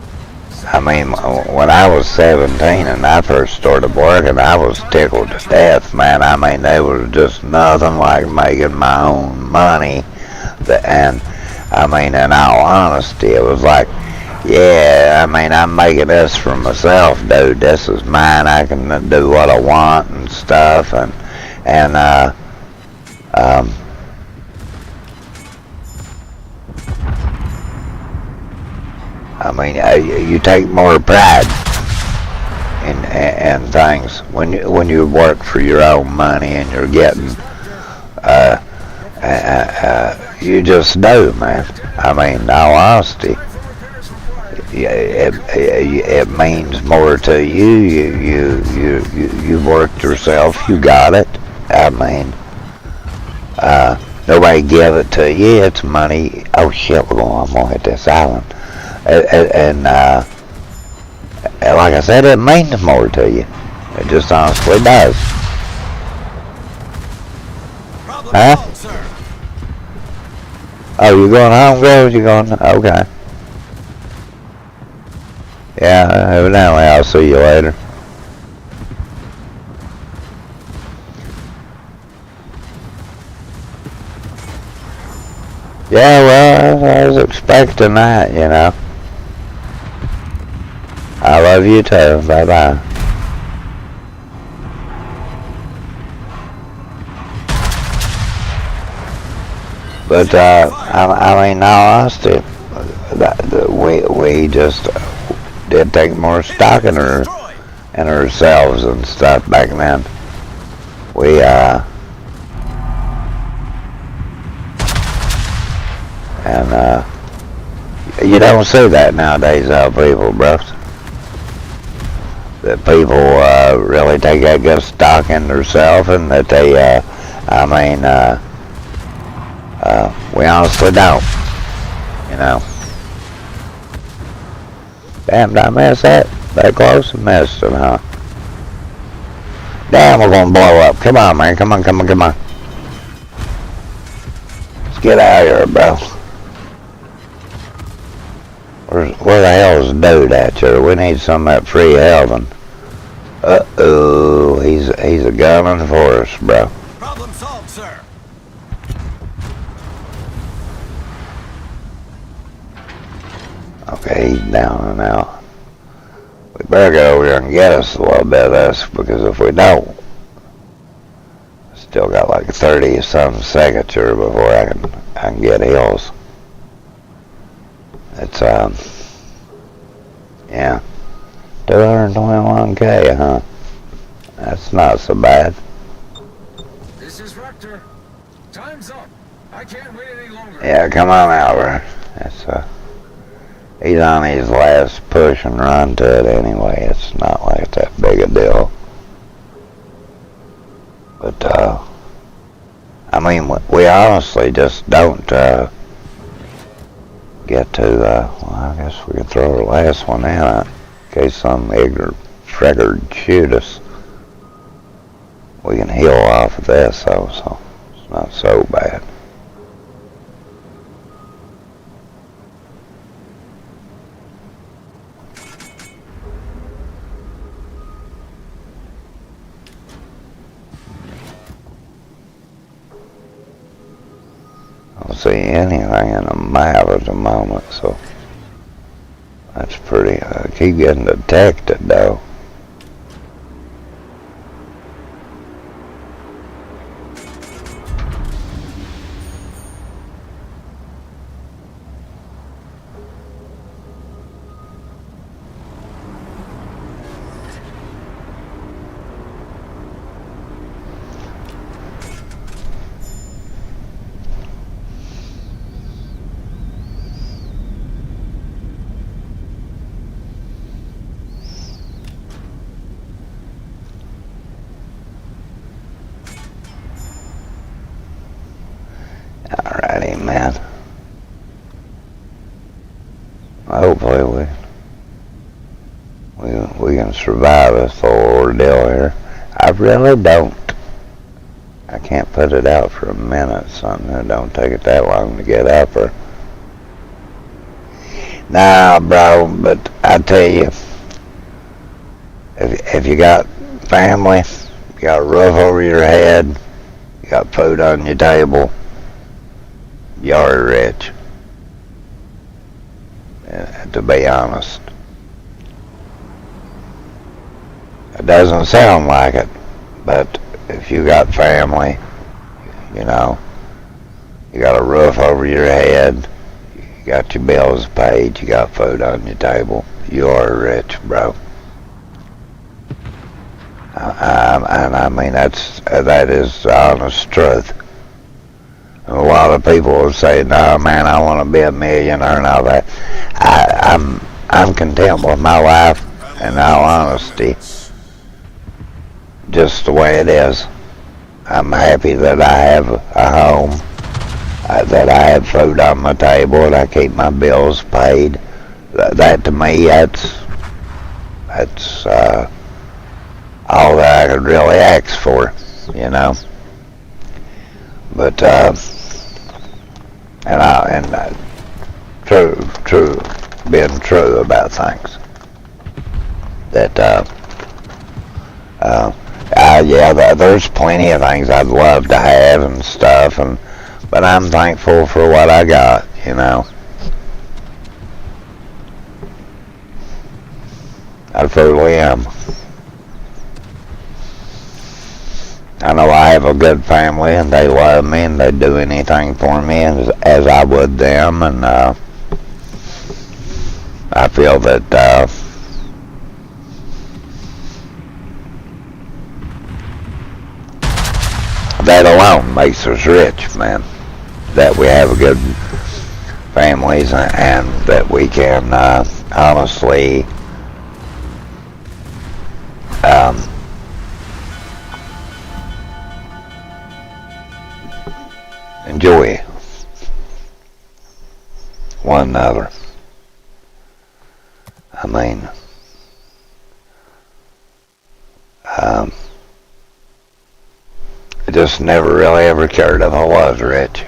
I mean, when I was 17 and I first started working, I was tickled to death, man. I mean, there was just nothing like making my own money. And, I mean, in all honesty, it was like, yeah, I mean, I'm making this for myself, dude. This is mine. I can do what I want and stuff. I mean, you take more pride in things when you work for your own money and you're getting, you just do, man. I mean, in all honesty, it means more to you. You worked yourself. You got it. I mean, nobody give it to you. It's money. Oh shit, I'm gonna hit this island. And like I said, it means more to you. It just honestly does. Huh? Oh, you going home, girls? You going? Okay. Yeah, evidently I'll see you later. Yeah, well, I was expecting that, you know. I love you too. Bye-bye. But, I mean, in all honesty, we just did take more stock in ourselves and stuff back then. We, and, you don't see that nowadays, people, bro. That people really take that good stock in themselves, and that they, I mean, we honestly don't, you know. Damn, did I miss that? That close? I missed it, huh? Damn, we're gonna blow up. Come on, man. Come on, come on, come on. Let's get out of here, bro. Where the hell is the dude at here? We need some of that free Elvin. Uh-oh, he's a gunning for us, bro. Problem solved, sir. Okay, he's down and out. We better get over here and get us a little bit of this, because if we don't, still got like 30-some seconds here before I can get hills. It's yeah, 221k, huh? That's not so bad. This is Rector. Time's up. I can't wait any longer. Yeah, come on, Albert. It's he's on his last push and run to it anyway. It's not like that big a deal. But I mean, we honestly just don't get to. Well, I guess we can throw our last one in in case some ignorant friggard shoot us. We can heal off of this, though, so it's not so bad. I don't see anything in the map at the moment, so that's pretty. Keep getting detected, though. Alrighty, man. Hopefully we can survive this whole ordeal here. I really don't. I can't put it out for a minute, son. It don't take it that long to get up her. Nah, bro, but I tell you, if you got family, you got a roof over your head, you got food on your table, you're rich. To be honest. It doesn't sound like it, but if you got family, you know, you got a roof over your head, you got your bills paid, you got food on your table, you are rich, bro. And I mean, that is the honest truth. A lot of people will say, "No, man, I want to be a millionaire and all that." I'm content with my life, in all honesty, just the way it is. I'm happy that I have a home, that I have food on my table, and I keep my bills paid. That to me, that's all that I could really ask for, you know. But being true about things. That yeah, there's plenty of things I'd love to have and stuff, but I'm thankful for what I got, you know. I truly am. I know I have a good family, and they love me, and they do anything for me as I would them, and I feel that that alone makes us rich, man. That we have a good families, and that we can honestly enjoy one another. I mean, I just never really ever cared if I was rich.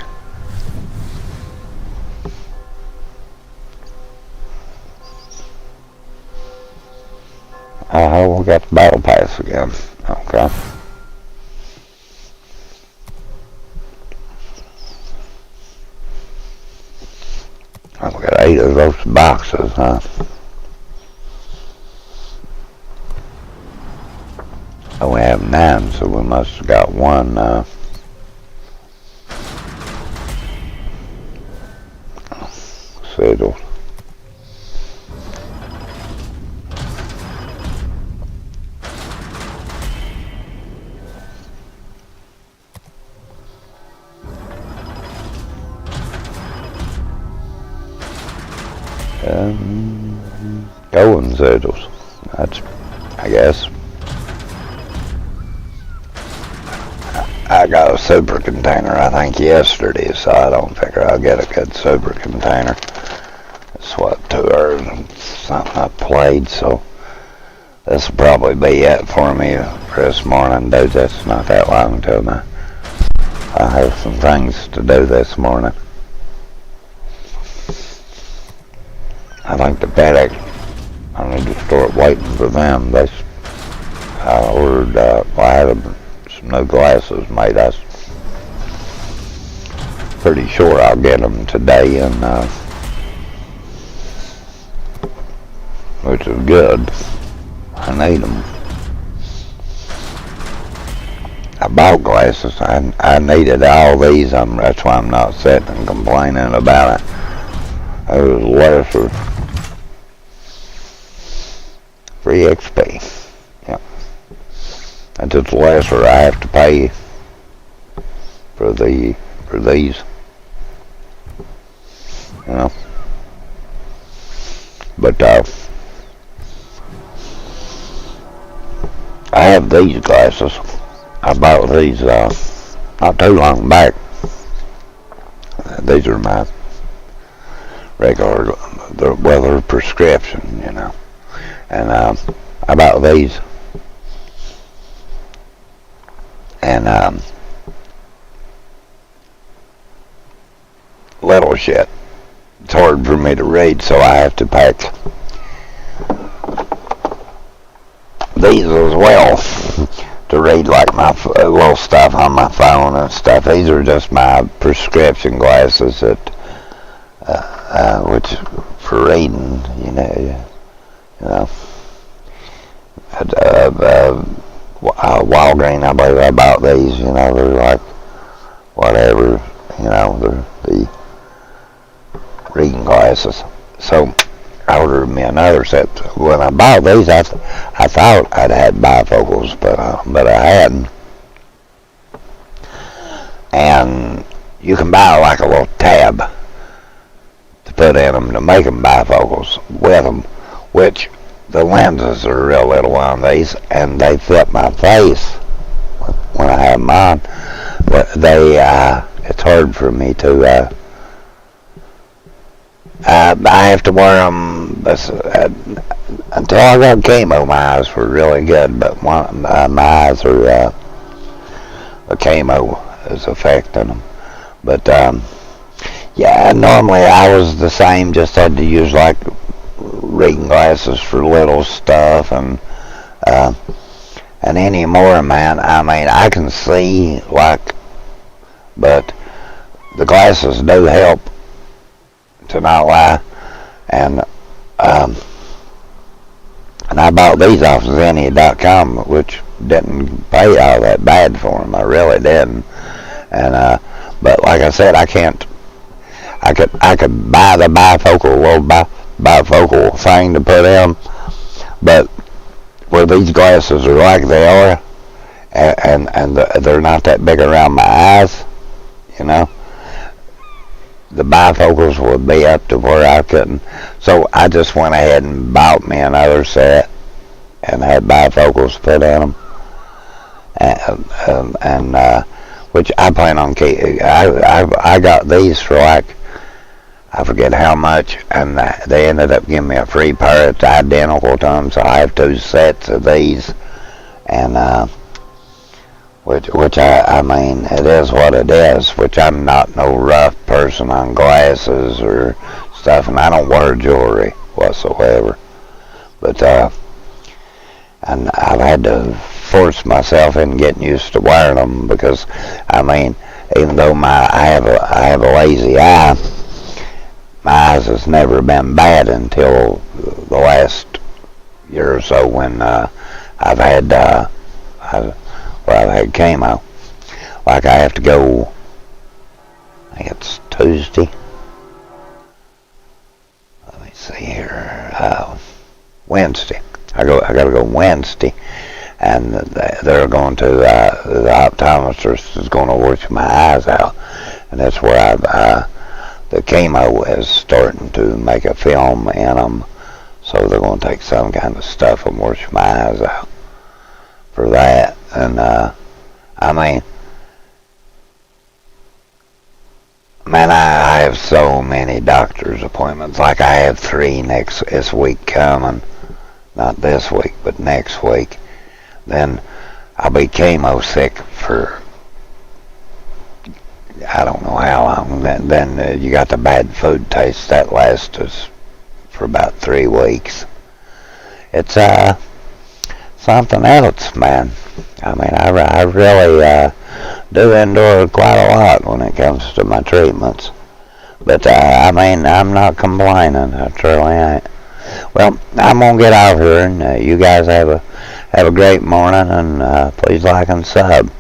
We got the battle pass again. Okay. Oh, we got 8 of those boxes, huh? Oh, we have 9, so we must have got one, settled. Going settles. That's, I guess. I got a super container, I think, yesterday, so I don't figure I'll get a good super container. It's what, 2 hours and something I played, so this will probably be it for me for this morning, dude. That's not that long until I have some things to do this morning. I think the FedEx, I need to start waiting for them. I ordered, I had some new glasses made. I was pretty sure I'll get them today, and which is good. I need them. I bought glasses. I needed all these. That's why I'm not sitting and complaining about it. It was lesser. Free XP. Yeah. And it's lesser I have to pay for these. You know. But I have these glasses. I bought these not too long back. These are my regular, they're prescription, you know. And I bought these. And little shit. It's hard for me to read, so I have to pack these as well to read, like my little stuff on my phone and stuff. These are just my prescription glasses that, which for reading, you know. Walgreens, I believe I bought these. You know, they're like whatever. You know, they're the reading glasses. So I ordered me another set. When I bought these, I thought I'd had bifocals, but I hadn't. And you can buy like a little tab to put in them to make them bifocals with them, which the lenses are real little on these, and they fit my face when I have them on. But it's hard for me to. I have to wear them until I got chemo. My eyes were really good, but my eyes are the chemo is affecting them. But yeah, normally I was the same. Just had to use like reading glasses for little stuff, and anymore, man. I mean, I can see but the glasses do help. To not lie, and I bought these off Zenny.com, which didn't pay all that bad for them. I really didn't. And but like I said, I can't. I could buy the bifocal thing to put in, but where these glasses are like they are, and they're not that big around my eyes, you know. The bifocals would be up to where I couldn't. So I just went ahead and bought me another set and had bifocals put in them. And which I plan on keeping. I got these for like I forget how much, and they ended up giving me a free pair. It's identical to them, so I have 2 sets of these, and which I mean, it is what it is. Which I'm not no rough person on glasses or stuff, and I don't wear jewelry whatsoever. But and I've had to force myself in getting used to wearing them because, I mean, even though I have a lazy eye, my eyes has never been bad until the last year or so when I've had I've had chemo. Like I have to go, I think it's Tuesday. Let me see here. Wednesday. I gotta go Wednesday, and they're going to the optometrist is going to wash my eyes out, and that's where the chemo is starting to make a film in them, so they're going to take some kind of stuff and wash my eyes out for that. And I mean, man, I have so many doctor's appointments. Like I have 3 this week coming. Not this week, but next week. Then I'll be chemo sick for I don't know how long. Then you got the bad food taste that lasts us for about 3 weeks. It's something else, man. I mean, I really do endure quite a lot when it comes to my treatments. But I mean, I'm not complaining. I truly ain't. Well, I'm gonna get out here, and you guys have a great morning, and please like and sub.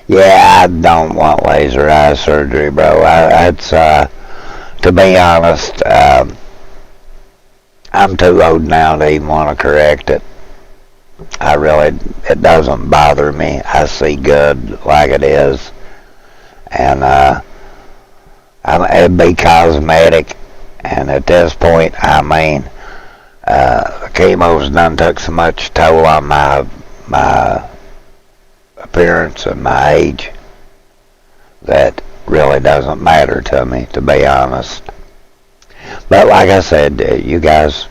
Yeah, I don't want laser eye surgery, bro. It's to be honest, I'm too old now to even want to correct it. It doesn't bother me. I see good like it is. And it'd be cosmetic, and at this point, I mean, the chemo's done took so much toll on my appearance and my age that really doesn't matter to me, to be honest. But like I said, you guys